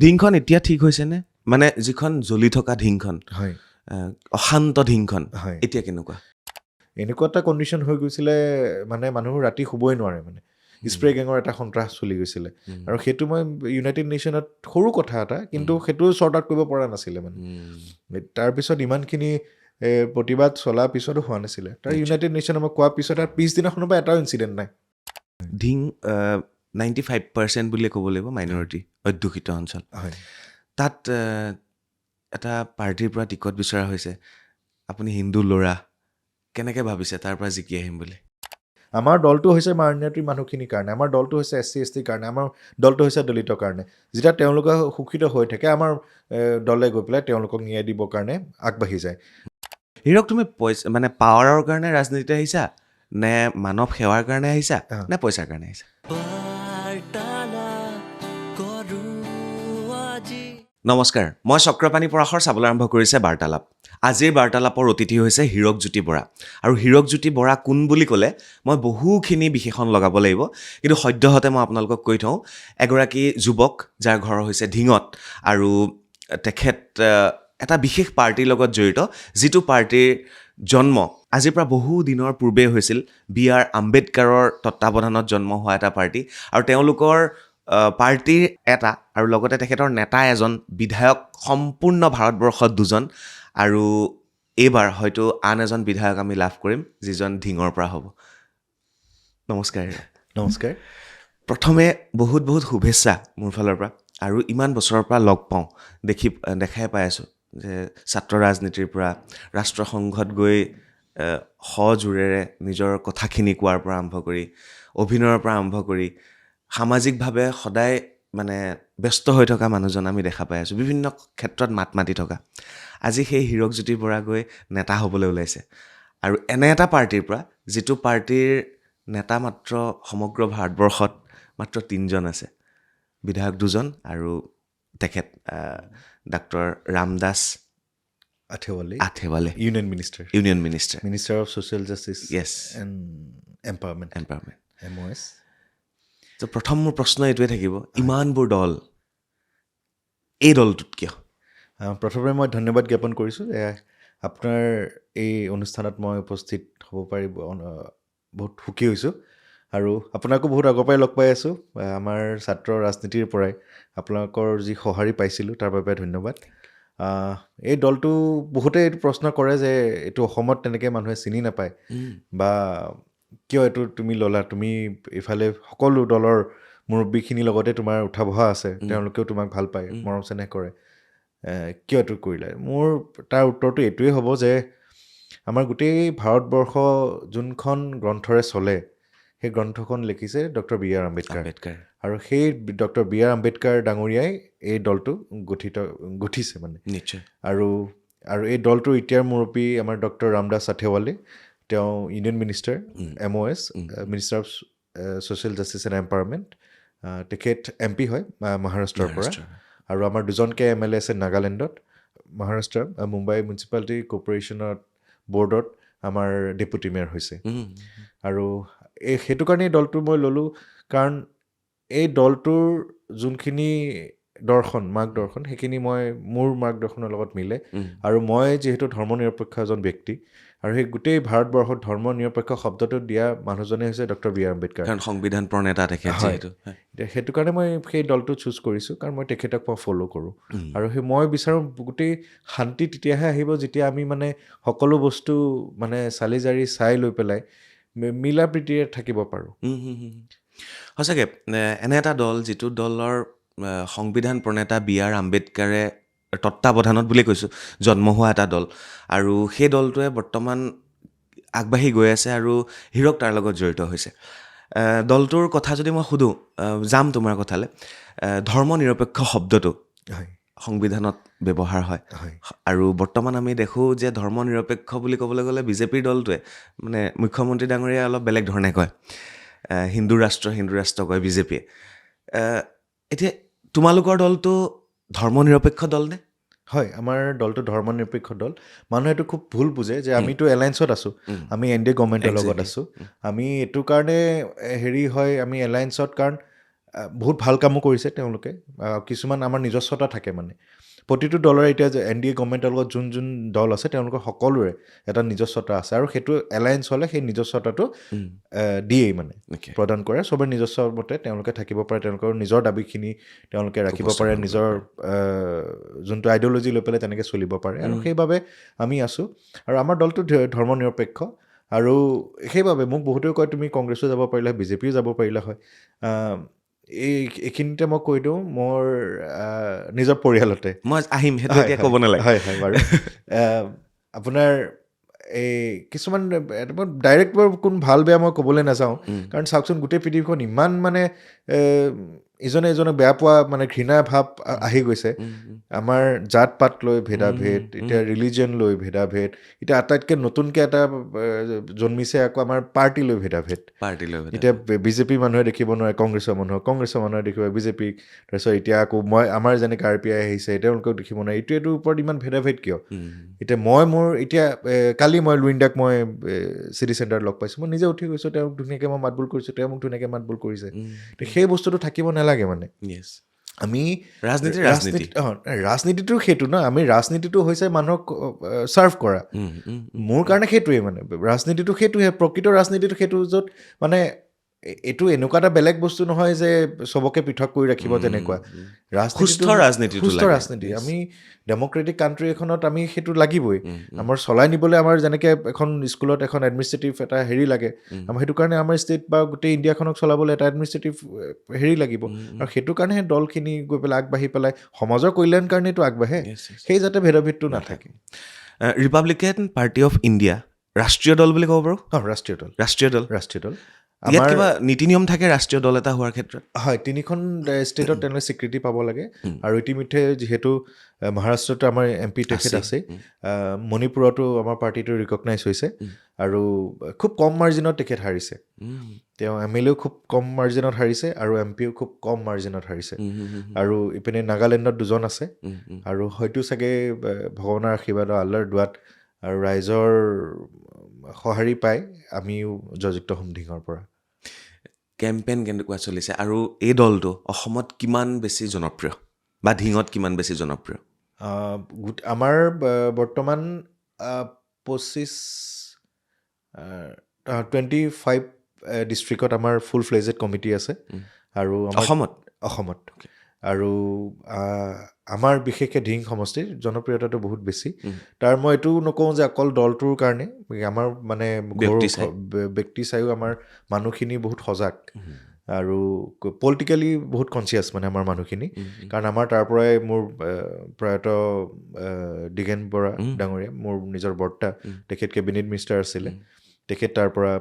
ঢিংখন এতিয়া ঠিক হৈছেনে মানে যিখন জ্বলি থকা ঢিংখন হয় অশান্ত ঢিংখন হয় এতিয়া কেনেকুৱা এনেকুৱা এটা কণ্ডিশ্যন হৈ গৈছিলে মানে মানুহ ৰাতি শুবই নোৱাৰে মানে স্প্ৰে গেঙৰ এটা সন্ত্ৰাস চলি গৈছিলে আৰু সেইটো মই ইউনাইটেড নেশ্যনত সৰু কথা এটা কিন্তু সেইটো শ্বৰ্ট আউট কৰিব পৰা নাছিলে মানে তাৰপিছত ইমানখিনি প্ৰতিবাদ চলাৰ পিছতো হোৱা নাছিলে তাৰ ইউনাইটেড নেশ্যনে মই কোৱাৰ পিছত আৰু পিছদিনাখনৰ পৰা এটাও ইনচিডেণ্ট নাই ঢিং 95% বুলিয়ে ক'ব লাগিব মাইনৰিটি অধ্যুষিত অঞ্চল হয় তাত এটা পাৰ্টীৰ পৰা টিকট বিচৰা হৈছে আপুনি হিন্দু ল'ৰা কেনেকৈ ভাবিছে তাৰ পৰা জিকি আহিম বুলি আমাৰ দলটো হৈছে মাইনৰিটিৰ মানুহখিনিৰ কাৰণে আমাৰ দলটো হৈছে SC ST কাৰণে আমাৰ দলটো হৈছে দলিতৰ কাৰণে যেতিয়া তেওঁলোকে শোষিত হৈ থাকে আমাৰ দলে গৈ পেলাই তেওঁলোকক ন্যায় দিবৰ কাৰণে আগবাঢ়ি যায় হীৰক তুমি পইচা মানে পাৱাৰৰ কাৰণে ৰাজনীতিত আহিছা নে মানৱ সেৱাৰ কাৰণে আহিছা নে পইচাৰ কাৰণে আহিছা নমস্কাৰ মই চক্ৰপাণী পৰাশৰ চাবলৈ আৰম্ভ কৰিছে বাৰ্তালাপ আজিৰ বাৰ্তালাপৰ অতিথি হৈছে হীৰকজ্যোতি বৰা আৰু হীৰকজ্যোতি বৰা কোন বুলি ক'লে মই বহুখিনি বিশেষণ লগাব লাগিব কিন্তু সদ্যহতে মই আপোনালোকক কৈ থওঁ এগৰাকী যুৱক যাৰ ঘৰ হৈছে ঢিঙত আৰু তেখেত এটা বিশেষ পাৰ্টীৰ লগত জড়িত যিটো পাৰ্টীৰ জন্ম আজিৰ পৰা বহু দিনৰ পূৰ্বে হৈছিল B.R. আম্বেদকাৰৰ তত্ত্বাৱধানত জন্ম হোৱা এটা পাৰ্টী আৰু তেওঁলোকৰ পাৰ্টীৰ এটা আৰু লগতে তেখেতৰ নেতা এজন বিধায়ক সম্পূৰ্ণ ভাৰতবৰ্ষত দুজন আৰু এইবাৰ হয়তো আন এজন বিধায়ক আমি লাভ কৰিম যিজন ঢিঙৰ পৰা হ'ব নমস্কাৰ নমস্কাৰ প্ৰথমে বহুত বহুত শুভেচ্ছা মোৰ ফালৰ পৰা আৰু ইমান বছৰৰ পৰা লগ পাওঁ দেখাই পাই আছোঁ যে ছাত্ৰ ৰাজনীতিৰ পৰা ৰাষ্ট্ৰসংঘত গৈ সজোৰেৰে নিজৰ কথাখিনি কোৱাৰ পৰা আৰম্ভ কৰি অভিনয়ৰ পৰা আৰম্ভ কৰি সামাজিকভাৱে সদায় মানে ব্যস্ত হৈ থকা মানুহজন আমি দেখা পাই আছোঁ বিভিন্ন ক্ষেত্ৰত মাত মাতি থকা আজি সেই হীৰকজ্যোতি বৰা গৈ নেতা হ'বলৈ ওলাইছে আৰু এনে এটা পাৰ্টীৰ পৰা যিটো পাৰ্টীৰ নেতা মাত্ৰ সমগ্ৰ ভাৰতবৰ্ষত মাত্ৰ 3জন আছে বিধায়ক 2জন আৰু তেখেত doctor Ramdas Athawale union minister minister of social justice yes and empowerment MOS তো প্ৰথম মোৰ প্ৰশ্ন এইটোৱে থাকিব ইমানবোৰ দল এই দলটোত কিয় প্ৰথমে মই ধন্যবাদ জ্ঞাপন কৰিছোঁ যে আপোনাৰ এই অনুষ্ঠানত মই উপস্থিত হ'ব পাৰি বহুত সুখী হৈছোঁ আৰু আপোনাকো বহুত আগৰ পৰাই লগ পাই আছোঁ আমাৰ ছাত্ৰ ৰাজনীতিৰ পৰাই আপোনালোকৰ যি সঁহাৰি পাইছিলোঁ তাৰ বাবে ধন্যবাদ এই দলটো বহুতে এইটো প্ৰশ্ন কৰে যে এইটো অসমত তেনেকৈ মানুহে চিনি নাপায় বা কিয় এইটো তুমি ল'লা তুমি ইফালে সকলো দলৰ মুৰব্বীখিনিৰ লগতে তোমাৰ উঠা বহা আছে তেওঁলোকেও তোমাক ভাল পায় মৰম চেনেহ কৰে কিয় এইটো কৰিলে মোৰ তাৰ উত্তৰটো এইটোৱেই হ'ব যে আমাৰ গোটেই ভাৰতবৰ্ষ যোনখন গ্ৰন্থৰে চলে সেই গ্ৰন্থখন লিখিছে ডক্টৰ B.R. আম্বেদকাৰ আৰু সেই ডক্টৰ B.R. আম্বেদকাৰ ডাঙৰীয়াই এই দলটো গঠিছে মানে নিশ্চয় আৰু এই দলটোৰ এতিয়াৰ মুৰব্বী আমাৰ ডক্টৰ ৰামদাস আথেৱালে তেওঁ union minister MOS minister of social justice and empowerment তেখেত MP হয় মহাৰাষ্ট্ৰৰ পৰা আৰু আমাৰ 2জনকৈ MLA আছে নাগালেণ্ডত মহাৰাষ্ট্ৰ মুম্বাই মিউনিচিপালিটি কৰ্প'ৰেশ্যনত বৰ্ডত আমাৰ ডেপুটি মেয়ৰ হৈছে আৰু সেইটো কাৰণেই দলটো মই ল'লোঁ কাৰণ এই দলটোৰ যোনখিনি মাৰ্গদৰ্শন সেইখিনি মোৰ মাৰ্গদৰ্শনৰ লগত মিলে আৰু মই যিহেতু ধৰ্মনিৰপেক্ষ এজন ব্যক্তি আৰু সেই গোটেই ভাৰতবৰ্ষত ধৰ্মনিৰপেক্ষ শব্দটো দিয়া মানুহজনে হৈছে ডক্টৰ B.R. আম্বেদকাৰ কাৰণ সংবিধান প্ৰণেতা তেখেত যিহেতু সেইটো কাৰণে মই সেই দলটো চুজ কৰিছোঁ কাৰণ মই তেখেতক মই ফ'ল' কৰোঁ আৰু মই বিচাৰোঁ গোটেই শান্তি তেতিয়াহে আহিব যেতিয়া আমি মানে সকলো বস্তু মানে চালি জাৰি চাই লৈ পেলাই মিলা প্ৰীতিৰে থাকিব পাৰোঁ সঁচাকৈ এনে এটা দল যিটো দলৰ সংবিধান প্ৰণেতা B.R. আম্বেদকাৰে তত্ত্বাৱধানত বুলি কৈছোঁ জন্ম হোৱা এটা দল আৰু সেই দলটোৱে বৰ্তমান আগবাঢ়ি গৈ আছে আৰু হীৰক তাৰ লগত জড়িত হৈছে দলটোৰ কথা যদি মই সুধোঁ যাম তোমাৰ কথালৈ ধৰ্মনিৰপেক্ষ শব্দটো সংবিধানত ব্যৱহাৰ হয় আৰু বৰ্তমান আমি দেখোঁ যে ধৰ্মনিৰপেক্ষ বুলি ক'বলৈ গ'লে বিজেপিৰ দলটোৱে মানে মুখ্যমন্ত্ৰী ডাঙৰীয়াই অলপ বেলেগ ধৰণে কয় হিন্দু ৰাষ্ট্ৰ কয় বিজেপিয়ে এতিয়া তোমালোকৰ দলটো ধৰ্মনিৰপেক্ষ দল নে হয় আমাৰ দলটো ধৰ্মনিৰপেক্ষ দল মানুহে এইটো খুব ভুল বুজে যে আমিতো এলায়েন্সত আছোঁ আমি NDA গভৰ্ণমেণ্টৰ লগত আছোঁ আমি এইটো কাৰণে হয় আমি এলায়েন্সত কাৰণ বহুত ভাল কামো কৰিছে তেওঁলোকে কিছুমান আমাৰ নিজস্বতা থাকে মানে প্ৰতিটো দলৰে এতিয়া যে NDA গভৰ্ণমেণ্টৰ লগত যোন দল আছে তেওঁলোকৰ সকলোৰে এটা নিজস্বতা আছে আৰু সেইটো এলায়েন্স হ'লে সেই নিজস্বতাটো দিয়েই মানে প্ৰদান কৰে চবে নিজস্ব মতে তেওঁলোকে থাকিব পাৰে তেওঁলোকৰ নিজৰ দাবীখিনি তেওঁলোকে ৰাখিব পাৰে নিজৰ যোনটো আইডিঅ'লজি লৈ পেলাই তেনেকৈ চলিব পাৰে আৰু সেইবাবে আমি আছোঁ আৰু আমাৰ দলটো ধৰ্ম নিৰপেক্ষ আৰু সেইবাবে মোক বহুতেও কয় তুমি কংগ্ৰেছো যাব পাৰিলা হয় বিজেপিও যাব পাৰিলা হয় এইখিনিতে মই কৈ দিওঁ মোৰ নিজৰ পৰিয়ালতে মই আহিম সেইটো এতিয়া ক'ব নালাগে হয় বাৰু আপোনাৰ এই কিছুমান ডাইৰেক্ট কোন ভাল বেয়া মই ক'বলৈ নাযাওঁ কাৰণ চাওকচোন গোটেই পৃথিৱীখন ইমান মানে ইজনে ইজনক বেয়া পোৱা মানে ঘৃণা ভাৱ আহি গৈছে আমাৰ জাত পাত লৈ ভেদাভেদ এতিয়া ৰিলিজন লৈ ভেদাভেদ এতিয়া আটাইতকৈ নতুনকৈ এটা জন্মিছে আকৌ আমাৰ পাৰ্টি লৈ ভেদাভেদ এতিয়া বিজেপি মানুহে দেখিব নোৱাৰে কংগ্ৰেছৰ মানুহে দেখিব বিজেপিক তাৰপিছত এতিয়া আকৌ আমাৰ যেনেকৈ RPI আহিছে তেওঁলোকেও দেখিব নোৱাৰে এইটোৰ ওপৰত ইমান ভেদাভেদ কিয় এতিয়া মোৰ এতিয়া কালি মই লুইণ্ডাক মই চিটি চেণ্টাৰত লগ পাইছোঁ মই নিজে উঠি গৈছোঁ তেওঁক ধুনীয়াকৈ মই মাতবোল কৰিছোঁ তেওঁ মোক ধুনীয়াকৈ মাতবোল কৰিছে সেই বস্তুটো থাকিব নালাগে মানে আমি ৰাজনীতিটো সেইটো ন আমি ৰাজনীতিটো হৈছে মানুহক ছাৰ্ভ কৰা মোৰ কাৰণে সেইটোৱে মানে ৰাজনীতিটো সেইটোহে প্ৰকৃত ৰাজনীতিটো সেইটো য'ত মানে এইটো এনেকুৱা এটা বেলেগ বস্তু নহয় যে চবকে পৃথক কৰি ৰাখিব তেনেকুৱা সুস্থ ৰাজনীতি আমি ডেম'ক্ৰেটিক কাণ্ট্ৰি এখনত আমি সেইটো লাগিবই আমাৰ চলাই নিবলৈ আমাৰ যেনেকৈ এখন স্কুলত এখন এডমিনিষ্ট্ৰেটিভ এটা হেৰি লাগে আমাৰ সেইটো কাৰণে আমাৰ ষ্টেট বা গোটেই ইণ্ডিয়াখনক চলাবলৈ এটা এডমিনিষ্ট্ৰেটিভ হেৰি লাগিব আৰু সেইটো কাৰণেহে দলখিনি গৈ পেলাই আগবাঢ়ি পেলাই সমাজৰ কল্যাণ কাৰণেতো আগবাঢ়ে সেই যাতে ভেদাভেদটো নাথাকে ৰিপাব্লিকান পাৰ্টি অফ ইণ্ডিয়া ৰাষ্ট্ৰীয় দল বুলি ক'ব পাৰোঁ ৰাষ্ট্ৰীয় দল ইয়াত কিবা নীতি নিয়ম থাকে ৰাষ্ট্ৰীয় দল এটা হোৱাৰ ক্ষেত্ৰত হয় 3খন ষ্টেটত তেওঁলোকে স্বীকৃতি পাব লাগে আৰু ইতিমধ্যে যিহেতু মহাৰাষ্ট্ৰতো আমাৰ MP তেখেত আছে মণিপুৰতো আমাৰ পাৰ্টিটো ৰিকগনাইজ হৈছে আৰু খুব কম মাৰ্জিনত তেখেত হাৰিছে তেওঁ MLAও খুব কম মাৰ্জিনত হাৰিছে আৰু MPও খুব কম মাৰ্জিনত হাৰিছে আৰু ইপিনে নাগালেণ্ডত 2জন আছে আৰু হয়তো চাগে ভগৱানৰ আশীৰ্বাদ আল্লাৰ দুৱাত আৰু ৰাইজৰ সঁহাৰি পাই আমিও জয়যুক্ত হ'ম ধিঙৰ পৰা কেম্পেইন কেনেকুৱা চলিছে আৰু এই দলটো অসমত কিমান বেছি জনপ্ৰিয় বা ধিঙত কিমান বেছি জনপ্ৰিয় আমাৰ বৰ্তমান 25 ডিষ্ট্ৰিক্টত আমাৰ ফুল ফ্লেজেড কমিটি আছে আৰু অসমত আৰু আমাৰ বিশেষকৈ ধিং সমষ্টিৰ জনপ্ৰিয়তাটো বহুত বেছি তাৰ মই এইটো নকওঁ যে অকল দলটোৰ কাৰণে আমাৰ মানে ব্যক্তি চাইও আমাৰ মানুহখিনি বহুত সজাগ আৰু পলিটিকেলি বহুত কনচিয়াছ মানে আমাৰ মানুহখিনি কাৰণ আমাৰ তাৰ পৰাই মোৰ প্ৰয়াত দিগেন বৰা ডাঙৰীয়া মোৰ নিজৰ বৰ্তা তেখেত কেবিনেট মিনিষ্টাৰ আছিলে তেখেত তাৰ পৰা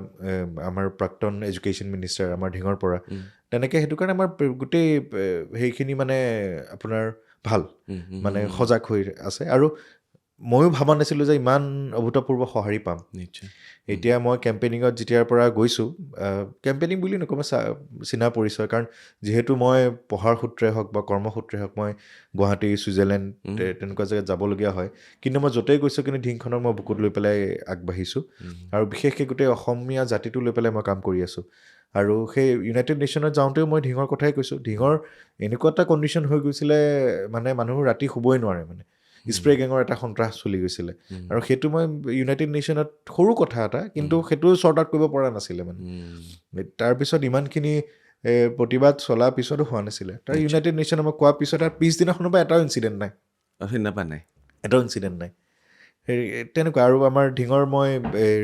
আমাৰ প্ৰাক্তন এডুকেশ্যন মিনিষ্টাৰ আমাৰ ধিঙৰ পৰা তেনেকৈ সেইটো কাৰণে আমাৰ গোটেই সেইখিনি মানে আপোনাৰ ভাল মানে সজাগ হৈ আছে আৰু ময়ো ভবা নাছিলোঁ যে ইমান অভূতপূৰ্ব সঁহাৰি পাম এতিয়া মই কেম্পেইনিঙত যেতিয়াৰ পৰা গৈছোঁ কেম্পেইনিং বুলি নকওঁ চিনা পৰিচয় কাৰণ যিহেতু মই পঢ়াৰ সূত্ৰে হওক বা কৰ্মসূত্ৰে হওক মই গুৱাহাটী ছুইজাৰলেণ্ড তেনেকুৱা জেগাত যাবলগীয়া হয় কিন্তু মই য'তেই গৈছোঁ কিন্তু ধিংখনক মই বুকুত লৈ পেলাই আগবাঢ়িছোঁ আৰু বিশেষকৈ গোটেই অসমীয়া জাতিটো লৈ পেলাই মই কাম কৰি আছোঁ আৰু সেই ইউনাইটেড নেশ্যনত যাওঁতেও মই ধিঙৰ কথাই কৈছোঁ ধিঙৰ এনেকুৱা এটা কণ্ডিশ্যন হৈ গৈছিলে মানে মানুহ ৰাতি শুবই নোৱাৰে মানে স্প্ৰে গেঙৰ এটা সন্ত্ৰাস চলি গৈছিলে আৰু সেইটো মই ইউনাইটেড নেশ্যনত সৰু কথা এটা কিন্তু সেইটো চৰ্ট আউট কৰিব পৰা নাছিলে মানে তাৰপিছত ইমানখিনি প্ৰতিবাদ চলাৰ পিছতো হোৱা নাছিলে তাৰ ইউনাইটেড নেশ্যনে মই কোৱাৰ পিছত আৰু পিছদিনাখনৰ পৰা এটাও ইনচিডেণ্ট নাই তেনেকুৱা আৰু আমাৰ ধিঙৰ মই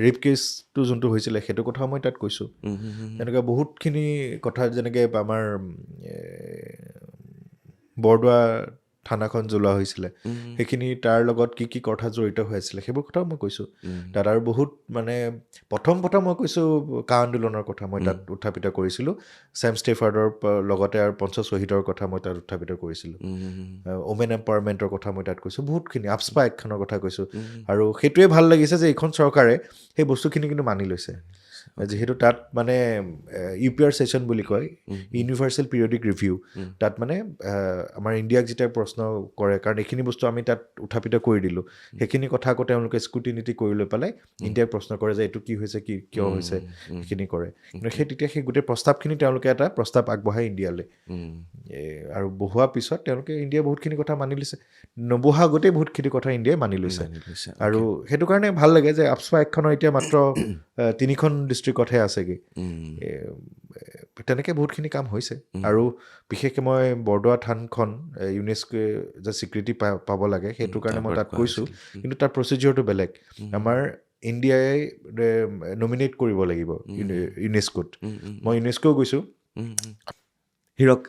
ৰেপ কেছটো যোনটো হৈছিলে সেইটো কথাও মই তাত কৈছোঁ তেনেকুৱা বহুতখিনি কথা যেনেকৈ আমাৰ বৰদোৱা থানাখন জ্বলোৱা হৈছিলে সেইখিনি তাৰ লগত কি কথা জড়িত হৈ আছিলে সেইবোৰ কথাও মই কৈছোঁ তাত আৰু বহুত মানে প্ৰথম মই কৈছোঁ কা আন্দোলনৰ কথা মই তাত উত্থাপিত কৰিছিলোঁ ছেম ষ্টেফাৰ্ডৰ লগতে আৰু পঞ্চশ্বহীদৰ কথা মই তাত উত্থাপিত কৰিছিলোঁ ওমেন এম্পাৱাৰমেণ্টৰ কথা মই তাত কৈছোঁ বহুতখিনি আপস্পা একখনৰ কথা কৈছোঁ আৰু সেইটোৱে ভাল লাগিছে যে এইখন চৰকাৰে সেই বস্তুখিনি কিন্তু মানি লৈছে যিহেতু তাত মানে UPR ছেশ্যন বুলি কয়, ইউনিভাৰ্চেল পিৰিয়ডিক ৰিভিউ। তাত মানে আমাৰ ইণ্ডিয়াক যেতিয়া প্ৰশ্ন কৰে, কাৰণ এইখিনি বস্তু আমি তাত উত্থাপিত কৰি দিলোঁ, সেইখিনি কথা আকৌ তেওঁলোকে স্কুটিনিটি কৰি লৈ পেলাই ইণ্ডিয়াক প্ৰশ্ন কৰে যে এইটো কি হৈছে, কিয় হৈছে, সেইখিনি কৰে। কিন্তু তেতিয়া সেই গোটেই প্ৰস্তাৱখিনি তেওঁলোকে এটা প্ৰস্তাৱ আগবঢ়াই ইণ্ডিয়ালৈ, আৰু বহোৱাৰ পিছত তেওঁলোকে ইণ্ডিয়াই বহুতখিনি কথা মানি লৈছে, নবহা আগতেই বহুতখিনি কথা ইণ্ডিয়াই মানি লৈছে। আৰু সেইটো কাৰণে ভাল লাগে যে আপস্পা এক্টখনৰ এতিয়া মাত্ৰ 3খন ডিষ্ট্ৰিক্টতহে আছেগৈ। তেনেকৈ বহুতখিনি কাম হৈছে। আৰু বিশেষকৈ মই বৰদোৱা থানখন ইউনেস্কোৱে যে স্বীকৃতি পাব লাগে, সেইটো কাৰণে মই তাত কৈছোঁ। কিন্তু তাৰ প্ৰচিডিউৰটো বেলেগ। আমাৰ ইণ্ডিয়াই নমিনেট কৰিব লাগিব ইউনেস্কোত। মই ইউনেস্কোও গৈছোঁ। হীৰক,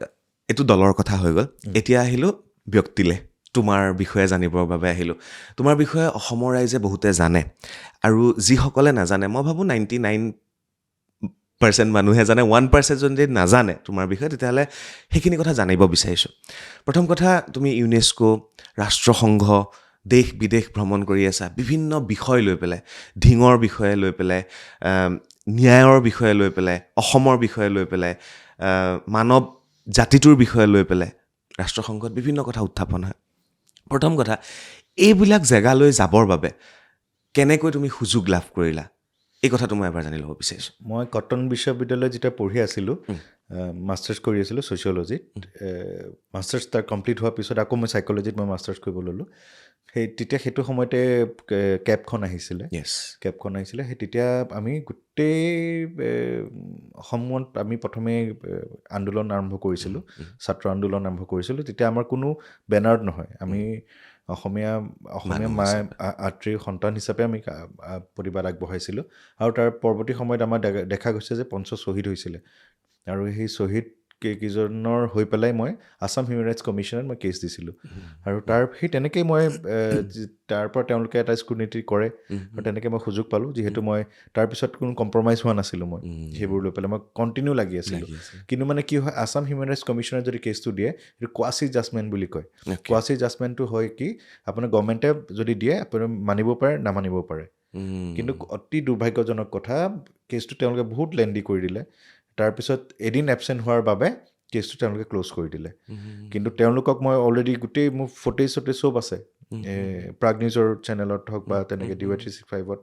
এইটো দলৰ কথা হৈ গ'ল। এতিয়া আহিলোঁ ব্যক্তিলে, তোমাৰ বিষয়ে জানিবৰ বাবে আহিলোঁ। তোমাৰ বিষয়ে অসমৰ ৰাইজে বহুতে জানে, আৰু যিসকলে নাজানে, মই ভাবোঁ 99% মানুহে জানে, 1% যদি নাজানে তোমাৰ বিষয়ে, তেতিয়াহ'লে সেইখিনি কথা জানিব বিচাৰিছোঁ। প্ৰথম কথা, তুমি ইউনেস্কো, ৰাষ্ট্ৰসংঘ, দেশ বিদেশ ভ্ৰমণ কৰি আছা, বিভিন্ন বিষয় লৈ পেলাই, ঢিঙৰ বিষয়ে লৈ পেলাই, ন্যায়ৰ বিষয়ে লৈ পেলাই, অসমৰ বিষয়ে লৈ পেলাই, মানৱ জাতিটোৰ বিষয়ে লৈ পেলাই ৰাষ্ট্ৰসংঘত বিভিন্ন কথা উত্থাপন হয়। প্ৰথম কথা, এইবিলাক জেগালৈ যাবৰ বাবে কেনেকৈ তুমি সুযোগ লাভ কৰিলা, এই কথাটো মই এবাৰ জানি ল'ব বিচাৰিছোঁ। মই কটন বিশ্ববিদ্যালয়ত যেতিয়া পঢ়ি আছিলোঁ, মাষ্টাৰ্ছ কৰি আছিলোঁ ছ'চিয়লজিত। মাষ্টাৰ্ছ তাৰ কমপ্লিট হোৱাৰ পিছত আকৌ মই চাইক'লজিত মাষ্টাৰ্ছ কৰিব ল'লোঁ। তেতিয়া সেইটো সময়তে কেবখন আহিছিলে। সেই তেতিয়া আমি গোটেই অসমত আমি প্ৰথমে আন্দোলন আৰম্ভ কৰিছিলোঁ, ছাত্ৰ আন্দোলন আৰম্ভ কৰিছিলোঁ। তেতিয়া আমাৰ কোনো বেনাৰত নহয়, আমি অসমীয়া আত্ৰীৰ সন্তান হিচাপে আমি প্ৰতিবাদ আগবঢ়াইছিলোঁ। আৰু তাৰ পৰৱৰ্তী সময়ত আমাৰ দেখা গৈছে যে 5 শ্বহীদ হৈছিলে, আৰু সেই শ্বহীদ কেইজনৰ হৈ পেলাই মই আছাম হিউমেন ৰাইটছ কমিশ্যনত মই কেছ দিছিলোঁ। আৰু সেই তেনেকেই মই তাৰ পৰা তেওঁলোকে এটা স্ক্ৰুটিনি কৰে, আৰু তেনেকৈ মই সুযোগ পালোঁ। যিহেতু মই তাৰপিছত কোনো কম্প্ৰমাইজ হোৱা নাছিলোঁ, মই সেইবোৰ লৈ পেলাই মই কণ্টিনিউ লাগি আছিলোঁ। কিন্তু মানে কি হয়, আছাম হিউমেন ৰাইটছ কমিশ্যনে যদি কেছটো দিয়ে, সেইটো কোৱাচি জাজমেণ্ট বুলি কয়। কোৱাচি জাজমেণ্টটো হয় কি, আপোনাৰ গভৰ্ণমেণ্টে যদি দিয়ে, আপুনি মানিব পাৰে, নামানিব পাৰে। কিন্তু অতি দুৰ্ভাগ্যজনক কথা, কেছটো তেওঁলোকে বহুত লেণ্ডি কৰি দিলে। তাৰপিছত এদিন এবচেণ্ট হোৱাৰ বাবে কেছটো তেওঁলোকে ক্ল'জ কৰি দিলে। কিন্তু তেওঁলোকক মই অলৰেডি গোটেই মোৰ ফুটেজ চব আছে, প্ৰাগ নিউজৰ চেনেলত হওক বা তেনেকৈ DY365ত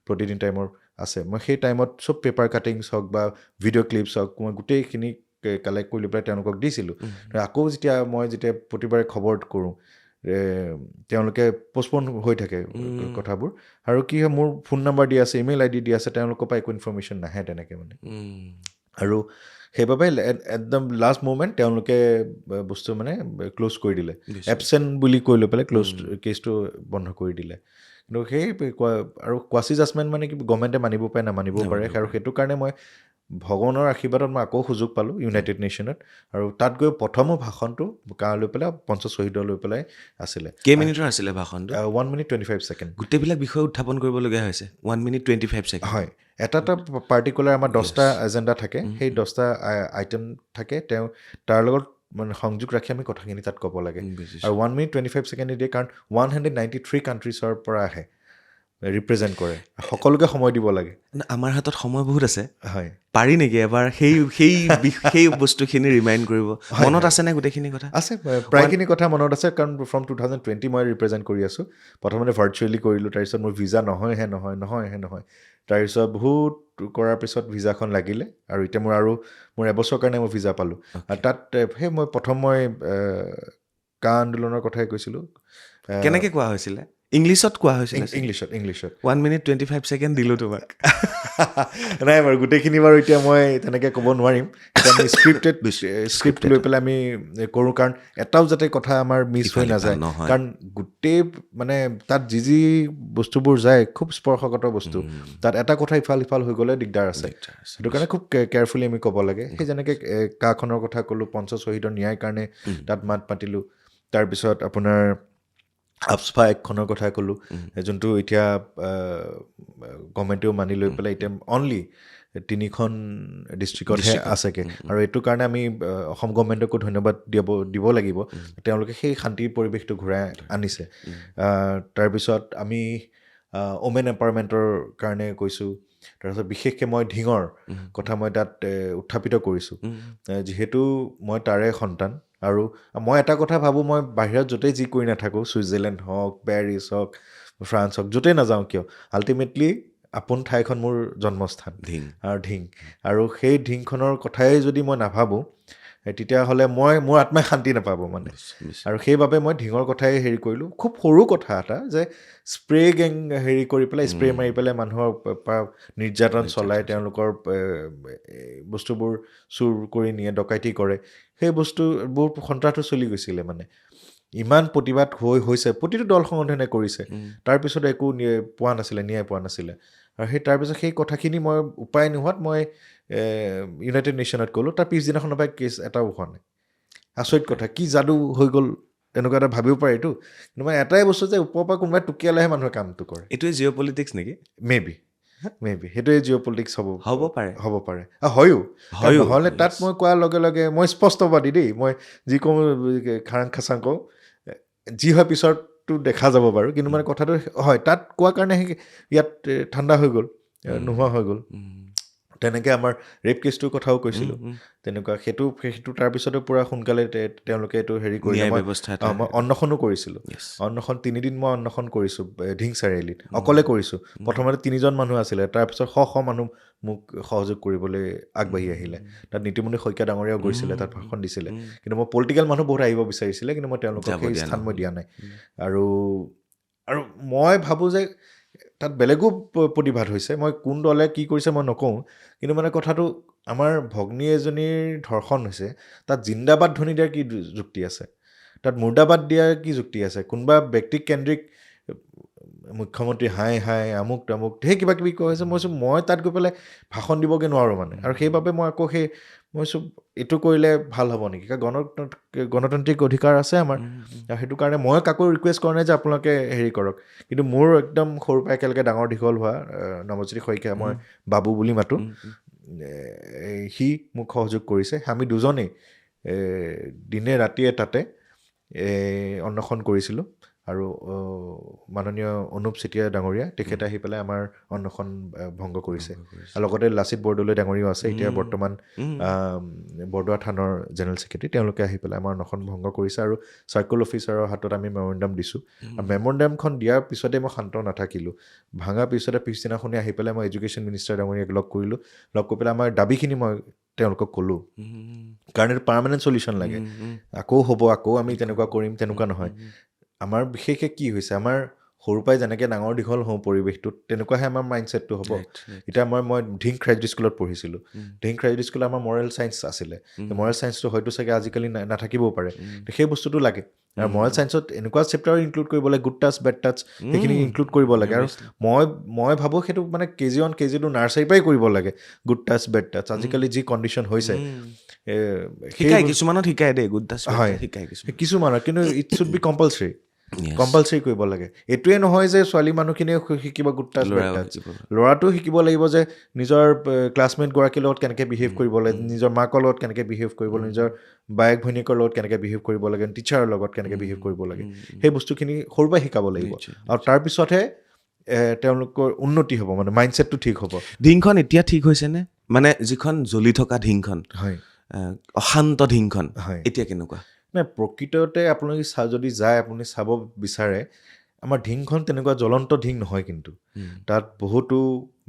প্ৰতিদিন টাইমৰ আছে। মই সেই টাইমত চব পেপাৰ কাটিংছ হওক বা ভিডিঅ' ক্লিপছ হওক, মই গোটেইখিনি কালেক্ট কৰি লৈ পেলাই তেওঁলোকক দিছিলোঁ। আকৌ মই যেতিয়া প্ৰতিবাৰে খবৰ কৰোঁ, তেওঁলোকে পষ্টপন হৈ থাকে কথাবোৰ। আৰু কি হয়, মোৰ ফোন নাম্বাৰ দিয়া আছে, ইমেইল ID দিয়া আছে, তেওঁলোকৰ পৰা একো ইনফৰ্মেশ্যন নাহে তেনেকৈ মানে। আৰু সেইবাবে একদম লাষ্ট মুমেণ্ট তেওঁলোকে বস্তু মানে ক্ল'জ কৰি দিলে, এবচেণ্ট বুলি কৈ লৈ পেলাই কেছটো বন্ধ কৰি দিলে। কিন্তু আৰু কোৱাচি জাজমেণ্ট মানে কি, গভৰ্ণমেণ্টে মানিব পাৰে, নামানিবও পাৰে। আৰু সেইটো কাৰণে মই ভগৱানৰ আশীৰ্বাদত মই আকৌ সুযোগ পালোঁ ইউনাইটেড নেশ্যনত। আৰু তাত গৈ প্ৰথমো ভাষণটো লৈ পেলাই 50 শ্বহীদৰ লৈ পেলাই আছিলে। কেইমিনিটৰ আছিলে ভাষণটো? 1 minute 25 seconds। গোটেইবিলাক বিষয় উত্থাপন কৰিবলগীয়া হৈছে 1 minute 25 seconds। হয়, এটা পাৰ্টিকুলাৰ আমাৰ 10টা এজেণ্ডা থাকে, সেই 10টা আইটেম থাকে, তাৰ লগত মানে সংযোগ ৰাখি আমি কথাখিনি তাত ক'ব লাগে। আৰু 1 minute 25 seconds দিয়ে, কাৰণ 193 কাণ্ট্ৰিজৰ পৰা আহে, ৰিপ্ৰেজেণ্ট কৰে, সকলোকে সময় দিব লাগে। আমাৰ হাতত সময় বহুত আছে, হয়, পাৰি নেকি এবাৰ সেই বস্তুখিনি ৰিমাইণ্ড কৰিব? মনত আছেনে গোটেইখিনি কথা? আছে, প্ৰায়খিনি কথা মনত আছে, কাৰণ ফ্ৰম 2020 মই ৰিপ্ৰেজেণ্ট কৰি আছোঁ। প্ৰথমতে ভাৰ্চুৱেলি কৰিলোঁ, তাৰপিছত মোৰ ভিজা নহয়হে নহয়। তাৰপিছত বহুত কৰাৰ পিছত ভিজাখন লাগিলে, আৰু এতিয়া মোৰ এবছৰ কাৰণে মই ভিজা পালোঁ। আৰু তাত মই কা আন্দোলনৰ কথাই কৈছিলোঁ। কেনেকৈ কোৱা হৈছিলে? ইংলিছত কোৱা হৈছিলে? ইংলিছত 1 minute 25 seconds দিলোঁ তোমাক। নাই বাৰু, গোটেইখিনি বাৰু এতিয়া মই তেনেকৈ ক'ব নোৱাৰিম। এতিয়া আমি স্ক্ৰিপ্ট লৈ পেলাই আমি কৰোঁ, কাৰণ এটাও যাতে কথা আমাৰ মিছ হৈ নাযায়। কাৰণ গোটেই মানে তাত যি বস্তুবোৰ যায়, খুব স্পৰ্শগত বস্তু। তাত এটা কথা ইফাল সিফাল হৈ গ'লে দিগদাৰ আছে। সেইটো কাৰণে খুব কেয়াৰফুলি আমি ক'ব লাগে। সেই যেনেকৈ কাখনৰ কথা ক'লোঁ, 50 শ্বহীদৰ ন্যায়ৰ কাৰণে তাত মাত মাতিলোঁ। তাৰপিছত আপোনাৰ আপস্পা এক্টখনৰ কথা ক'লোঁ, যোনটো এতিয়া গভৰ্ণমেণ্টেও মানি লৈ পেলাই এতিয়া অনলি 3খন ডিষ্ট্ৰিক্টতহে আছেগৈ। আৰু এইটো কাৰণে আমি অসম গভৰ্ণমেণ্টকো ধন্যবাদ দিব লাগিব, তেওঁলোকে সেই শান্তিৰ পৰিৱেশটো ঘূৰাই আনিছে। তাৰপিছত আমি ওমেন এম্পাৱাৰমেণ্টৰ কাৰণে কৈছোঁ, তাৰপিছত বিশেষকৈ মই ঢিঙৰ কথা মই তাত উত্থাপিত কৰিছোঁ যিহেতু মই তাৰে সন্তান আৰু মই এটা কথা ভাবোঁ মই বাহিৰত য'তেই যি কৰি নাথাকোঁ ছুইজাৰলেণ্ড হওক পেৰিছ হওক ফ্ৰান্স হওক য'তেই নাযাওঁ কিয় আল্টিমেটলি আপোন ঠাইখন মোৰ জন্মস্থান আৰু ঢিং আৰু সেই ঢিংখনৰ কথাই যদি মই নাভাবোঁ তেতিয়াহ'লে মোৰ আত্মাই শান্তি নাপাব মানে আৰু সেইবাবে মই ঢিঙৰ কথাই হেৰি কৰিলোঁ খুব সৰু কথা এটা যে স্প্ৰে গেং হেৰি কৰি পেলাই স্প্ৰে মাৰি পেলাই মানুহৰ পৰা নিৰ্যাতন চলাই তেওঁলোকৰ বস্তুবোৰ চুৰ কৰি নিয়ে ডকাইতি কৰে সেই বস্তুবোৰ সন্ত্ৰাসটো চলি গৈছিলে মানে ইমান প্ৰতিবাদ হৈছে প্ৰতিটো দল সংগঠনে কৰিছে তাৰপিছত একো পোৱা নাছিলে ন্যায় পোৱা নাছিলে আৰু তাৰপিছত সেই কথাখিনি মই উপায় নোহোৱাত মই ইউনাইটেড নেশ্যনত গ'লোঁ তাৰ পিছদিনাখনৰ পৰা কেছ এটাও হোৱা নাই আচৰিত কথা কি যাদু হৈ গ'ল তেনেকুৱা এটা ভাবিব পাৰেতো কিন্তু মানে এটাই বস্তু যে ওপৰৰ পৰা কোনোবাই টুকিয়ালেহে মানুহে কামটো কৰে এইটোৱে জিঅ' পলিটিক্স নেকি মেবি সেইটোৱে জিঅ' পলিটিক্স হ'ব পাৰে হয়ো নহ'লে তাত মই কোৱাৰ লগে লগে মই স্পষ্টবাদী দেই মই যি কওঁ খাৰাং খাচাং কওঁ যি হয় পিছততো দেখা যাব বাৰু কিন্তু মানে কথাটো হয় তাত কোৱাৰ কাৰণে ইয়াত ঠাণ্ডা হৈ গ'ল নোহোৱা হৈ গ'ল তেনেকৈ আমাৰ ৰেপ কেছটোৰ কথাও কৈছিলোঁ তেনেকুৱা সেইটো তাৰপিছতো পূৰা সোনকালে তেওঁলোকে এইটো হেৰি কৰিলে মই অন্বেষণো কৰিছিলোঁ অন্বেষণ 3 দিন মই অন্বেষণ কৰিছোঁ ঢিং চাৰিআলিত অকলে কৰিছোঁ প্ৰথমতে 3জন মানুহ আছিলে তাৰপিছত শ মানুহ মোক সহযোগ কৰিবলৈ আগবাঢ়ি আহিলে তাত নীতিমণি শইকীয়া ডাঙৰীয়াও গৈছিলে তাত ভাষণ দিছিলে কিন্তু মই পলিটিকেল মানুহ বহুত আহিব বিচাৰিছিলে কিন্তু মই তেওঁলোকক সেই স্থান মই দিয়া নাই আৰু মই ভাবোঁ যে তাত বেলেগো প্ৰতিবাদ হৈছে মই কোন দলে কি কৰিছে মই নকওঁ কিন্তু মানে কথাটো আমাৰ ভগ্নী এজনীৰ ধৰ্ষণ হৈছে তাত জিন্দাবাদ ধ্বনি দিয়াৰ কি যুক্তি আছে তাত মুৰ্দাবাদ দিয়াৰ কি যুক্তি আছে কোনোবা ব্যক্তিক কেন্দ্ৰিক মুখ্যমন্ত্ৰী হাই আমুক তামুক ঢেৰ কিবা কিবি কৈ আছে মই তাত গৈ পেলাই ভাষণ দিবগৈ নোৱাৰোঁ মানে আৰু সেইবাবে মই আকৌ মই এইটো কৰিলে ভাল হ'ব নেকি গণতান্ত্ৰিক অধিকাৰ আছে আমাৰ আৰু সেইটো কাৰণে মই কাকো ৰিকুৱেষ্ট কৰা নাই যে আপোনালোকে হেৰি কৰক কিন্তু মোৰ একদম সৰুৰ পৰা একেলগে ডাঙৰ দীঘল হোৱা নৱজ্যোতি শইকীয়া মই বাবু বুলি মাতোঁ সি মোক সহযোগ কৰিছে আমি দুজনেই দিনে ৰাতিয়ে তাতে অন্বেষণ কৰিছিলোঁ আৰু মাননীয় অনুপ চেতিয়া ডাঙৰীয়া তেখেতে আহি পেলাই আমাৰ অন্বেষণ ভংগ কৰিছে আৰু লগতে লাচিত বৰদলৈ ডাঙৰীয়াও আছে এতিয়া বৰ্তমান বৰদোৱা থানৰ জেনেৰেল ছেক্ৰেটাৰী তেওঁলোকে আহি পেলাই আমাৰ অন্বেষণ ভংগ কৰিছে আৰু চাৰ্কল অফিচাৰৰ হাতত আমি মেমৰেণ্ডাম দিছোঁ আৰু মেমৰেণ্ডামখন দিয়াৰ পিছতে মই শান্ত নাথাকিলোঁ ভাঙাৰ পিছতে পিছদিনাখনে আহি পেলাই মই এডুকেশ্যন মিনিষ্টাৰ ডাঙৰীয়াক লগ কৰিলোঁ লগ কৰি পেলাই আমাৰ দাবীখিনি মই তেওঁলোকক ক'লোঁ কাৰণ এইটো পাৰ্মানেণ্ট চলিউশ্যন লাগে আকৌ হ'ব আকৌ আমি তেনেকুৱা কৰিম তেনেকুৱা নহয় আমাৰ বিশেষকৈ কি হৈছে আমাৰ সৰুৰ পৰাই যেনেকৈ ডাঙৰ দীঘল হওঁ পৰিৱেশটোত তেনেকুৱাহে আমাৰ মাইণ্ডছেটটো হ'ব এতিয়া মই ঢিং ট্ৰেজেডি স্কুলত পঢ়িছিলোঁ ঢিং ট্ৰেজেডি স্কুলত আমাৰ মৰেল ছায়েন্স আছিলে মৰেল ছায়েন্সটো হয়তো চাগে আজিকালি নাথাকিবও পাৰে সেই বস্তুটো লাগে আৰু মৰেল ছায়েন্সত এনেকুৱা চেপ্টাৰ ইনক্লুড কৰিব লাগে গুড টাচ বেড টাচ সেইখিনি ইনক্লুড কৰিব লাগে আৰু মই ভাবোঁ সেইটো মানে KG1 KG2 নাৰ্চাৰীৰ পৰাই কৰিব লাগে গুড টাচ বেড টাচ আজিকালি যি কণ্ডিশ্যন হৈছে কিছুমানত শিকাই দেই গুড টাচ হয় কিছুমানৰ কিন্তু ইট শুড বি কম্পালচৰি কৰিব লাগে এইটোৱে নহয় যে ছোৱালী মানুহখিনিয়ে শিকিব গুড টাচ বেড টাচ ল'ৰাটো শিকিব লাগিব যে নিজৰ ক্লাছমেটগৰাকীৰ লগত কেনেকৈ বিহেভ কৰিব লাগে নিজৰ মাকৰ লগত কেনেকৈ বিহেভ কৰিব লাগে নিজৰ বায়েক ভনীয়েকৰ লগত কেনেকৈ বিহেভ কৰিব লাগে টিচাৰৰ লগত কেনেকৈ বিহেভ কৰিব লাগে সেই বস্তুখিনি সৰুৰ পৰাই শিকাব লাগিব আৰু তাৰপিছতহে তেওঁলোকৰ উন্নতি হ'ব মানে মাইণ্ডছেটটো ঠিক হ'ব ঢিংখন এতিয়া ঠিক হৈছেনে মানে যিখন জ্বলি থকা ঢিংখন হয় অশান্ত ঢিংখন এতিয়া কেনেকুৱা নাই প্ৰকৃততে আপোনালোকে যদি যায় আপুনি চাব বিচাৰে আমাৰ ঢিংখন তেনেকুৱা জ্বলন্ত ঢিং নহয় কিন্তু তাত বহুতো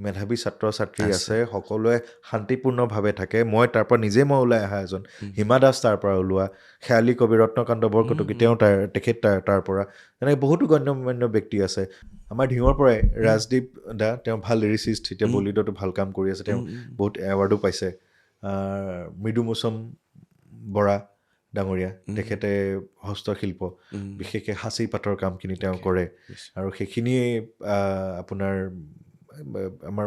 মেধাৱী ছাত্ৰ ছাত্ৰী আছে সকলোৱে শান্তিপূৰ্ণভাৱে থাকে মই তাৰ পৰা নিজে ওলাই অহা এজন হিমা দাস তাৰ পৰা ওলোৱা শেৱালি কবি ৰত্নকান্ত বৰকটকী তেওঁ তেখেত তাৰ পৰা তেনেকৈ বহুতো গণ্যমান্য ব্যক্তি আছে আমাৰ ঢিঙৰ পৰাই ৰাজদীপ দা তেওঁ ভাল লিৰিচিষ্ট এতিয়া বলিউডতো ভাল কাম কৰি আছে তেওঁ বহুত এৱাৰ্ডো পাইছে মৃদুমোচন বৰা ডাঙৰীয়া তেখেতে হস্তশিল্প বিশেষকৈ সাঁচি পাতৰ কামখিনি তেওঁ কৰে আৰু সেইখিনিয়ে আপোনাৰ আমাৰ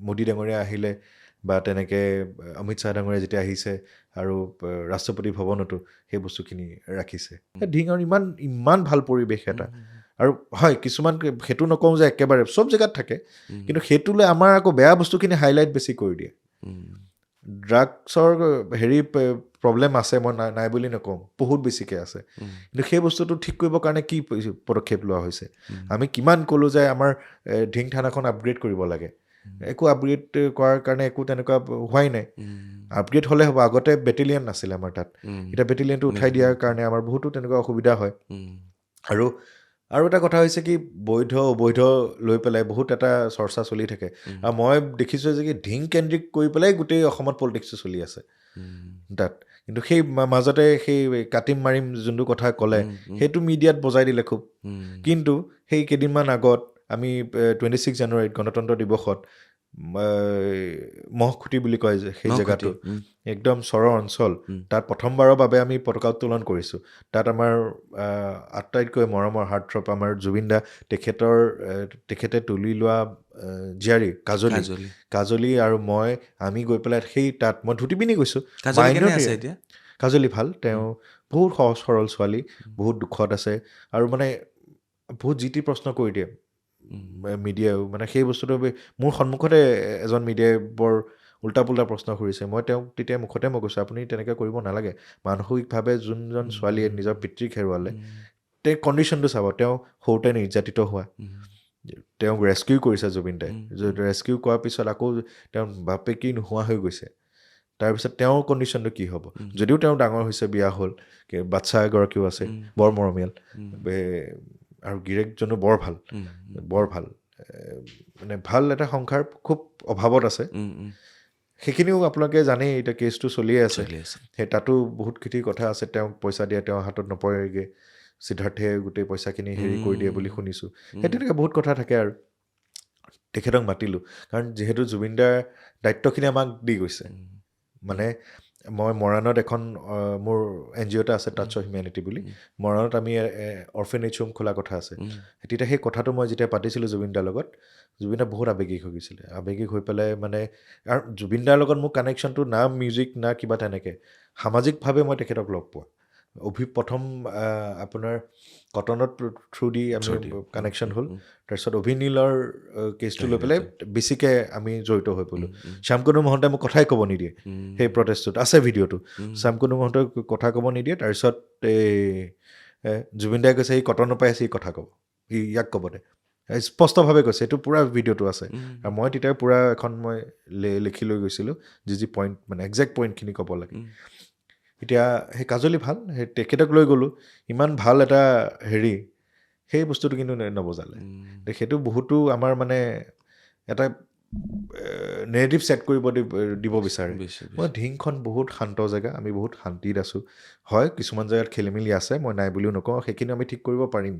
মোদী ডাঙৰীয়া আহিলে বা তেনেকৈ অমিত শ্বাহ ডাঙৰীয়া যেতিয়া আহিছে আৰু ৰাষ্ট্ৰপতি ভৱনতো সেই বস্তুখিনি ৰাখিছে ঢিঙৰ ইমান ভাল পৰিৱেশ এটা আৰু হয় কিছুমান সেইটো নকওঁ যে একেবাৰে চব জেগাত থাকে কিন্তু সেইটোলৈ আমাৰ আকৌ বেয়া বস্তুখিনি হাইলাইট বেছি কৰি দিয়ে ড্ৰাগছৰ হেৰি প্ৰব্লেম আছে মই নাই বুলি নকওঁ বহুত বেছিকৈ আছে কিন্তু সেই বস্তুটো ঠিক কৰিবৰ কাৰণে কি পদক্ষেপ লোৱা হৈছে আমি কিমান ক'লোঁ যে আমাৰ ঢিং থানাখন আপগ্ৰেড কৰিব লাগে একো আপগ্ৰেড কৰাৰ কাৰণে একো তেনেকুৱা হোৱাই নাই আপগ্ৰেড হ'লে হ'ব আগতে বেটেলিয়ান নাছিলে আমাৰ তাত এতিয়া বেটেলিয়ানটো উঠাই দিয়াৰ কাৰণে আমাৰ বহুতো তেনেকুৱা অসুবিধা হয় আৰু এটা কথা হৈছে কি বৈধ অবৈধ লৈ পেলাই বহুত এটা চৰ্চা চলি থাকে আৰু মই দেখিছোঁ যে কি ধিং কেন্দ্ৰিক কৰি পেলাই গোটেই অসমত পলিটিক্সটো চলি আছে তাত কিন্তু সেই মাজতে সেই কাটিম মাৰিম যোনটো কথা ক'লে সেইটো মিডিয়াত বজাই দিলে খুব কিন্তু সেই কেইদিনমান আগত আমি 26 জানুৱাৰীত গণতন্ত্ৰ দিৱসত মহখুটি বুলি কয় যে সেই জেগাটো একদম চৰৰ অঞ্চল তাত প্ৰথমবাৰৰ বাবে আমি পতাকা উত্তোলন কৰিছোঁ তাত আমাৰ আটাইতকৈ মৰমৰ হাৰ্টথ্ৰব আমাৰ জুবিন দা তেখেতে তুলি লোৱা জীয়াৰী কাজলী আৰু আমি গৈ পেলাই সেই তাত মই ধুতি পিন্ধি গৈছোঁ কাজলী ভাল তেওঁ বহুত সহজ সৰল ছোৱালী বহুত দুখত আছে আৰু মানে বহুত যি টি প্ৰশ্ন কৰি দিয়ে মিডিয়াও মানে সেই বস্তুটো মোৰ সন্মুখতে এজন মিডিয়াই বৰ উল্টা পুল্টা প্ৰশ্ন কৰিছে মই তেওঁক তেতিয়া মুখতে মই কৈছোঁ আপুনি তেনেকৈ কৰিব নালাগে মানসিকভাৱে যোনজন ছোৱালীয়ে নিজৰ পিতৃক হেৰুৱালে তেওঁ কণ্ডিশ্যনটো চাব তেওঁ সৰুতে নিৰ্যাতিত হোৱা তেওঁক ৰেস্কিউ কৰিছে জুবিন দাই ৰেস্কিউ কৰাৰ পিছত আকৌ তেওঁ বাপেকি নোহোৱা হৈ গৈছে তাৰপিছত তেওঁৰ কণ্ডিশ্যনটো কি হ'ব যদিও তেওঁ ডাঙৰ হৈছে বিয়া হ'ল বাচ্ছা এগৰাকীও আছে বৰ মৰমীয়াল আৰু গিৰিয়েকজনো বৰ ভাল মানে ভাল এটা সংসাৰ খুব অভাৱত আছে সেইখিনিও আপোনালোকে জানেই এতিয়া কেছটো চলিয়ে আছে সেই তাতো বহুতখিনি কথা আছে তেওঁক পইচা দিয়ে তেওঁৰ হাতত নপৰেগৈ সিদ্ধাৰ্থে গোটেই পইচাখিনি হেৰি কৰি দিয়ে বুলি শুনিছোঁ সেই তেনেকৈ বহুত কথা থাকে আৰু তেখেতক মাতিলোঁ কাৰণ যিহেতু জুবিনদাৰ দায়িত্বখিনি আমাক দি গৈছে মানে মই মৰাণত এখন মোৰ NGO এটা আছে টাচ অফ হিউমেনিটি বুলি মৰাণত আমি অৰ্ফেনেজ হোম খোলা কথা আছে তেতিয়া সেই কথাটো মই যেতিয়া পাতিছিলোঁ জুবিনদাৰ লগত জুবিনদা বহুত আৱেগিক হৈ গৈছিলে আৱেগিক হৈ পেলাই মানে আৰু জুবিনদাৰ লগত মোৰ কানেকশ্যনটো না মিউজিক না কিবা তেনেকৈ সামাজিকভাৱে মই তেখেতক লগ পোৱা প্ৰথম আপোনাৰ কটনত থ্ৰু দি আমি কানেকশ্যন হ'ল তাৰপিছত অভিনীলৰ কেছটো লৈ পেলাই বেছিকৈ আমি জড়িত হৈ পৰিলোঁ শ্যামকুন্দু মহন্তে মোক কথাই ক'ব নিদিয়ে সেই প্ৰটেষ্টটোত আছে ভিডিঅ'টো শ্যামকুন্দু মহন্তই কথা ক'ব নিদিয়ে তাৰপিছত জুবিন দাই কৈছে সি কটনৰ পৰাই আছে সি কথা ক'ব সি ইয়াক ক'ব দে স্পষ্টভাৱে কৈছে এইটো পূৰা ভিডিঅ'টো আছে আৰু মই তেতিয়া পূৰা এখন মই লিখি লৈ গৈছিলোঁ যি পইণ্ট মানে একজেক্ট পইণ্টখিনি ক'ব লাগে এতিয়া সেই কাজলী ভাল সেই তেখেতক লৈ গ'লোঁ ইমান ভাল এটা হেৰি সেই বস্তুটো কিন্তু নবজালে সেইটো বহুতো আমাৰ মানে এটা নেগেটিভ ছেট কৰিব দিব বিচাৰে মই ধিংখন বহুত শান্ত জেগা আমি বহুত শান্তিত আছোঁ হয় কিছুমান জেগাত খেলি মেলি আছে মই নাই বুলিও নকওঁ সেইখিনি আমি ঠিক কৰিব পাৰিম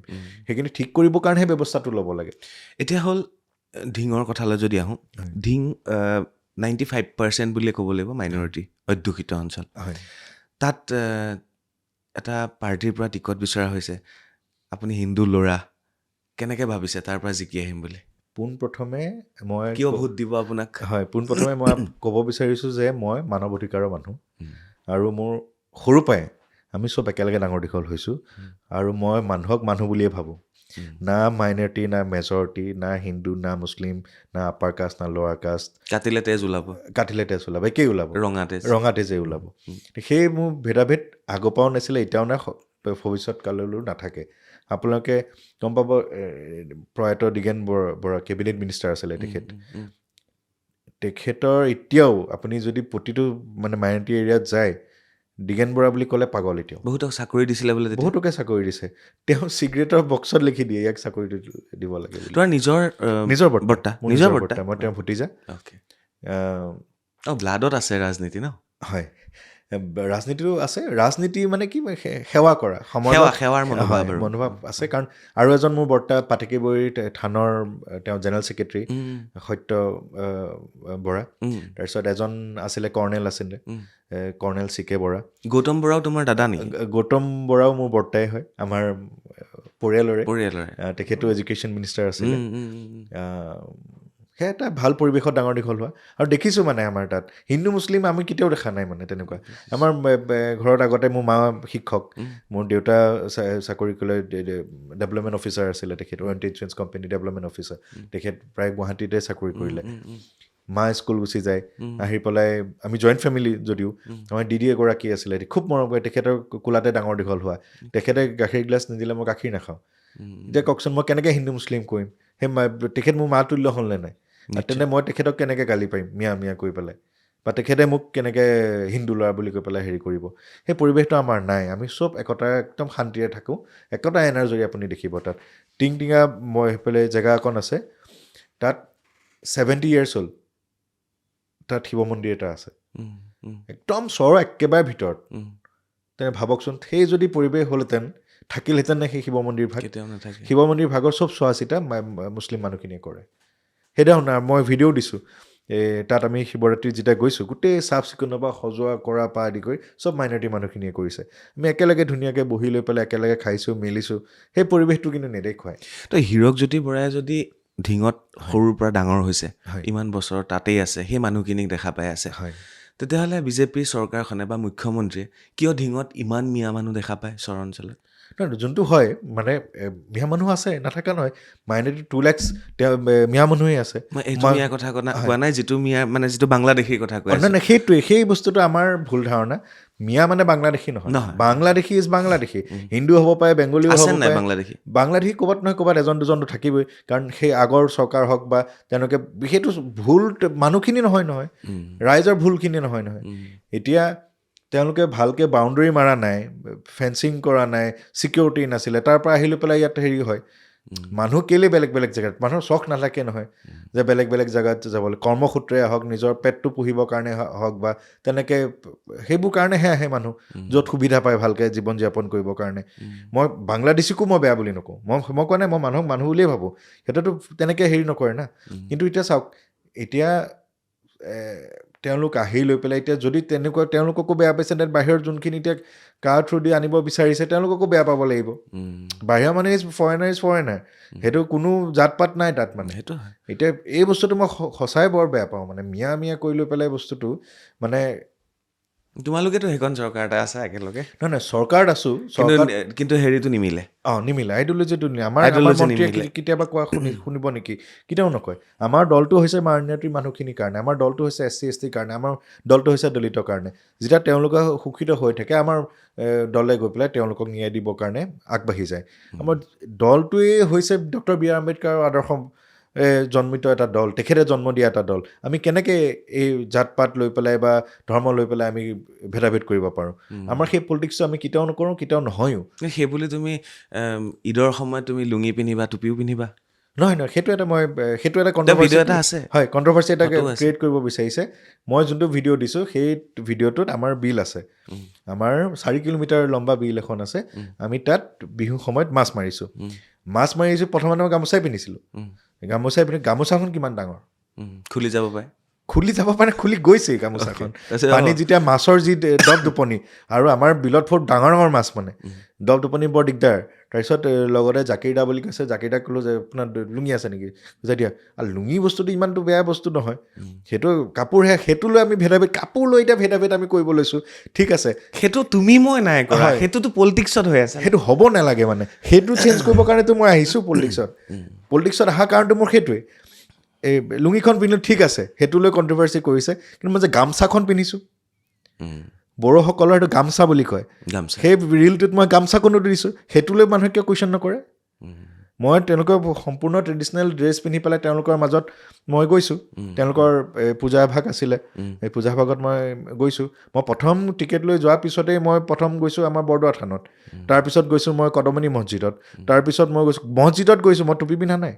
সেইখিনি ঠিক কৰিবৰ কাৰণেহে ব্যৱস্থাটো ল'ব লাগে এতিয়া হ'ল ধিঙৰ কথালৈ যদি আহোঁ ধিং 95% বুলিয়ে ক'ব লাগিব মাইনৰিটি অধ্যুষিত অঞ্চল হয় তাত এটা পাৰ্টিৰ পৰা টিকট বিচৰা হৈছে আপুনি হিন্দু ল'ৰা কেনেকৈ ভাবিছে তাৰ পৰা জিকি আহিম বুলি পোনপ্ৰথমে মই কিয় ভোট দিব আপোনাক হয় পোনপ্ৰথমে মই ক'ব বিচাৰিছোঁ যে মই মানৱ অধিকাৰৰ মানুহ আৰু মোৰ সৰু পৰাই আমি চব একেলগে ডাঙৰ দীঘল হৈছোঁ আৰু মই মানুহক মানুহ বুলিয়ে ভাবোঁ না মাইনৰিটি না মেজৰিটি না হিন্দু না মুছলিম না আপাৰ কাষ্ট না লৱাৰ কাষ্ট কাটিলে তেজ ওলাব একেই ওলাব ৰঙা তেজেই ওলাব সেই মোৰ ভেদাভেদ আগৰ পৰাও নাছিলে এতিয়াও নাই ভৱিষ্যত কাললৈও নাথাকে আপোনালোকে গম পাব প্ৰয়াত দিগেন বৰা কেবিনেট মিনিষ্টাৰ আছিলে তেখেতৰ এতিয়াও আপুনি যদি প্ৰতিটো মানে মাইনৰিটি এৰিয়াত যায় দিগেন বৰা বুলি ক'লে পাগল এতিয়াও বহুতক চাকৰি দিছিলে বোলে বহুতকে চাকৰি দিছে তেওঁ চিগাৰেটৰ বক্সত লিখি দিয়ে ইয়াক চাকৰি দিব লাগে তোমাৰ নিজৰ বৰ্তা মই তেওঁ ভতিজা ব্লাডত আছে ৰাজনীতি ন হয় ৰাজনীতিটো আছে ৰাজনীতি মানে কি সেৱা কৰা সেৱাৰ মনোভাৱ আছে কাৰণ আৰু এজন মোৰ বৰ্তা পাটেকীবৰীৰ থানৰ তেওঁ জেনেৰেল ছেক্ৰেটাৰী সত্য বৰা তাৰপিছত এজন আছিলে কৰ্ণেল আছিলে কৰ্ণেল CK বৰা গৌতম বৰাও তোমাৰ দাদা নেকি গৌতম বৰাও মোৰ বৰ্তাই হয় আমাৰ পৰিয়ালৰে তেখেতো এডুকেশ্যন মিনিষ্টাৰ আছিলে সেই এটা ভাল পৰিৱেশত ডাঙৰ দীঘল হোৱা আৰু দেখিছোঁ মানে আমাৰ তাত হিন্দু মুছলিম আমি কেতিয়াও দেখা নাই মানে তেনেকুৱা আমাৰ ঘৰত আগতে মোৰ মা শিক্ষক মোৰ দেউতা চাকৰি কৰিলে ডেভেলপমেণ্ট অফিচাৰ আছিলে তেখেত orient insurance company development officer তেখেত প্ৰায় গুৱাহাটীতে চাকৰি কৰিলে মা স্কুল গুচি যায় আহি পেলাই আমি জইণ্ট ফেমিলি যদিও আমাৰ দিদি এগৰাকী আছিলে খুব মৰম কৰে তেখেতৰ কোলাতে ডাঙৰ দীঘল হোৱা তেখেতে গাখীৰ গিলাচ নিদিলে মই গাখীৰ নাখাওঁ এতিয়া কওকচোন মই কেনেকৈ হিন্দু মুছলিম কৰিম সেই তেখেত মোৰ মা তুল্য হ'লনে নাই তেন্তে মই তেখেতক কেনেকৈ গালি পাৰিম মিয়া মিয়া কৈ পেলাই বা তেখেতে মোক কেনেকৈ হিন্দু ল'ৰা বুলি কৈ পেলাই হেৰি কৰিব সেই পৰিৱেশটো আমাৰ নাই আমি চব একতা একদম শান্তিৰে থাকোঁ একতা এনাৰ্জি আপুনি দেখিব তাত টিংটিঙা মই সেইফালে জেগা অকণ আছে তাত 70 years হ'ল তাত শিৱ মন্দিৰ এটা আছে একদম চহৰৰ একেবাৰে ভিতৰত তেনে ভাবকচোন সেই যদি পৰিৱেশ হ'লহেঁতেন থাকিলহেঁতেন নে সেই শিৱ মন্দিৰ ভাগ শিৱ মন্দিৰ ভাগৰ চব চোৱা চিতা মুছলিম মানুহখিনিয়ে কৰে সেইদিনা মই ভিডিঅ' দিছোঁ তাত আমি শিৱৰাত্ৰি যেতিয়া গৈছোঁ গোটেই চাফ চিকুণৰ পৰা সজোৱা কৰা পৰা আদি কৰি চব মাইনৰিটি মানুহখিনিয়ে কৰিছে আমি একেলগে ধুনীয়াকৈ বহি লৈ পেলাই একেলগে খাইছোঁ মেলিছোঁ সেই পৰিৱেশটো কিন্তু নেদেখুৱায় তো হীৰকজ্যোতি বৰাই যদি ঢিঙত সৰুৰ পৰা ডাঙৰ হৈছে হয়। ইমান বছৰ তাতেই আছে সেই মানুহখিনিক দেখা পাই আছে হয় তেতিয়াহ'লে বিজেপিৰ চৰকাৰখনে বা মুখ্যমন্ত্ৰীয়ে কিয় ঢিঙত ইমান মিয়া মানুহ দেখা পায় চৰ অঞ্চলত নহয় যোনটো হয় মানে মিয়া মানুহ আছে নাথাকা নহয় মাইনৰিটি 2 lakhs তেওঁ মিয়া মানুহেই আছে মই এইটো মিয়াৰ কথা কোৱা নাই যিটো মিয়াৰ মানে যিটো বাংলাদেশীৰ কথা কৈ আছোঁ নাই সেইটোৱে সেই বস্তুটো আমাৰ ভুল ধাৰণা মিয়া মানে বাংলাদেশী নহয় বাংলাদেশী ইজ বাংলাদেশী হিন্দু হ'ব পাৰে বেংগলীও আছে হ'ব নাই পাৰে বাংলাদেশী বাংলাদেশী ক'ৰবাত নহয় ক'ৰবাত এজন দুজনটো থাকিবই কাৰণ সেই আগৰ চৰকাৰ হওক বা তেওঁলোকে সেইটো ভুল মানুহখিনি নহয় ৰাইজৰ ভুলখিনি নহয় এতিয়া তেওঁলোকে ভালকৈ বাউণ্ডেৰী মাৰা নাই ফেঞ্চিং কৰা নাই ছিকিউৰিটি নাছিলে তাৰ পৰা আহি লৈ পেলাই ইয়াত হেৰি হয় মানুহ কেলৈ বেলেগ বেলেগ জেগাত মানুহৰ চখ নাথাকে নহয় যে বেলেগ বেলেগ জেগাত যাবলৈ কৰ্মসূত্ৰে হওক নিজৰ পেটটো পুহিবৰ কাৰণে হওক বা তেনেকৈ সেইবোৰ কাৰণেহে আহে মানুহ য'ত সুবিধা পায় ভালকৈ জীৱন যাপন কৰিবৰ কাৰণে মই বাংলাদেশীকো মই বেয়া বুলি নকওঁ মই কোৱা নাই মই মানুহক মানুহ বুলিয়েই ভাবোঁ সিহঁতেতো তেনেকৈ হেৰি নকৰে না কিন্তু এতিয়া চাওক এতিয়া তেওঁলোক আহি লৈ পেলাই এতিয়া যদি তেনেকুৱা তেওঁলোককো বেয়া পাইছে তেন্তে বাহিৰৰ যোনখিনি এতিয়া কাৰ থ্ৰু দি আনিব বিচাৰিছে তেওঁলোককো বেয়া পাব লাগিব বাহিৰৰ মানে ফৰেনাৰ সেইটো কোনো জাত পাত নাই তাত মানে সেইটো এতিয়া এই বস্তুটো মই সঁচাই বৰ বেয়া পাওঁ মানে মিয়া মিয়া কৰি লৈ পেলাই বস্তুটো মানে তোমালোকেতো সেইখন চৰকাৰ এটা আছে একেলগে নহয় চৰকাৰত আছোঁ চৰকাৰ কিন্তু হেৰিটো নিমিলে নিমিলে আইডিঅলজিটো নিমিলে আমাৰ মন্ত্ৰীয়ে কেতিয়াবা কোৱা শুনিব নেকি কেতিয়াও নকয় আমাৰ দলটো হৈছে মাইনৰিটিৰ মানুহখিনিৰ কাৰণে আমাৰ দলটো হৈছে SC ST কাৰণে আমাৰ দলটো হৈছে দলিতৰ কাৰণে যেতিয়া তেওঁলোকে সুখিত হৈ থাকে আমাৰ দলে গৈ পেলাই তেওঁলোকক ন্যায় দিবৰ কাৰণে আগবাঢ়ি যায় আমাৰ দলটোৱেই হৈছে ডক্টৰ বি আৰ আম্বেদকাৰৰ আদৰ্শ জন্মিত এটা দল তেখেতে জন্ম দিয়া এটা দল আমি কেনেকৈ এই জাত পাত লৈ পেলাই বা ধৰ্ম লৈ পেলাই আমি ভেদাভেদ কৰিব পাৰোঁ আমাৰ সেই পলিটিক্সটো আমি কেতিয়াও নকৰোঁ কেতিয়াও নহয়ো সেইবুলি তুমি ঈদৰ সময়ত তুমি লুঙি পিন্ধিবা টুপিও পিন্ধিবা নহয় সেইটো এটা কণ্ট্ৰভাৰ্চি এটা আছে হয় কণ্ট্ৰভাৰ্চি এটা ক্ৰিয়েট কৰিব বিচাৰিছে মই যোনটো ভিডিঅ' দিছোঁ সেই ভিডিঅ'টোত আমাৰ বিল আছে আমাৰ 4 কিলোমিটাৰ লম্বা বিল এখন আছে আমি তাত বিহু সময়ত মাছ মাৰিছোঁ প্ৰথমতে মই গামোচাই পিন্ধিছিলোঁ গামোচাখন কিমান ডাঙৰ খুলি যাব পাৰে খুলি গৈছেই গামোচাখন পানী যেতিয়া মাছৰ যি দপ দোপনি আৰু আমাৰ বিলত বহুত ডাঙৰ ডাঙৰ মাছ মানে দপ দোপনি বৰ দিগদাৰ তাৰপিছত লগতে জাকিৰদা বুলি কৈছে জাকিৰদাক ক'লোঁ যে আপোনাৰ লুঙি আছে নেকি বুজাই দিয়া আৰু লুঙি বস্তুটো ইমানটো বেয়া বস্তু নহয় সেইটো কাপোৰহে সেইটো লৈ আমি কাপোৰ লৈ এতিয়া ভেদাভেদ আমি কৰিব লৈছোঁ ঠিক আছে সেইটো তুমি মই নাই কৰা সেইটোতো পলিটিক্সত হৈ আছে সেইটো হ'ব নালাগে মানে সেইটো চেঞ্জ কৰিবৰ কাৰণেতো মই আহিছোঁ পলিটিক্সত অহা কাৰণটো মোৰ সেইটোৱে এই লুঙিখন পিন্ধিলোঁ ঠিক আছে সেইটো লৈ কণ্ট্ৰভাৰ্চি কৰিছে কিন্তু মই যে গামচাখন পিন্ধিছোঁ বড়োসকলৰ সেইটো গামচা বুলি কয় সেই ৰিলটোত মই গামচাখনো দিছোঁ সেইটো লৈ মানুহে কিয় কুৱেশ্যন নকৰে মই তেওঁলোকৰ সম্পূৰ্ণ ট্ৰেডিশ্যনেল ড্ৰেছ পিন্ধি পেলাই তেওঁলোকৰ মাজত মই গৈছোঁ তেওঁলোকৰ পূজা ভাগ আছিলে এই পূজা ভাগত মই গৈছোঁ মই প্ৰথম টিকেট লৈ যোৱাৰ পিছতেই মই প্ৰথম গৈছোঁ আমাৰ বৰদোৱা থানত তাৰপিছত গৈছোঁ মই কদমণি মছজিদত তাৰপিছত মই গৈছোঁ মছজিদত গৈছোঁ মই টুপি পিন্ধা নাই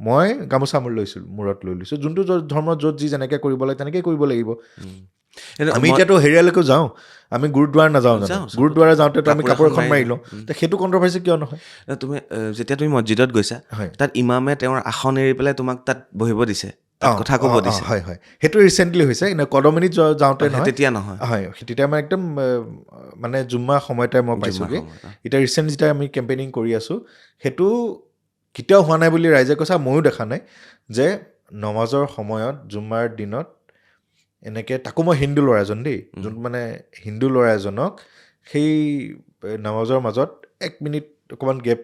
মই গামোচা মূৰত লৈ লৈছোঁ যোনটো ধৰ্মত য'ত যি যেনেকৈ কৰিব লাগে তেনেকৈ কৰিব লাগিব আমি এতিয়াতো হেৰিয়ালৈকে যাওঁ আমি গুৰুদ্বাৰ নাযাওঁ গুৰুদ্বাৰে যাওঁতেতো আমি কাপোৰ এখন মাৰি লওঁ সেইটো কণ্ট্ৰভাৰ্চি কিয় নহয় যেতিয়া তুমি মছজিদত গৈছা তাত ইমামে তেওঁৰ আসন এৰি পেলাই তোমাক তাত বহিব দিছে কথা ক'ব দিছে হয় সেইটো ৰিচেণ্টলি হৈছে কদমণিত যাওঁতে নহয় তেতিয়া নহয় হয় তেতিয়া মই একদম মানে জুম্মা সময়তে মই পাইছোঁগৈ এতিয়া ৰিচেণ্ট যেতিয়া আমি কেম্পেইনিং কৰি আছোঁ সেইটো কেতিয়াও হোৱা নাই বুলি ৰাইজে কৈছে ময়ো দেখা নাই যে নমাজৰ সময়ত জুম্মাৰ দিনত এনেকৈ তাকো মই হিন্দু ল'ৰা এজন দেই যোন মানে হিন্দু ল'ৰা এজনক সেই নমাজৰ মাজত 1 মিনিট অকণমান গেপ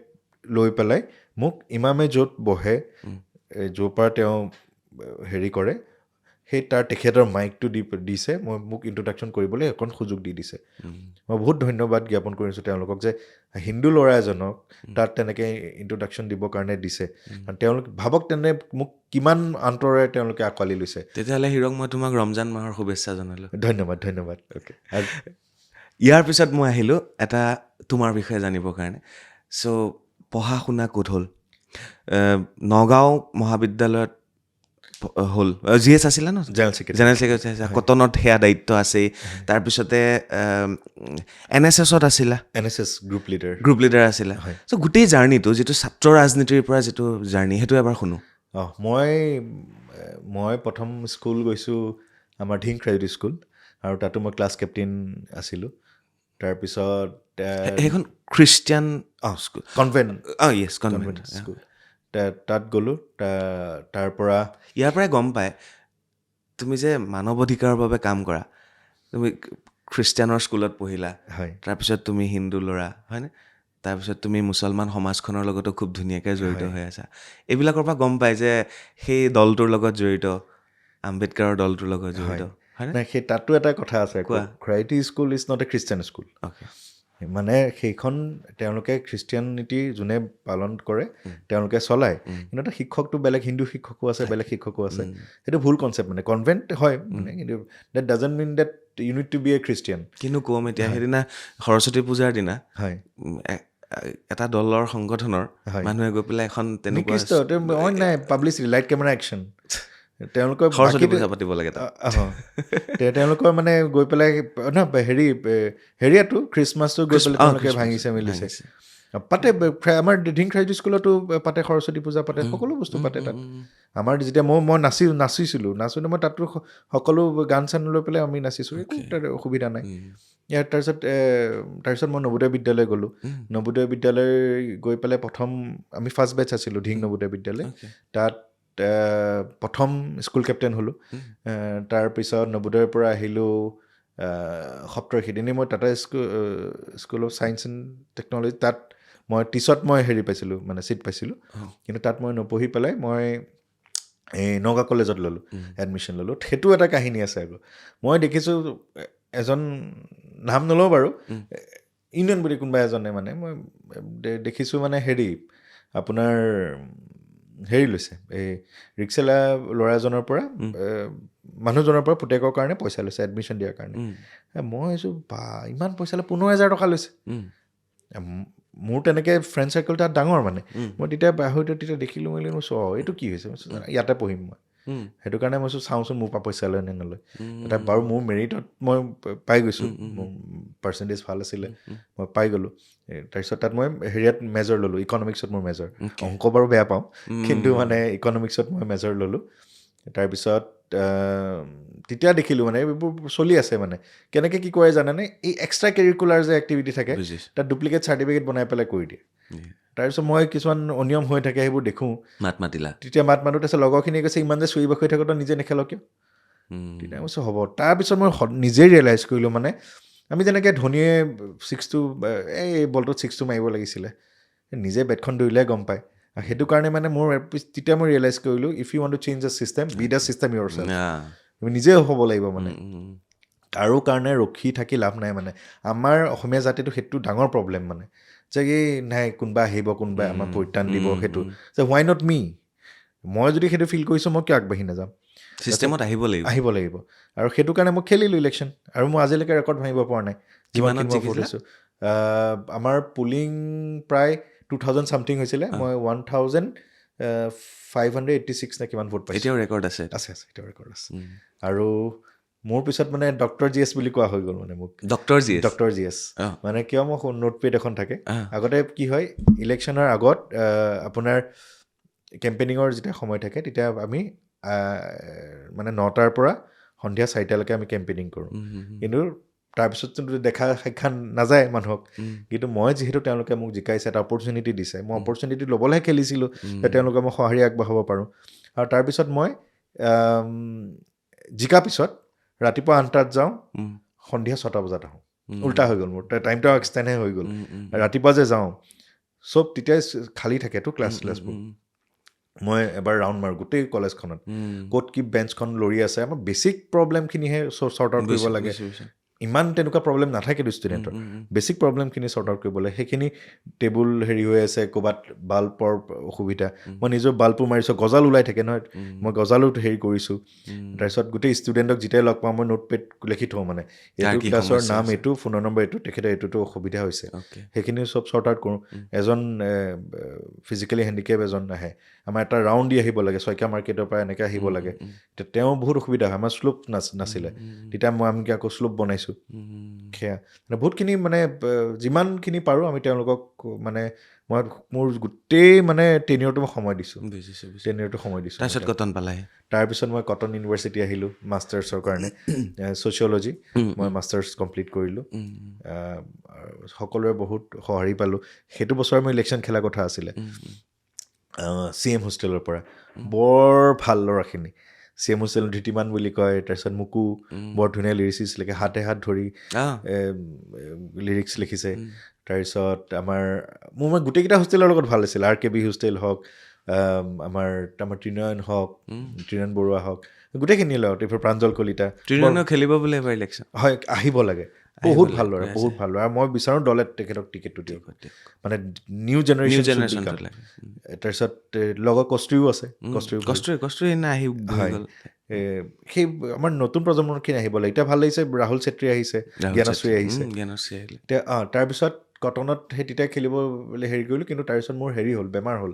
লৈ পেলাই মোক ইমামে য'ত বহে য'ৰ পৰা তেওঁ হেৰি কৰে সেই তাৰ তেখেতৰ মাইকটো দিছে মোক ইণ্ট্ৰডাকশ্যন কৰিবলৈ এখন সুযোগ দি দিছে মই বহুত ধন্যবাদ জ্ঞাপন কৰিছোঁ তেওঁলোকক যে হিন্দু ল'ৰা এজনক তাত তেনেকৈ ইণ্ট্ৰডাকশ্যন দিবৰ কাৰণে দিছে কাৰণ তেওঁলোক ভাবক তেনে মোক কিমান অন্তৰেৰে তেওঁলোকে আঁকোৱালি লৈছে তেতিয়াহ'লে হিৰক মই তোমাক ৰমজান মাহৰ শুভেচ্ছা জনালোঁ ধন্যবাদ অ'কে ইয়াৰ পিছত মই আহিলোঁ এটা তোমাৰ বিষয়ে জানিবৰ কাৰণে চ' পঢ়া শুনা ক'ত হ'ল নগাঁও মহাবিদ্যালয়ত হ'ল জি এছ আছিলে ন জেনেৰেল ছেক্ৰেটাৰী কটনত সেয়া দায়িত্ব আছেই তাৰপিছতে এন এছ এছত আছিলা NSS গ্ৰুপ লিডাৰ আছিলা চ' গোটেই জাৰ্ণিটো যিটো ছাত্ৰ ৰাজনীতিৰ পৰা যিটো জাৰ্ণি সেইটো এবাৰ শুনো মই প্ৰথম স্কুল গৈছোঁ আমাৰ ধিং ট্ৰেজেডি স্কুল আৰু তাতো মই ক্লাছ কেপ্টেইন আছিলোঁ তাৰপিছত সেইখন খ্ৰীষ্টিয়ান স্কুল কনভেণ্ট য়েছ কনভেণ্ট স্কুল তাত গ'লোঁ তাৰ পৰা ইয়াৰ পৰাই গম পায় তুমি যে মানৱ অধিকাৰৰ বাবে কাম কৰা তুমি খ্ৰীষ্টিয়ানৰ স্কুলত পঢ়িলা হয় তাৰপিছত তুমি হিন্দু ল'ৰা হয়নে তাৰপিছত তুমি মুছলমান সমাজখনৰ লগতো খুব ধুনীয়াকৈ জড়িত হৈ আছা এইবিলাকৰ পৰা গম পায় যে সেই দলটোৰ লগত জড়িত আম্বেদকাৰৰ দলটোৰ লগত জড়িত হয়নে নাই সেই তাতো এটা কথা আছে খৰাইটি school is not a Christian school মানে সেইখন তেওঁলোকে খ্ৰীষ্টিয়ানিটি যোনে পালন কৰে তেওঁলোকে চলায় কিন্তু এটা শিক্ষকটো বেলেগ হিন্দু শিক্ষকো আছে বেলেগ শিক্ষকো আছে সেইটো ভুল কনচেপ্ট মানে কনভেণ্ট হয় মানে কিন্তু that doesn't mean that you need to be a Christian কিন্তু ক'ম এতিয়া সেইদিনা সৰস্বতী পূজাৰ দিনা হয় এটা দলৰ সংগঠনৰ মানুহে গৈ পেলাই এখন তেনেকুৱা নাই পাব্লিচিটি লাইট কেমেৰা একশ্যন তেওঁলোকৰ সৰস্বতী পূজা পাতিব লাগে তেওঁলোকৰ মানে গৈ পেলাই হেৰিয়াতো খ্ৰীষ্টমাছটো গৈ পেলাই তেওঁলোকে ভাঙিছে মেলিছে পাতে আমাৰ ধিং ট্ৰেজেডি স্কুলতো পাতে সৰস্বতী পূজা পাতে সকলো বস্তু পাতে তাত আমাৰ যেতিয়া মই নাচিছিলোঁ মই তাতো সকলো গান চান লৈ পেলাই আমি নাচিছোঁ একো তাৰ অসুবিধা নাই ইয়াৰ তাৰপিছত মই নৱোদয় বিদ্যালয় গ'লোঁ নৱোদয় বিদ্যালয় গৈ পেলাই প্ৰথম আমি ফাৰ্ষ্ট বেটছ আছিলোঁ ধিং নৱোদয় বিদ্যালয় তাত প্ৰথম স্কুল কেপ্টেইন হ'লোঁ তাৰপিছত নৱোদয়ৰ পৰা আহিলোঁ সপ্তৰ্ষিত এনেই মই Tata school of science and technology তাত মই টিচত মই পাইছিলোঁ মানে ছিট পাইছিলোঁ কিন্তু তাত মই নপঢ়ি পেলাই মই এই নগাঁও কলেজত ল'লোঁ এডমিশ্যন ল'লোঁ সেইটো এটা কাহিনী আছে আৰু মই দেখিছোঁ এজন নাম নলওঁ বাৰু ইউনিয়ন বুলি কোনোবা এজনে মানে মই দেখিছোঁ মানে আপোনাৰ লৈছে এই ৰিক্সেলা ল'ৰা এজনৰ পৰা মানুহজনৰ পৰা পুতেকৰ কাৰণে পইচা লৈছে এডমিশ্যন দিয়াৰ কাৰণে মই ভাবিছোঁ বা ইমান পইচা লৈ 15,000 টকা লৈছে মোৰ তেনেকৈ ফ্ৰেণ্ড চাৰ্কেল তাত ডাঙৰ মানে মই তেতিয়া দেখিলোঁ মেলি মই এইটো কি হৈছে ইয়াতে পঢ়িম মই সেইটো কাৰণে মই চাওঁচোন মোৰ পৰা পইচা লয় নে নলয় এটা বাৰু মোৰ মেৰিটত মই পাই গৈছোঁ মোৰ পাৰ্চেণ্টেজ ভাল আছিলে মই পাই গ'লোঁ তাৰপিছত তাত মই হেৰিয়াত মেজৰ ল'লোঁ ইকনমিক্সত মোৰ মেজৰ অংক বাৰু বেয়া পাওঁ কিন্তু মানে ইকনমিক্সত মই মেজৰ ল'লোঁ তাৰপিছত তেতিয়া দেখিলোঁ মানে এইবোৰ চলি আছে মানে কেনেকৈ কি কৰে জানেনে এই এক্সট্ৰা কেৰিকুলাৰ যে এক্টিভিটি থাকে তাত ডুপ্লিকেট চাৰ্টিফিকেট বনাই পেলাই কৰি দিয়ে তাৰপিছত মই কিছুমান অনিয়ম হৈ থাকে সেইবোৰ দেখোঁ তেতিয়া মাত মাতোঁ তাৰপিছত লগৰখিনিয়ে কৈছে ইমান যে চুৰি বাখৰি থাকোঁ তই নিজে নেখেল কিয় তেতিয়া কৈছোঁ হ'ব তাৰপিছত মই নিজেই ৰিয়েলাইজ কৰিলোঁ মানে আমি যেনেকৈ ধোনীয়ে এই বলটোত 6টো মাৰিব লাগিছিলে নিজে বেটখন দৌৰিলে গম পায় সেইটো কাৰণে মানে মোৰ তেতিয়া মই ৰিয়েলাইজ কৰিলোঁ if you want to change the system be the system yourself তুমি নিজে হ'ব লাগিব মানে কাৰো কাৰণে ৰখি থাকি লাভ নাই মানে আমাৰ অসমীয়া জাতিটো সেইটো ডাঙৰ প্ৰব্লেম মানে যে এই নাই কোনোবা আহিব কোনোবাই আমাক পৰিত্ৰাণ দিব সেইটো যে হোৱাই নট মি মই যদি সেইটো ফিল কৰিছোঁ মই কিয় আগবাঢ়ি নাযাম চিষ্টেমত আহিব লাগিব আৰু সেইটো কাৰণে মই খেলিলোঁ ইলেকশ্যন আৰু মই আজিলৈকে ৰেকৰ্ড ভাঙিব পৰা নাই যিমানখিনি মই ভোট হৈছোঁ আমাৰ পুলিং প্ৰায় 2000 চামথিং হৈছিলে মই 1586 নে কিমান ভোট পাইছোঁ এতিয়াও ৰেকৰ্ড আছে এতিয়াও ৰেকৰ্ড আছে আৰু মোৰ পিছত মানে ডক্টৰ জি এছ বুলি কোৱা হৈ গ'ল মানে মোক ডক্টৰ জি এছ মানে কিয় মোৰ নোটপেড এখন থাকে আগতে কি হয় ইলেকশ্যনৰ আগত আপোনাৰ কেম্পেইনিঙৰ যেতিয়া সময় থাকে তেতিয়া আমি মানে 9টাৰ পৰা সন্ধিয়া 4টালৈকে আমি কেম্পেইনিং কৰোঁ কিন্তু তাৰপিছত দেখা সাক্ষাৎ নাযায় মানুহক কিন্তু মই যিহেতু তেওঁলোকে মোক জিকাইছে এটা অপৰচুনিটি দিছে মই অপৰচুনিটি ল'বলৈহে খেলিছিলোঁ যে তেওঁলোকে মই সঁহাৰি আগবঢ়াব পাৰোঁ আৰু তাৰপিছত মই জিকাৰ পিছত ৰাতিপুৱা 8টাত যাওঁ সন্ধিয়া 6টা বজাত আহোঁ উল্টা হৈ গ'ল মোৰ টাইমটো এক্সটেণ্ডহে হৈ গ'ল ৰাতিপুৱা যে যাওঁ চব তেতিয়াই খালী থাকেতো ক্লাছবোৰ মই এবাৰ ৰাউণ্ড মাৰোঁ গোটেই কলেজখনত ক'ত কি বেঞ্চখন লৰি আছে আমাৰ বেছিক প্ৰব্লেমখিনিহে শ্বৰ্ট আউট কৰিব লাগে ইমান তেনেকুৱা প্ৰব্লেম নাথাকেতো ষ্টুডেণ্টৰ বেছিক প্ৰব্লেমখিনি শ্বৰ্ট আউট কৰিব লাগে সেইখিনি টেবুল হেৰি হৈ আছে ক'ৰবাত বাল্বৰ অসুবিধা মই নিজৰ বাল্বো মাৰিছোঁ গজাল ওলাই থাকে নহয় মই গজালো হেৰি কৰিছোঁ তাৰপিছত গোটেই ষ্টুডেণ্টক যেতিয়াই লগ পাওঁ মই নোটপেড লিখি থওঁ মানে এইটো ক্লাছৰ নাম এইটো ফোনৰ নম্বৰ এইটো তেখেতে এইটোতো অসুবিধা হৈছে সেইখিনি চব শ্বৰ্ট আউট কৰোঁ এজন ফিজিকেলি হেণ্ডিকেপ এজন আহে আমাৰ এটা ৰাউণ্ড দি আহিব লাগে ছয়কা মাৰ্কেটৰ পৰা এনেকৈ আহিব লাগে তেতিয়া তেওঁ বহুত অসুবিধা হয় আমাৰ শ্লোপ নাছিলে তেতিয়া আমি আকৌ শ্লোপ বনাইছোঁ সেয়া মানে বহুতখিনি মানে যিমানখিনি পাৰোঁ আমি তেওঁলোকক মানে মই মোৰ গোটেই মানে টেনিয়ৰটো মই সময় দিছোঁ টেনিয়ৰটো সময় দিছোঁ তাৰপিছত কটন পালাহে তাৰপিছত মই কটন ইউনিভাৰ্চিটি আহিলোঁ মাষ্টাৰ্ছৰ কাৰণে ছ'চিয়'লজি মই মাষ্টাৰ্ছ কমপ্লিট কৰিলোঁ সকলোৰে বহুত সঁহাৰি পালোঁ সেইটো বছৰে মই ইলেকশ্যন খেলা কথা আছিলে CM হোষ্টেলৰ পৰা বৰ ভাল ল'ৰাখিনি CM হোষ্টেল ধৃতিমান বুলি কয় তাৰপিছত মোকো বৰ ধুনীয়া লিৰিচিছ লিখে হাতে হাত ধৰি লিৰিক্স লিখিছে তাৰপিছত আমাৰ গোটেইকেইটা হোষ্টেলৰ লগত ভাল আছিল RKB হোষ্টেল হওক আমাৰ ত্ৰিনয়ন হওক ত্ৰিনয়ন বৰুৱা হওক গোটেইখিনিৰ লগত এইবোৰ প্ৰাঞ্জল কলিতা ত্ৰিনয়নো খেলিব বোলে এবাৰ ইলেকশ্যন হয় আহিব লাগে বহুত ভাল ল'ৰা বহুত ভাল ল'ৰা মই বিচাৰোঁ দলে তেখেতক টিকেটটো দিয়ক মানে নিউ জেনেৰেশ্যন তাৰপিছত লগত কষ্ট্ৰিও আছে কষ্ট্ৰি সেই আমাৰ নতুন প্ৰজন্মৰখিনি আহিব লাগে এতিয়া ভাল লাগিছে ৰাহুল চেত্ৰী আহিছে জ্ঞানশ্ৰী আহিছে এতিয়া তাৰপিছত কটনত সেই তেতিয়া খেলিব বুলি হেৰি কৰিলোঁ কিন্তু তাৰপিছত মোৰ হেৰি হ'ল বেমাৰ হ'ল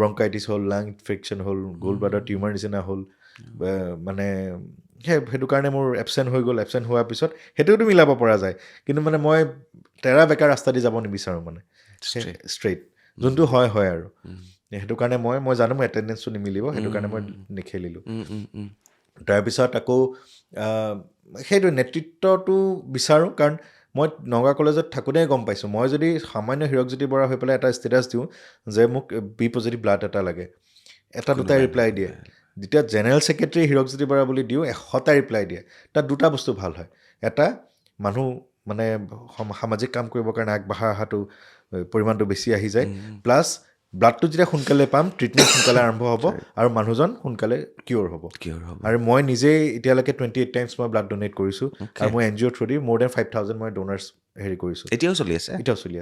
ব্ৰংকাইটিছ হ'ল লাং ইনফেকশ্যন হ'ল গ'ল্ড ব্লাডাৰ টিউমাৰ নিচিনা হ'ল মানে সেইটো কাৰণে মোৰ এবচেণ্ট হৈ গ'ল এবচেণ্ট হোৱাৰ পিছত সেইটোতো মিলাব পৰা যায় কিন্তু মানে মই তেৰা বেকা ৰাস্তা দি যাব নিবিচাৰোঁ মানে ষ্ট্ৰেইট যোনটো হয় আৰু সেইটো কাৰণে মই জানো মোৰ এটেণ্ডেঞ্চটো নিমিলিব সেইটো কাৰণে মই নেখেলিলোঁ তাৰপিছত আকৌ সেইটো নেতৃত্বটো বিচাৰোঁ কাৰণ মই নগাঁও কলেজত থাকোঁতেই গম পাইছোঁ মই যদি সামান্য হীৰকজ্যোতি বৰা হৈ পেলাই এটা ষ্টেটাছ দিওঁ যে মোক বি পজিটিভ ব্লাড এটা লাগে এটা দুটাই ৰিপ্লাই দিয়ে যেতিয়া জেনেৰেল ছেক্ৰেটেৰী হীৰকজ্যোতি বৰা বুলি দিওঁ 100টা ৰিপ্লাই দিয়ে তাত দুটা বস্তু ভাল হয় এটা মানুহ মানে সামাজিক কাম কৰিবৰ কাৰণে আগবাঢ়া অহাটো পৰিমাণটো বেছি আহি যায় প্লাছ ব্লাডটো যেতিয়া সোনকালে পাম ট্ৰিটমেণ্ট সোনকালে আৰম্ভ হ'ব আৰু মানুহজন সোনকালে কিয়'ৰ হ'ব আৰু মই নিজেই এতিয়ালৈকে 28 টাইমছ মই ব্লাড ডনেট কৰিছোঁ আৰু মই NGO থ্ৰুদি মোৰ দেন 5,000 মই ডোনাৰ্ছ হেৰি কৰিছোঁ এতিয়াও চলি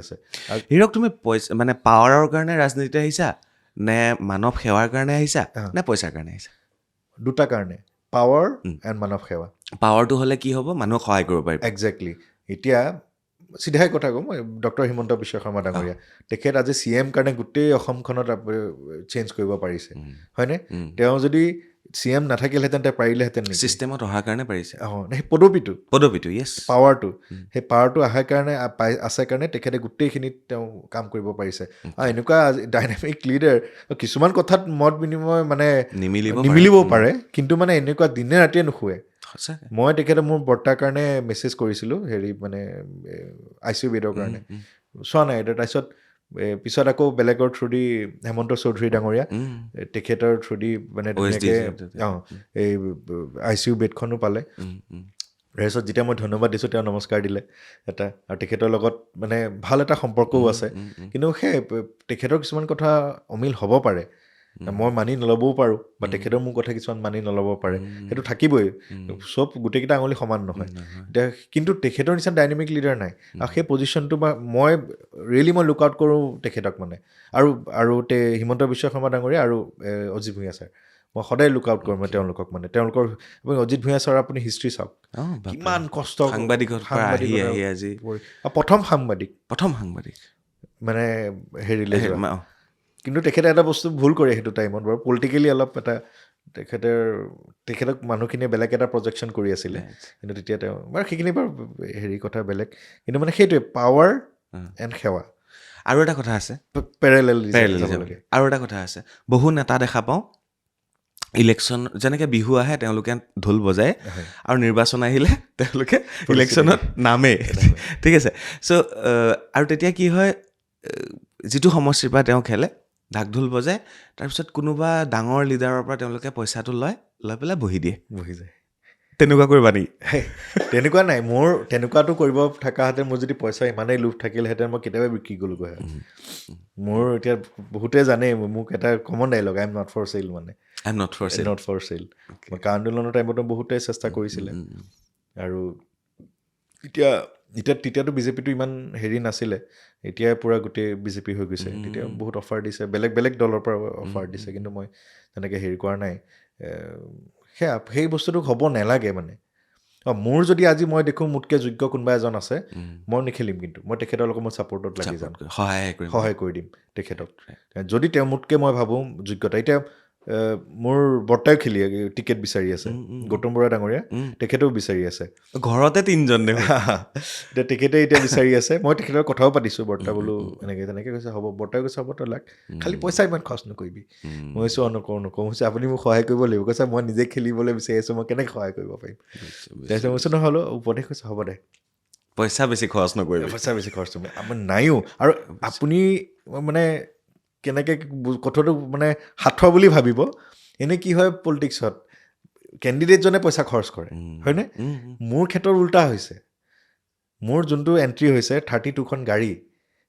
আছে আৰু হীৰক তুমি পইচা মানে পাৱাৰৰ কাৰণে ৰাজনীতিত আহিছা নে মানৱ সেৱাৰ কাৰণে আহিছা নে পইচাৰ কাৰণে আহিছা দুটা কাৰণে পাৱাৰ এণ্ড মানৱ সেৱা পাৱাৰটো হ'লে কি হ'ব মানুহক সহায় কৰিব পাৰিব একজেক্টলি এতিয়া চিধাই কথা কওঁ মই ডক্টৰ হিমন্ত বিশ্ব শৰ্মা ডাঙৰীয়া তেখেত আজি CM কাৰণে গোটেই অসমখনত চেঞ্জ কৰিব পাৰিছে হয়নে তেওঁ যদি CM নাথাকিলহেঁতেন তেওঁ পাৰিলেহেঁতেন ছিষ্টেমত অহাৰ কাৰণে পাৰিছে সেই পদবীটো য়েছ পাৱাৰটো সেই পাৱাৰটো অহাৰ কাৰণে আছে কাৰণে তেখেতে গোটেইখিনিত তেওঁ কাম কৰিব পাৰিছে আৰু এনেকুৱা ডাইনামিক লিডাৰ কিছুমান কথাত মত বিনিময় মানে নিমিলিবও পাৰে কিন্তু মানে এনেকুৱা দিনে ৰাতিয়ে নুশুৱে মই তেখেতে মোৰ বৰ্তাৰ কাৰণে মেছেজ কৰিছিলোঁ হেৰি মানে ICU বেডৰ কাৰণে চোৱা নাই তাৰপিছত পিছত আকৌ বেলেগৰ থ্ৰুদি হেমন্ত চৌধুৰী ডাঙৰীয়া তেখেতৰ থ্ৰুদি মানে ধুনীয়াকৈ এই ICU বেডখনো পালে তাৰপিছত যেতিয়া মই ধন্যবাদ দিছোঁ তেওঁ নমস্কাৰ দিলে এটা আৰু তেখেতৰ লগত মানে ভাল এটা সম্পৰ্কও আছে কিন্তু সেই তেখেতৰ কিছুমান কথা অমিল হ'ব পাৰে মই মানি নল'বও পাৰোঁ বা তেখেতৰ মোৰ কথা কিছুমান মানি নল'ব পাৰে সেইটো থাকিবই চব গোটেইকেইটা আঙুলি সমান নহয় এতিয়া কিন্তু তেখেতৰ নিচিনা ডাইনামিক লিডাৰ নাই আৰু সেই পজিশ্যনটো বা মই লুক আউট কৰোঁ তেখেতক মানে আৰু হিমন্ত বিশ্ব শৰ্মা ডাঙৰীয়া আৰু অজিত ভূঞা ছাৰ মই সদায় লুক আউট কৰোঁ মই তেওঁলোকক মানে তেওঁলোকৰ অজিত ভূঞা ছাৰ আপুনি হিষ্ট্ৰী চাওক কিমান কষ্ট প্ৰথম সাংবাদিক মানে হেৰিলে কিন্তু তেখেতে এটা বস্তু ভুল কৰে সেইটো টাইমত বাৰু পলিটিকেলি অলপ এটা তেখেতক মানুহখিনিয়ে বেলেগ এটা প্ৰজেকশ্যন কৰি আছিলে কিন্তু তেতিয়া তেওঁ বাৰু সেইখিনি বাৰু হেৰি কথা বেলেগ কিন্তু মানে সেইটোৱে পাৱাৰ এণ্ড সেৱা আৰু এটা কথা আছে আৰু এটা কথা আছে বহু নেতা দেখা পাওঁ ইলেকশ্যন যেনেকৈ বিহু আহে তেওঁলোকে ঢোল বজায় আৰু নিৰ্বাচন আহিলে তেওঁলোকে ইলেকশ্যনত নামে ঠিক আছে চ' আৰু তেতিয়া কি হয় যিটো সমষ্টিৰ পৰা তেওঁ খেলে ঢাক ঢোল বজায় তাৰপিছত কোনোবা ডাঙৰ লিডাৰৰ পৰা তেওঁলোকে পইচাটো লৈ পেলাই বহি যায় তেনেকুৱা কৰিবা নেকি? তেনেকুৱা নাই, মোৰ তেনেকুৱাটো কৰিব থকাহেঁতেন মোৰ যদি পইচা ইমানেই লোভ থাকিলহেঁতেন মই কেতিয়াবা বিক্ৰী গ'লোগৈ হয়। মোৰ এতিয়া বহুতে জানেই মোক এটা common dialogue, I am not for sale, মানে I am not for sale. Not for sale. মই কা আন্দোলনৰ টাইমতো বহুতে চেষ্টা কৰিছিলে, আৰু তেতিয়াতো বিজেপিটো ইমান হেৰি নাছিলে, এতিয়া পূৰা গোটেই বিজেপি হৈ গৈছে। তেতিয়া বহুত অফাৰ দিছে, বেলেগ বেলেগ দলৰ পৰা অফাৰ দিছে, কিন্তু মই তেনেকৈ হেৰি কৰা নাই। সেই বস্তুটো হ'ব নালাগে মানে। মোৰ যদি আজি মই দেখোঁ মোতকৈ যোগ্য কোনোবা এজন আছে, মই নেখেলিম, কিন্তু মই তেখেতৰ লগত মই ছাপৰ্টত লাগি যাম, সহায় কৰি দিম তেখেতক। যদি তেওঁ মোতকৈ মই ভাবোঁ যোগ্যতা, এতিয়া মোৰ বৰ্তাই খেলি টিকেট বিচাৰি আছে, গৌতম বৰা ডাঙৰীয়া, তেখেতেও বিচাৰি আছে। ঘৰতে 3জন দেখোন। এতিয়া তেখেতে এতিয়া বিচাৰি আছে, মই তেখেতৰ কথাও পাতিছোঁ, বৰ্তা বোলো এনেকৈ তেনেকৈ কৈছে হ'ব, বৰ্তাই কৈছে হ'ব তই লাগ, খালি পইচা ইমান খৰচ নকৰিবি। মই কৈছোঁ নকৰোঁ হৈছে, আপুনি মোক সহায় কৰিব লাগিব। কৈছে মই নিজে খেলিবলৈ বিচাৰি আছোঁ, মই কেনেকৈ সহায় কৰিব পাৰিম। তাৰপিছত মই কৈছোঁ নহ'লেও উপদেশ কৈছে হ'ব দে, পইচা বেছি খৰচ নকৰিবি, পইচা বেছি খৰচ নকৰিবি, আমাৰ নাইও। আৰু আপুনি মানে কেনেকৈ কথাটো মানে সাঁথৰ বুলি ভাবিব, এনেই কি হয় পলিটিক্সত, কেণ্ডিডেটজনে পইচা খৰচ কৰে, হয়নে? মোৰ ক্ষেত্ৰত উল্টা হৈছে। মোৰ যোনটো এণ্ট্ৰি হৈছে 32খন গাড়ী,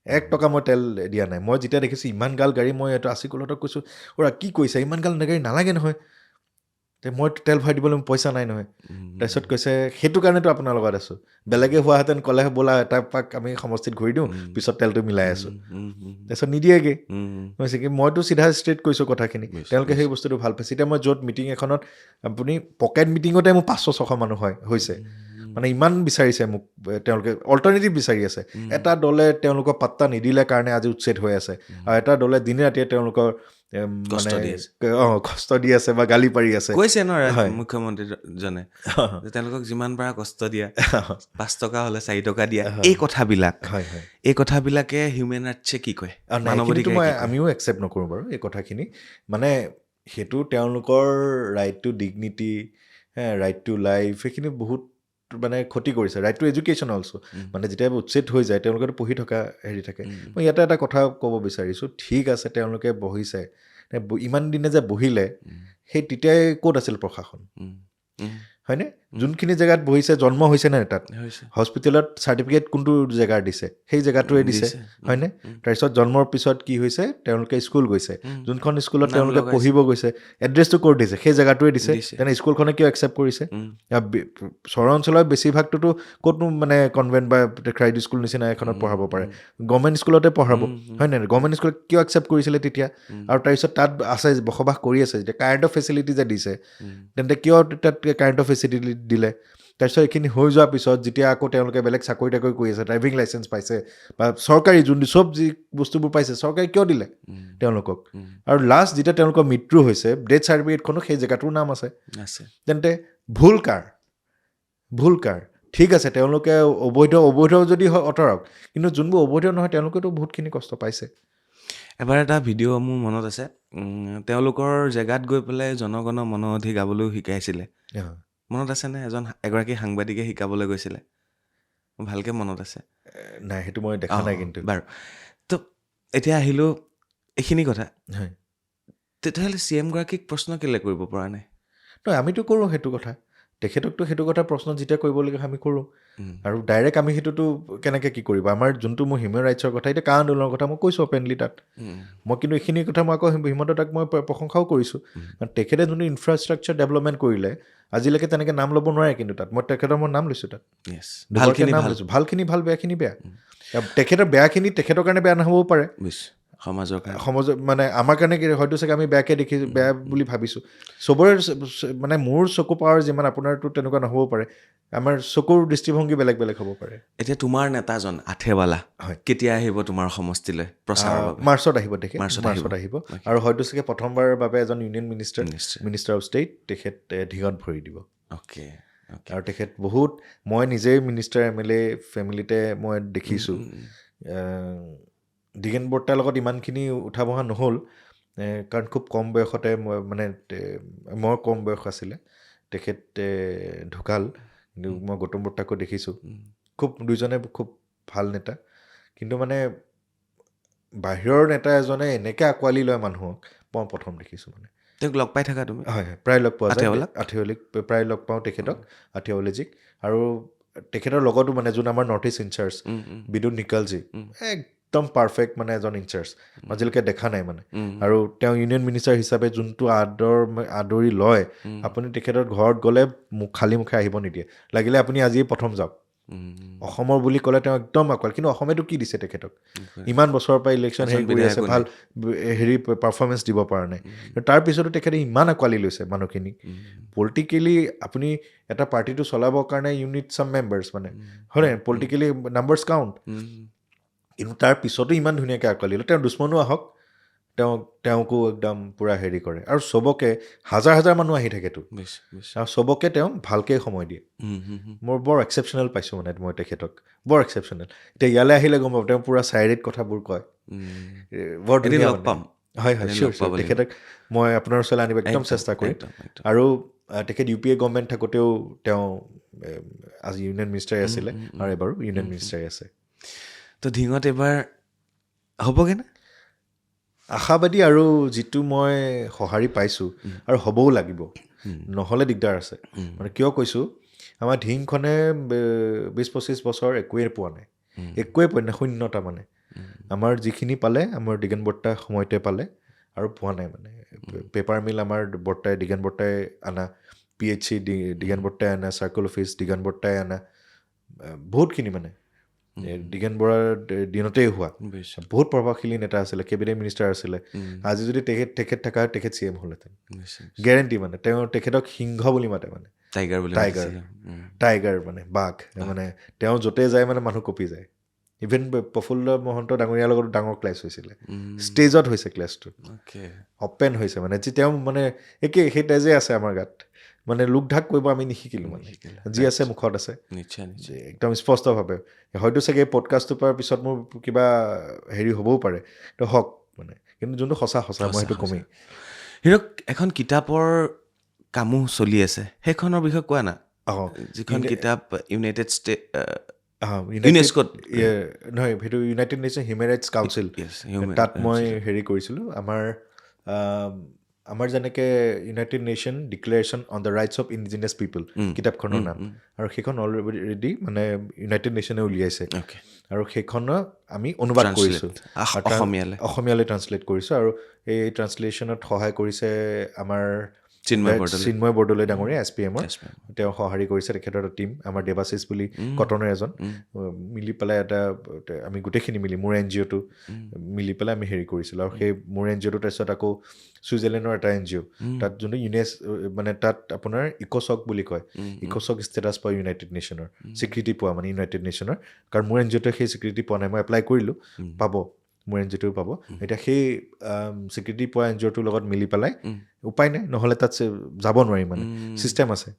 1 টকা মই তেল দিয়া নাই। মই যেতিয়া দেখিছোঁ ইমান গাল গাড়ী, মই এইটো আছিকুলহঁতক কৈছোঁ, ওৰা কি কৰিছে, ইমান গাল গাড়ী নালাগে নহয়, মই তেল ভৰাই দিবলৈ পইচা নাই নহয়। তাৰপিছত কৈছে সেইটো কাৰণেতো আপোনাৰ লগত আছোঁ, বেলেগে হোৱাহেঁতেন ক'লে ব'লা এটা পাক আমি সমষ্টিত ঘূৰি দিওঁ, পিছত তেলটো মিলাই আছোঁ। তাৰপিছত নিদিয়েগৈ। হৈছে কি, মইতো চিধা ষ্ট্ৰেইট কৈছোঁ কথাখিনি, তেওঁলোকে সেই বস্তুটো ভাল পাইছে। এতিয়া মই য'ত মিটিং এখনত, আপুনি পকেট মিটিঙতে মোৰ 500-600 মানুহ হৈছে, মানে ইমান বিচাৰিছে মোক, তেওঁলোকে অল্টাৰনেটিভ বিচাৰি আছে। এটা দলে তেওঁলোকক পাত্তা নিদিলে কাৰণে আজি উচ্ছেদ হৈ আছে, আৰু এটা দলে দিনে ৰাতিয়ে তেওঁলোকৰ মানে কষ্ট দি আছে বা গালি পাৰি আছে। কৈছে ন মুখ্যমন্ত্ৰীজনে, তেওঁলোকক যিমান পাৰা কষ্ট দিয়া, 5 টকা হ'লে 4 টকা দিয়া, এই কথাবিলাকে হিউমেন ৰাইটছে কি কয়, আমিও একচেপ্ট নকৰোঁ বাৰু এই কথাখিনি। মানে সেইটো তেওঁলোকৰ right to dignity, right to life, সেইখিনি বহুত মানে ক্ষতি কৰিছে। ৰাইট টু এডুকেশ্যন অলছ', মানে যেতিয়া উচ্ছেদ হৈ যায় তেওঁলোকেতো পঢ়ি থকা হেৰি থাকে। মই ইয়াতে এটা কথা ক'ব বিচাৰিছোঁ, ঠিক আছে তেওঁলোকে বহিছে, ইমান দিনে যে বহিলে, সেই তেতিয়াই ক'ত আছিল প্ৰশাসন, হয়নে? যোনখিনি জেগাত বহিছে, জন্ম হৈছে নে তাত, হস্পিটেলত চাৰ্টিফিকেট কোনটো জেগাৰ দিছে, সেই জেগাটোৱে দিছে, হয়নে? তাৰপিছত জন্মৰ পিছত কি হৈছে, তেওঁলোকে স্কুল গৈছে, যোনখন স্কুলত তেওঁলোকে পঢ়িব গৈছে, এড্ৰেছটো ক'ত দিছে, সেই জেগাটোৱে দিছে, তেনে স্কুলখনে কিয় একচেপ্ট কৰিছে? চহৰ অঞ্চলৰ বেছিভাগটোতো ক'তনো মানে কনভেণ্ট বা ক্ৰাইড স্কুল নিচিনা এখনত পঢ়াব পাৰে, গভৰ্ণমেণ্ট স্কুলতে পঢ়াব, হয় নে? গভৰ্ণমেণ্ট স্কুলত কিয় একচেপ্ট কৰিছিলে তেতিয়া? আৰু তাৰপিছত তাত আছে, বসবাস কৰি আছে যেতিয়া, কাৰেণ্টৰ ফেচিলিটি যে দিছে, তেন্তে কিয় তাত কাৰেণ্টৰ ফেচিলিটি দিলে? তাৰপিছত এইখিনি হৈ যোৱাৰ পিছত যেতিয়া আকৌ তেওঁলোকে বেলেগ চাকৰি তাকৰি কৰি আছে, ড্ৰাইভিং লাইচেঞ্চ পাইছে, বা চৰকাৰী যোন চব যি বস্তুবোৰ পাইছে, চৰকাৰে কিয় দিলে তেওঁলোকক? আৰু লাষ্ট যেতিয়া তেওঁলোকৰ মৃত্যু হৈছে, ডেথ চাৰ্টিফিকেটখনো সেই জেগাটোৰ নাম আছে, তেন্তে ভুল কাৰ? ঠিক আছে, তেওঁলোকে অবৈধ যদি হয় আঁতৰাওক, কিন্তু যোনবোৰ অবৈধ নহয় তেওঁলোকেতো বহুতখিনি কষ্ট পাইছে। এবাৰ এটা ভিডিঅ' মোৰ মনত আছে, তেওঁলোকৰ জেগাত গৈ পেলাই জনগণ মন অধি গাবলৈও শিকাইছিলে, মনত আছেনে? এগৰাকী সাংবাদিকে শিকাবলৈ গৈছিলে, ভালকৈ মনত আছে। নাই, সেইটো মই দেখা নাই। কিন্তু বাৰু, তো এতিয়া আহিলোঁ এইখিনি কথা, তেতিয়াহ'লে CM গৰাকীক প্ৰশ্ন কেলৈ কৰিব পৰা নাই? নহয়, আমিতো কৰোঁ সেইটো কথা, তেখেতকতো সেইটো কথা প্ৰশ্ন যেতিয়া কৰিবলগীয়া আমি কৰোঁ, আৰু ডাইৰেক্ট আমি সেইটোতো কেনেকৈ কি কৰিব? আমাৰ যোনটো মোৰ হিউমেন ৰাইটছৰ কথা, এতিয়া কা আন্দোলনৰ কথা মই কৈছোঁ অপেনলি তাত, মই কিন্তু এইখিনি কথা মই আকৌ হিমন্ত দাক মই প্ৰশংসাও কৰিছোঁ, কাৰণ তেখেতে যোনটো ইনফ্ৰাষ্ট্ৰাকচাৰ ডেভেলপমেণ্ট কৰিলে, আজিলৈকে তেনেকৈ নাম ল'ব নোৱাৰে, কিন্তু তাত মই তেখেতৰ নাম লৈছোঁ, তাত নাম লৈছোঁ, ভালখিনি ভাল, বেয়াখিনি বেয়া। তেখেতৰ বেয়াখিনি তেখেতৰ কাৰণে বেয়া নহ'বও পাৰে, সমাজৰ মানে আমাৰ কাৰণে হয়তো চাগে আমি বেয়াকৈ দেখিছোঁ, বেয়া বুলি ভাবিছোঁ। চবৰে মানে মোৰ চকু পাৱাৰ যিমান, আপোনাৰতো তেনেকুৱা নহ'বও পাৰে, আমাৰ চকুৰ দৃষ্টিভংগী বেলেগ বেলেগ হ'ব পাৰে। এতিয়া তোমাৰ নেতাজন আথেৱালা কেতিয়া আহিব তোমাৰ সমষ্টিলৈ প্ৰচাৰৰ বাবে? মাৰ্চত আহিব তেখেত, মাৰ্চত আহিব, আৰু হয়তো চাগে প্ৰথমবাৰৰ বাবে এজন ইউনিয়ন মিনিষ্টাৰ অফ ষ্টেট তেখেত ঢিঙত ভৰি দিব। আৰু তেখেত বহুত, মই নিজেই মিনিষ্টাৰ MLA ফেমিলিতে মই দেখিছোঁ, দিগেন বৰ্তাৰ লগত ইমানখিনি উঠা বহা নহ'ল, কাৰণ খুব কম বয়সতে মই কম বয়স আছিলে, তেখেত ঢুকাল, কিন্তু মই গৌতম বৰ্তাকো দেখিছোঁ, দুইজনে খুব ভাল নেতা, কিন্তু মানে বাহিৰৰ নেতা এজনে এনেকৈ আঁকোৱালি লয় মানুহক, মই প্ৰথম দেখিছোঁ। মানে তেওঁক লগ পাই থাকা তুমি হয় প্ৰায় লগ পোৱা যায় আঠিয়াৱালাক? আঠিয়াৱলীক প্ৰায় লগ পাওঁ তেখেতক আঠিয়াৱলীজীক আৰু তেখেতৰ লগতো মানে যোন আমাৰ নৰ্থ ইষ্ট ইনচাৰ্জ বিদুত নিকালজী একদম পাৰফেক্ট মানে এজন ইনচাৰ্জ আজিলৈকে দেখা নাই মানে আৰু তেওঁ ইউনিয়ন মিনিষ্টাৰ হিচাপে যোনটো আদৰি লয় আপুনি তেখেতৰ ঘৰত গ'লে খালী মুখে আহিব নিদিয়ে লাগিলে আপুনি আজিয়ে প্ৰথম যাওক অসমৰ বুলি ক'লে তেওঁ একদম আঁকোৱালি কিন্তু অসমেতো কি দিছে তেখেতক ইমান বছৰৰ পৰা ইলেকশ্যন হেৰি কৰি আছে ভাল হেৰি পাৰফৰ্মেঞ্চ দিব পৰা নাই তাৰপিছতো তেখেতে ইমান আঁকোৱালি লৈছে মানুহখিনিক পলিটিকেলি আপুনি এটা পাৰ্টিটো চলাবৰ কাৰণে ইউ নিড চাম মেম্বাৰ্ছ মানে হয় নাই পলিটিকেলি নাম্বাৰ্ছ কাউণ্ট কিন্তু তাৰ পিছতো ইমান ধুনীয়াকৈ আঁকোৱালি লয় তেওঁ দুশ্মনো আহক তেওঁকো একদম পূৰা হেৰি কৰে আৰু চবকে হাজাৰ হাজাৰ মানুহ আহি থাকেতো আৰু চবকে তেওঁ ভালকৈ সময় দিয়ে মোৰ বৰ এক্সেপশ্যনেল পাইছোঁ মানে মই তেখেতক বৰ এক্সেপশ্যনেল এতিয়া ইয়ালৈ আহিলে গম পাব তেওঁ পূৰা চাইৰিত কথাবোৰ কয় বৰ ধুনীয়া লগ পাম হয় চিয়'ৰ তেখেতক মই আপোনাৰ ওচৰলৈ আনিব একদম চেষ্টা কৰিম আৰু তেখেত ইউ পি এ গভৰ্ণমেণ্ট থাকোঁতেও তেওঁ আজি ইউনিয়ন মিনিষ্টাৰে আছিলে আৰু এবাৰো ইউনিয়ন মিনিষ্টাৰে আছে তো ধিঙত এইবাৰ হ'বগৈ না আশাবাদী আৰু যিটো মই সঁহাৰি পাইছোঁ আৰু হ'বও লাগিব নহ'লে দিগদাৰ আছে মানে কিয় কৈছোঁ আমাৰ ধিংখনে 20-25 বছৰ একোৱেই পোৱা নাই শূন্যতা মানে আমাৰ যিখিনি পালে আমাৰ দিগেন বৰ্তা সময়তে পালে আৰু পোৱা নাই মানে পেপাৰ মিল আমাৰ দিগেন বৰ্তাই আনা PHC দিগেন বৰ্তাই আনা চাৰ্কল অফিচ দিগেন বৰ্তাই আনা বহুতখিনি মানে দিগেন বৰাৰ দিনতেই হোৱা বহুত প্ৰভাৱশালী নেতা আছিলে কেবিনেট মিনিষ্টাৰ আছিলে আজি যদি তেখেত থকা তেখেত CM হ'লহেঁতেন গেৰেণ্টি মানে তেখেতক সিংহ বুলি মাতে মানে টাইগাৰ মানে বাঘ মানে তেওঁ য'তে যায় মানে মানুহ কঁপি যায় ইভেন প্ৰফুল্ল মহন্ত ডাঙৰীয়াৰ লগত ডাঙৰ ক্লাছ হৈছিলে ষ্টেজত হৈছে ক্লাছটো অপেন হৈছে মানে যি তেওঁ মানে একেই সেই তেজে আছে আমাৰ গাত মানে লোক ঢাক কৰিব আমি নিশিকিলোঁ মানে যি আছে মুখত আছে একদম স্পষ্টভাৱে হয়তো চাগে পডকাষ্টটো পোৱাৰ পিছত মোৰ কিবা হেৰি হ'বও পাৰে তো হওক মানে কিন্তু যোনটো সঁচা মই সেইটো কমেই হিৰক এখন কিতাপৰ কামো চলি আছে সেইখনৰ বিষয়ে কোৱা না যিখন কিতাপ ইউনাইটেড ষ্টেট ইউনেস্কোত নহয় সেইটো united nation human rights council তাত মই হেৰি কৰিছিলোঁ আমাৰ যেনেকৈ united nation declaration on the rights of indigenous people কিতাপখনৰ নাম আৰু সেইখন অলৰেডি মানে ইউনাইটেড নেশ্যনে উলিয়াইছে আৰু সেইখনৰ আমি অনুবাদ কৰিছোঁ অসমীয়ালৈ ট্ৰান্সলেট কৰিছোঁ আৰু এই ট্ৰান্সলেশ্যনত সহায় কৰিছে আমাৰ চিন্ময় বৰদলৈ ডাঙৰীয়া SPMৰ তেওঁ সঁহাৰি কৰিছে তেখেতৰ এটা টীম আমাৰ দেৱাশিষ বুলি কটনৰ এজন মিলি পেলাই এটা আমি গোটেইখিনি মিলি মোৰ NGOটো মিলি পেলাই আমি হেৰি কৰিছিলোঁ আৰু সেই মোৰ NGOটো তাৰপিছত আকৌ ছুইজাৰলেণ্ডৰ এটা NGO তাত যোনটো মানে তাত আপোনাৰ ইক'চক বুলি কয় ইক'চক ষ্টেটাছ পোৱা ইউনাইটেড নেশ্যনৰ স্বীকৃতি পোৱা মানে ইউনাইটেড নেশ্যনৰ কাৰণ মোৰ NGOটোৱে সেই স্বীকৃতি পোৱা নাই মই এপ্লাই কৰিলোঁ পাব মোৰ NGOটোও পাব এতিয়া সেই স্বীকৃতি পোৱা NGOটোৰ লগত মিলি পেলাই উপায় নাই নহ'লে তাত যাব নোৱাৰিম মানে ছিষ্টেম আছে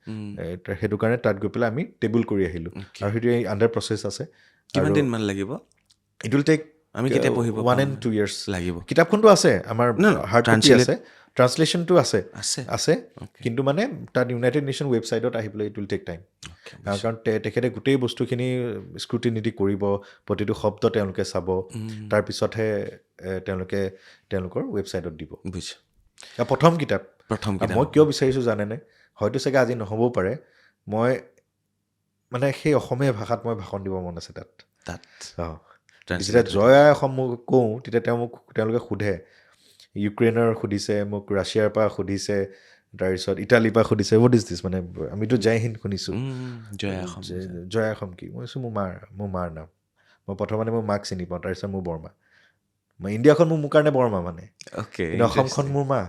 সেইটো কাৰণে তাত গৈ পেলাই আমি টেবুল কৰি আহিলোঁ আৰু সেইটো আণ্ডাৰ প্ৰচেছ আছে কিমান দিনমান লাগিব ইট উইল টেক আমি কেতিয়া পঢ়িব 1 and 2 years লাগিব কিতাপখনটো আছে আমাৰ হাৰ্ড কপি আছে ট্ৰান্সলেশ্যনটো আছে কিন্তু মানে তাত ইউনাইটেড নেশ্যন ৱেবছাইটত আহি পেলাই ইট উইল টেক টাইম কাৰণ তেখেতে গোটেই বস্তুখিনি স্ক্ৰুটিনিটি কৰিব প্ৰতিটো শব্দ তেওঁলোকে চাব তাৰপিছতহে তেওঁলোকৰ ৱেবছাইটত দিব প্ৰথম কিতাপ মই কিয় বিচাৰিছোঁ জানেনে হয়তো চাগে আজি নহ'বও পাৰে মই মানে সেই অসমীয়া ভাষাত মই ভাষণ দিব মন আছে তাত যেতিয়া জয় আই অসম মোক কওঁ তেতিয়া তেওঁলোকে সোধে ইউক্ৰেইনৰ সুধিছে মোক ৰাছিয়াৰ পৰা সুধিছে তাৰপিছত ইটালীৰ পৰা সুধিছে হোৱাট ইজ দিছ মানে আমিতো জয় হিন্দ শুনিছোঁ জয় অসম কি মই কৈছোঁ মোৰ মাৰ নাম মই প্ৰথমতে মোৰ মাক চিনি পাওঁ তাৰপিছত মোৰ বৰমা মই ইণ্ডিয়াখন মোৰ কাৰণে বৰমা মানে কিন্তু অসমখন মোৰ মা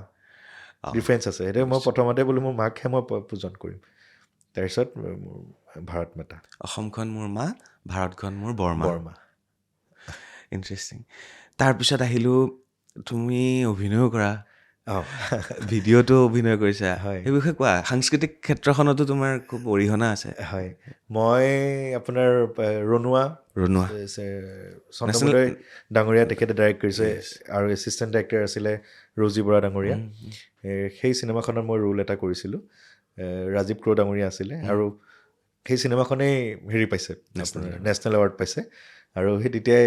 ডিফাৰেঞ্চ আছে সেইটোৱে মই প্ৰথমতে বোলো মোৰ মাকহে মই পূজন কৰিম তাৰপিছত ভাৰত মাতা অসমখন মোৰ মা ভাৰতখন মোৰ বৰমা ইণ্টাৰেষ্টিং তাৰপিছত আহিলোঁ তুমি অভিনয় কৰা ভিডিঅ'টো অভিনয় কৰিছা সেই বিষয়ে কোৱা সাংস্কৃতিক ক্ষেত্ৰখনতো তোমাৰ খুব অৰিহণা আছে হয় মই আপোনাৰ ৰণুৱা চন্দ্ৰমোদয় ডাঙৰীয়া তেখেতে ডাইৰেক্ট কৰিছে আৰু এছিষ্টেণ্ট ডাইৰেক্টৰ আছিলে ৰজি বৰা ডাঙৰীয়া সেই চিনেমাখনত মই ৰোল এটা কৰিছিলোঁ ৰাজীৱ ক্ৰ' ডাঙৰীয়া আছিলে আৰু সেই চিনেমাখনেই হেৰি পাইছে নেশ্যনেল এৱাৰ্ড পাইছে আৰু সেই তেতিয়াই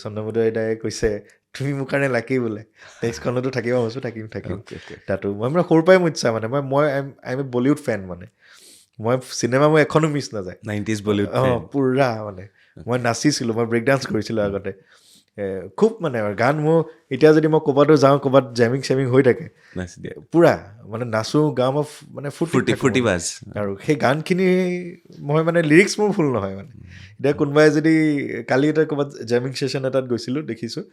চন্দ্ৰমোদয় দায়ে কৈছে তুমি মোৰ কাৰণে লাকি বোলে নেক্সটখনতো থাকিব কৈছোঁ থাকিম Okay, okay. তাতো মই মানে সৰুৰ পৰাই মোৰ ইচ্ছা মানে মই আই এম এ বলিউড ফেন মানে মই চিনেমা মই এখনো মিছ নাযায় 90s বলিউড পুৰা মানে মই নাচিছিলোঁ মই ব্ৰেক ডান্স কৰিছিলোঁ আগতে খুব মানে গান মোৰ এতিয়া যদি মই ক'ৰবাতো যাওঁ ক'ৰবাত জেমিং চেমিং হৈ থাকে পুৰা মানে নাচোঁ গাওঁ মই মানে ফুৰ্তি বাজ আৰু সেই গানখিনি মই মানে লিৰিক্স মোৰ ভুল নহয় মানে এতিয়া কোনোবাই যদি কালি এটা ক'ৰবাত জেমিং ছেশ্যন এটাত গৈছিলোঁ দেখিছোঁ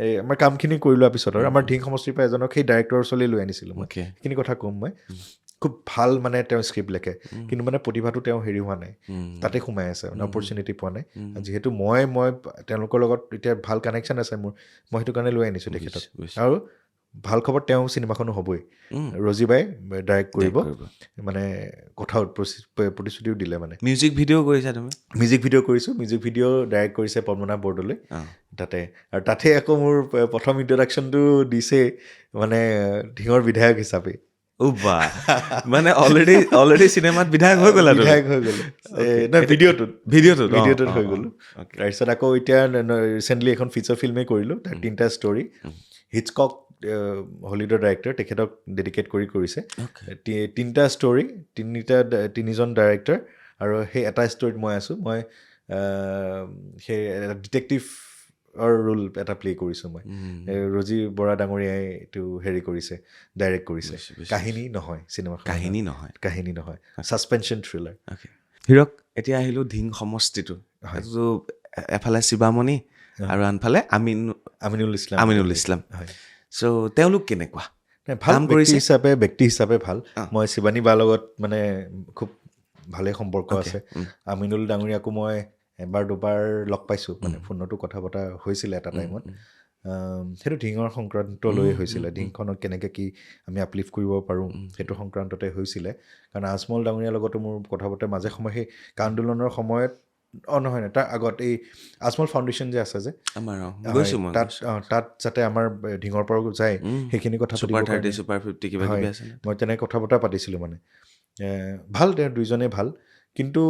এই আমাৰ কামখিনি কৰি লোৱাৰ পিছত আৰু আমাৰ ধিং সমষ্টিৰ পৰা এজনক সেই ডাইৰেক্টৰৰ ওচৰলৈ লৈ আনিছিলোঁ মই সেইখিনি কথা ক'ম মই খুব ভাল মানে তেওঁ স্ক্ৰিপ্ট লেখে কিন্তু মানে প্ৰতিভাটো তেওঁ হেৰি হোৱা নাই তাতে সোমাই আছে মানে অপৰচুনিটি পোৱা নাই যিহেতু মই তেওঁলোকৰ লগত এতিয়া ভাল কানেকশ্যন আছে মোৰ মই সেইটো কাৰণে লৈ আনিছোঁ তেখেতক আৰু ভাল খবৰ তেওঁ চিনেমাখনো হ'বই ৰজিবাই ডাইৰেক্ট কৰিব মানে কথাও প্ৰতিশ্ৰুতিও দিলে মানে মিউজিক ভিডিঅ' কৰিছা তুমি মিউজিক ভিডিঅ' কৰিছোঁ মিউজিক ভিডিঅ' ডাইৰেক্ট কৰিছে পদ্মনাভ বৰদলৈ তাতে আৰু তাতে আকৌ মোৰ প্ৰথম ইণ্ট্ৰডাকশ্যনটো দিছে মানে ধিঙৰ বিধায়ক হিচাপে মানে অলৰেডি চিনেমাত বিধায়ক হৈ গ'লা বিধায়ক হৈ গ'লো ভিডিঅ'টোত হৈ গ'লো তাৰপিছত আকৌ এতিয়া ৰিচেণ্টলি এখন ফিচাৰ ফিল্মেই কৰিলোঁ তাৰ 3টা ষ্টৰী হিটকক হলিউডৰ ডাইৰেক্টৰ তেখেতক ডেডিকেট কৰিছে 3টা ষ্টৰী 3জন ডাইৰেক্টৰ আৰু সেই এটা ষ্টৰীত মই আছোঁ মই সেই ডিটেক্টিভৰ ৰোল এটা প্লে কৰিছোঁ মই ৰজি বৰা ডাঙৰীয়াই এইটো হেৰি কৰিছে ডাইৰেক্ট কৰিছে কাহিনী নহয় চিনেমাখন কাহিনী নহয় ছাছপেনশ্যন থ্ৰিলাৰ হিৰক এতিয়া আহিলোঁ ধিং সমষ্টিটো এইটোতো এফালে শিৱামণি আৰু আনফালে আমিনুল ইছলাম চ' তেওঁলোক কেনেকুৱা ভাল ব্যক্তি হিচাপে ভাল মই শিৱানী বাৰ লগত মানে খুব ভালেই সম্পৰ্ক আছে আমিনুল ডাঙৰীয়াকো মই এবাৰ দুবাৰ লগ পাইছোঁ মানে ফোনতো কথা বতৰা হৈছিলে এটা টাইমত সেইটো ধিঙৰ সংক্ৰান্ত লৈ হৈছিলে ধিংখনক কেনেকৈ কি আমি আপলিফ্ট কৰিব পাৰোঁ সেইটো সংক্ৰান্ততে হৈছিলে কাৰণ আজমল ডাঙৰীয়াৰ লগতো মোৰ কথা বতৰা মাজে সময়ে সেই আন্দোলনৰ সময়ত নহয় তাৰ আগত এই আজমল ফাউণ্ডেশ্যন যে আছে যে তাত যাতে আমাৰ ধিঙৰ পৰাও যায় সেইখিনি কথা মই তেনেকৈ কথা বতৰা পাতিছিলোঁ মানে ভাল তেওঁ দুইজনেই ভাল কিন্তু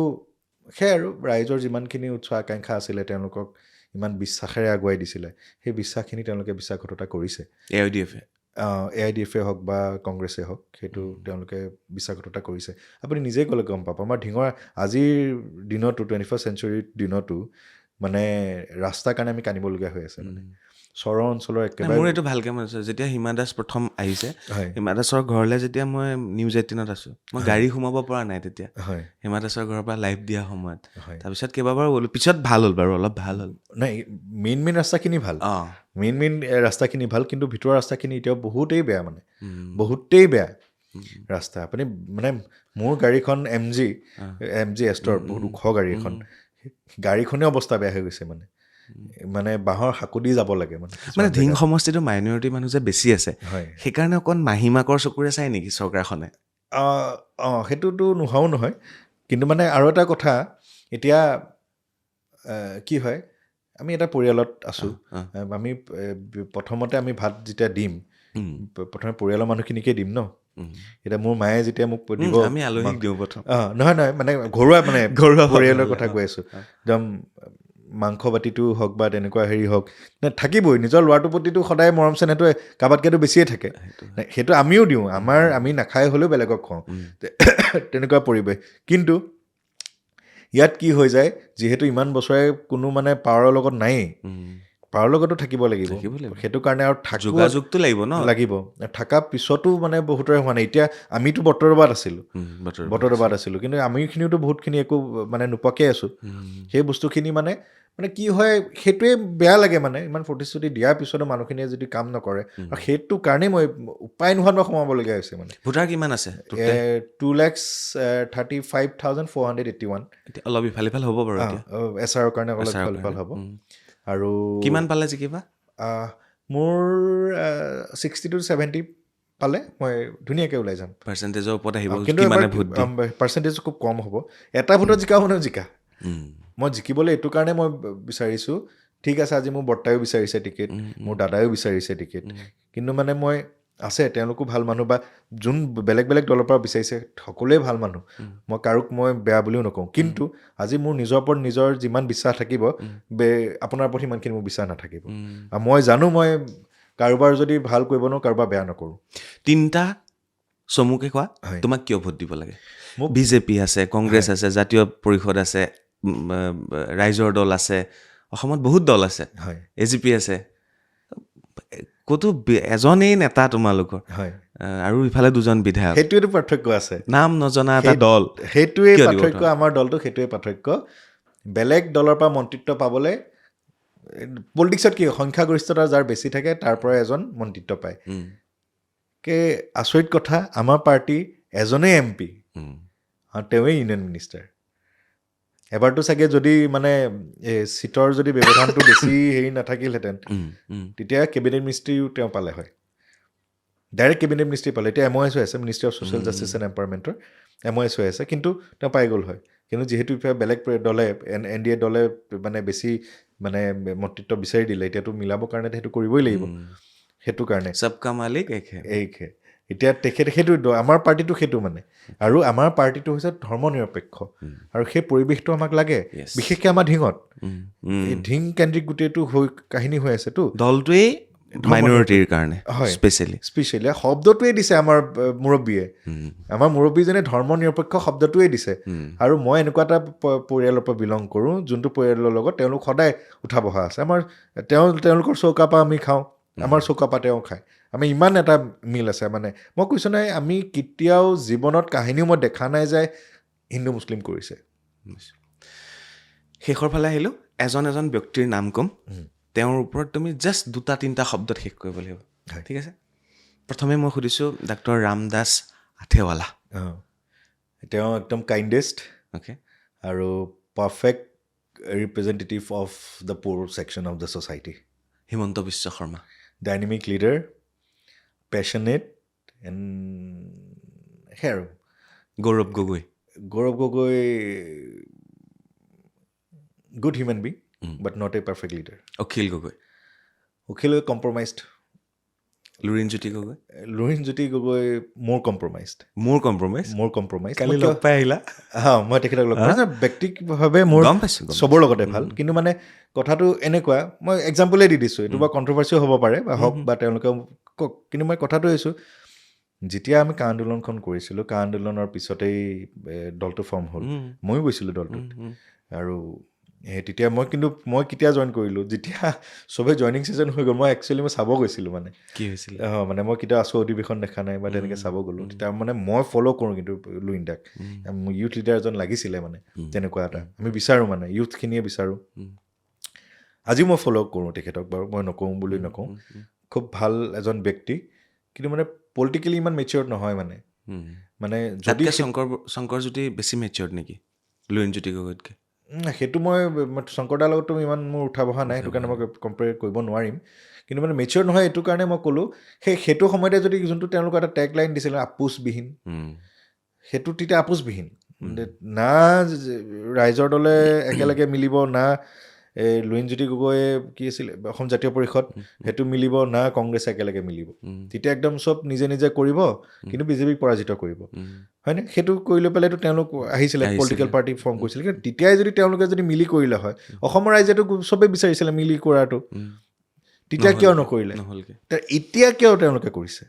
সেয়াই আৰু ৰাইজৰ যিমানখিনি উৎসাহ আকাংক্ষা আছিলে তেওঁলোকক ইমান বিশ্বাসেৰে আগুৱাই দিছিলে সেই বিশ্বাসখিনি তেওঁলোকে বিশ্বাসঘাতকতা কৰিছে AIDF হওক বা কংগ্ৰেছে হওক সেইটো তেওঁলোকে বিশ্বাসঘাতকতা কৰিছে আপুনি নিজেই ক'লে গম পাব আমাৰ ধিঙৰ আজিৰ দিনতো 21st চেঞ্চুৰীৰ দিনতো মানে ৰাস্তাৰ কাৰণে আমি কান্দিবলগীয়া হৈ আছে মানে চৰ অঞ্চলৰ একেবাৰে মোৰ এইটো ভালকৈ মনত আছে যেতিয়া হিমা দাস প্ৰথম আহিছে হিমা দাসৰ ঘৰলৈ যেতিয়া মই নিউজ 18ত আছোঁ মই গাড়ী সোমাব পৰা নাই তেতিয়া হিমা দাসৰ ঘৰৰ পৰা লাইভ দিয়া সময়ত তাৰপিছত কেইবাবাৰো গ'লোঁ পিছত ভাল হ'ল বাৰু অলপ ভাল হ'ল নাই মেইন ৰাস্তাখিনি ভাল মেইন ৰাস্তাখিনি ভাল কিন্তু ভিতৰৰ ৰাস্তাখিনি এতিয়াও বহুতেই বেয়া মানে বহুতেই বেয়া ৰাস্তা আপুনি মানে মোৰ গাড়ীখন এম জি এষ্টৰ বহুত ওখ গাড়ী এখন গাড়ীখনেই অৱস্থা বেয়া হৈ গৈছে মানে বাঁহৰ সাকুদি যাব লাগে মানে ধিং সমষ্টিটো মাইনৰিটি মানুহ যে বেছি আছে সেইকাৰণে অকণ মাহীমাকৰ চকুৰে চাই নেকি চৰকাৰখনে সেইটোতো নোহোৱাও নহয় কিন্তু মানে আৰু এটা কথা এতিয়া কি হয় আমি এটা পৰিয়ালত আছোঁ আমি প্ৰথমতে আমি ভাত যেতিয়া দিম প্ৰথমে পৰিয়ালৰ মানুহখিনিকে দিম ন এতিয়া মোৰ মায়ে যেতিয়া মোক দিব আমি আলহীক দিওঁ প্ৰথম নহয় মানে ঘৰুৱা পৰিয়ালৰ কথা কৈ আছোঁ একদম মাংস বাতিটো হওক বা তেনেকুৱা হেৰি হওক থাকিবই নিজৰ ল'ৰাটোৰ প্ৰতিটো সদায় মৰম চেনেহটো কাৰোবাতকৈতো বেছিয়ে থাকে সেইটো আমিও দিওঁ আমি নাখাই হ'লেও বেলেগক খুৱাওঁ তেনেকুৱা পৰিৱেশ কিন্তু ইয়াত কি হৈ যায় যিহেতু ইমান বছৰে কোনো মানে পাৱাৰৰ লগত নায়েই পাৱাৰ লগতো থাকিব লাগিব সেইটো কাৰণে আৰু যোগাযোগটো লাগিব থকা পিছতো মানে বহুতৰে হোৱা নাই এতিয়া আমিতো বতৰবাদ আছিলোঁ কিন্তু আমিখিনিওতো বহুতখিনি একো মানে নোপোৱাকৈ আছোঁ সেই বস্তুখিনি মানে কি হয় সেইটোৱে বেয়া লাগে মানে ইমান প্ৰতিশ্ৰুতি দিয়াৰ পিছতো মানুহখিনিয়ে যদি কাম নকৰে আৰু সেইটো কাৰণেই মই উপায় নোহোৱাত মই সোমাবলগীয়া হৈছে মানে ভোটাৰ কিমান আছে 2,35,481 অলপ ইফাল সিফাল হ'ব বাৰু SR কাৰণে অলপ ইফাল সিফাল হ'ব আৰু কিমান পালে জিকিবা মোৰ 60 to 70 পালে মই ধুনীয়াকৈ ওলাই যাম পাৰ্চেণ্টেজৰ ওপৰত আহিব কিন্তু পাৰ্চেণ্টেজ খুব কম হ'ব এটা ভোটত জিকা হ'ব নহয় জিকা মই জিকিবলৈ এইটো কাৰণে মই বিচাৰিছোঁ ঠিক আছে আজি মোৰ বৰ্তায়ো বিচাৰিছে টিকেট মোৰ দাদায়ো বিচাৰিছে টিকেট কিন্তু মানে মই আছে, তেওঁলোকো ভাল মানুহ বা যোন বেলেগ বেলেগ দলৰ পৰা বিচাৰিছে সকলোৱে ভাল মানুহ, মই কাৰোক মই বেয়া বুলিও নকওঁ, কিন্তু আজি মোৰ নিজৰ ওপৰত নিজৰ যিমান বিশ্বাস থাকিব আপোনাৰ ওপৰত সিমানখিনি মোৰ বিশ্বাস নাথাকিব। আৰু মই জানো মই কাৰোবাৰ যদি ভাল কৰিব নোৱাৰোঁ, কাৰোবাৰ বেয়া নকৰোঁ। 3টা চমুকে কোৱা, হয়। তোমাক কিয় ভোট দিব লাগে? মোক বিজেপি আছে, কংগ্ৰেছ আছে, জাতীয় পৰিষদ আছে, ৰাইজৰ দল আছে, অসমত বহুত দল আছে, হয় AGP আছে, ক'তো এজনেই নেতা তোমালোকৰ, হয় আৰু ইফালে 2জন বিধায়ক, সেইটোৱেতো পাৰ্থক্য আছে। নাম নজনা এটা দল, সেইটোৱে কিয় দিব পাৰ্থক্য, তোমাক? আমাৰ দলটো সেইটোৱে পাৰ্থক্য। বেলেগ দলৰ পৰা মন্ত্ৰিত্ব পাবলৈ পলিটিক্সত কি সংখ্যাগৰিষ্ঠতা যাৰ বেছি থাকে তাৰ পৰা এজন মন্ত্ৰিত্ব পায়। কে আচৰিত কথা, আমাৰ পাৰ্টি এজনেই MP আৰু তেওঁৱেই ইউনিয়ন মিনিষ্টাৰ। এবাৰতো চাগে যদি মানে চিটৰ যদি ব্যৱধানটো বেছি হেৰি নাথাকিলহেঁতেন, তেতিয়া কেবিনেট মিনিষ্ট্ৰীও তেওঁ পালে হয়, ডাইৰেক্ট কেবিনেট মিনিষ্ট্ৰী পালে। এতিয়া MOS হৈ আছে, ministry of social justice and এম্পাৱাৰমেণ্টৰ MOS হৈ আছে, কিন্তু তেওঁ পাই গ'ল হয়। কিন্তু যিহেতু বেলেগ দলে NDA দলে মানে বেছি মানে মন্ত্ৰিত্ব বিচাৰি দিলে, এতিয়াতো মিলাবৰ কাৰণে সেইটো কৰিবই লাগিব। সেইটো কাৰণে সবকা মালিক এক হে। এতিয়া তেখেতে সেইটো আমাৰ পাৰ্টিটো সেইটো মানে, আৰু আমাৰ পাৰ্টিটো হৈছে ধৰ্ম নিৰপেক্ষ, আৰু সেই পৰিৱেশটো আমাক লাগে, Yes. বিশেষকৈ আমাৰ ঢিঙত। এই ঢিং কেন্দ্ৰিক গোটেইটো কাহিনী হৈ আছেতো, দলটোৱেই মাইনৰিটিৰ কাৰণে হয় স্পেচিয়েলি। শব্দটোৱে দিছে আমাৰ মুৰব্বীয়ে, আমাৰ মুৰব্বীজনে ধৰ্ম নিৰপেক্ষ শব্দটোৱে দিছে। আৰু মই এনেকুৱা এটা পৰিয়ালৰ পৰা বিলং কৰোঁ, যোনটো পৰিয়ালৰ লগত তেওঁলোক সদায় উঠা বহা আছে। আমাৰ তেওঁলোকৰ চৌকাৰ পৰা আমি খাওঁ, আমাৰ চৌকাৰ পৰা তেওঁ খায়, আমি ইমান এটা মিল আছে। মানে মই কৈছোঁ নাই, আমি কেতিয়াও জীৱনত কাহিনীও মই দেখা নাই যে হিন্দু মুছলিম কৰিছে। শেষৰ ফালে আহিলোঁ, এজন ব্যক্তিৰ নাম ক'ম, তেওঁৰ ওপৰত তুমি জাষ্ট 2-3টা শব্দত শেষ কৰিব লাগিব, ঠিক আছে? প্ৰথমে মই সুধিছোঁ ডাক্তৰ ৰামদাস আথেৱালা। তেওঁ একদম কাইণ্ডেষ্ট অ'কে, আৰু perfect representative of the poor section of the society. Himanta Biswa Sarma. Dynamic leader, passionate and সেই আৰু Gaurav Gogoi. Good human being but not a perfect leader. Akhil Gogoi. Compromised. Lurinjyoti Gogoi. Lurinjyoti Gogoi মোৰ কম্প্ৰমাইজড। কালি লগ পাই আহিলা? মই তেখেতক লগ পাইছোঁ। ব্যক্তিগতভাৱে মোৰ গম পাইছোঁ, চবৰ লগতে ভাল, কিন্তু মানে কথাটো এনেকুৱা, মই এক্সাম্পলেই দি দিছোঁ, এইটো বা কণ্ট্ৰভাৰ্চিও হ'ব পাৰে বা হওক বা তেওঁলোকে কওক, কিন্তু মই কথাটো কৈছোঁ, যেতিয়া আমি কা আন্দোলনখন কৰিছিলোঁ, কা আন্দোলনৰ পিছতেই দলটো ফৰ্ম হ'ল, ময়ো গৈছিলোঁ দলটোত। আৰু তেতিয়া মই কেতিয়া জইন কৰিলোঁ, যেতিয়া চবেই জইনিং ছিজন হৈ গ'ল। মই চাব গৈছিলোঁ মানে, কি হৈছিল? মানে মই কেতিয়াও আছোঁ অধিৱেশন দেখা নাই বা তেনেকৈ চাব গ'লোঁ। তেতিয়া মানে মই ফ'ল' কৰোঁ কিন্তু লুইনদাক, ইউথ লিডাৰ এজন লাগিছিলে মানে, তেনেকুৱা এটা আমি বিচাৰোঁ, মানে ইউথখিনিয়ে বিচাৰোঁ। আজিও মই ফ'ল' কৰোঁ তেখেতক, বাৰু মই নকওঁ বুলি নকওঁ, খুব ভাল এজন ব্যক্তি, কিন্তু মানে পলিটিকেলি ইমান মেচিয়ৰ্ড নহয় মানে যদি শংকৰজ্যোতি বেছি মেচিয়ৰ্ড নেকি লুৰিণজ্যোতি গগৈতকৈ? সেইটো মই শংকৰদাৰ লগতো ইমান মোৰ উঠা বহা নাই, সেইটো কাৰণে মই কম্পেয়াৰ কৰিব নোৱাৰিম। কিন্তু মানে মেচিয়ৰ নহয় এইটো কাৰণে মই ক'লোঁ, সেইটো সময়তে যদি যোনটো তেওঁলোকৰ এটা টেগ লাইন দিছিলে আপোচবিহীন, সেইটো তেতিয়া আপোচবিহীন না ৰাইজৰ দলে একেলগে মিলিব, না লুৰিণজ্যোতি গগৈয়ে কি আছিলে অসম জাতীয় পৰিষদ সেইটো মিলিব, না কংগ্ৰেছে একেলগে মিলিব। তেতিয়া একদম চব নিজে নিজে কৰিব, কিন্তু বিজেপিক পৰাজিত কৰিব, হয়নে? সেইটো কৰি লৈ পেলাইতো তেওঁলোক আহিছিলে, পলিটিকেল পাৰ্টি ফৰ্ম কৰিছিলে। কিন্তু তেতিয়াই যদি তেওঁলোকে যদি মিলি কৰিলে হয়, অসমৰ ৰাইজেতো চবেই বিচাৰিছিলে মিলি কৰাটো, তেতিয়া কিয় নকৰিলে? এতিয়া কিয় তেওঁলোকে কৰিছে?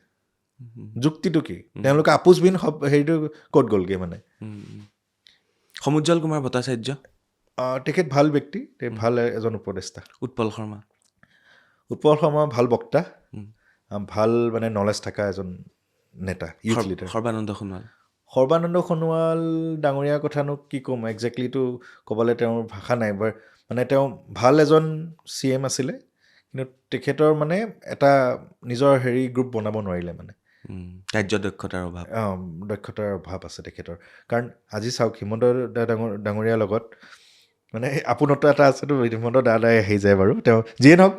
যুক্তিটো কি? তেওঁলোকে আপোচবিহীন হেৰিটো ক'ত গ'লগৈ মানে? সমুজ্জ্বল কুমাৰ ভট্টাচাৰ্য। তেখেত ভাল ব্যক্তি, ভাল এজন উপদেষ্টা। উৎপল শৰ্মা ভাল বক্তা, ভাল মানে নলেজ থকা এজন নেতা, ইউথ লিডাৰ। সৰ্বানন্দ সোণোৱাল ডাঙৰীয়াৰ কথানো কি ক'ম, একজেক্টলিটো ক'বলৈ তেওঁৰ ভাষা নাই। মানে তেওঁ ভাল এজন CM আছিলে, কিন্তু তেখেতৰ মানে এটা নিজৰ গ্ৰুপ বনাব নোৱাৰিলে, মানে দক্ষতাৰ অভাৱ আছে তেখেতৰ। কাৰণ আজি চাওক, হিমন্ত ডাঙৰীয়াৰ লগত মানে আপোনত্ব এটা আছেতো, হিমন্ত দাদাই আহি যায় বাৰু, তেওঁ যিয়ে নহওক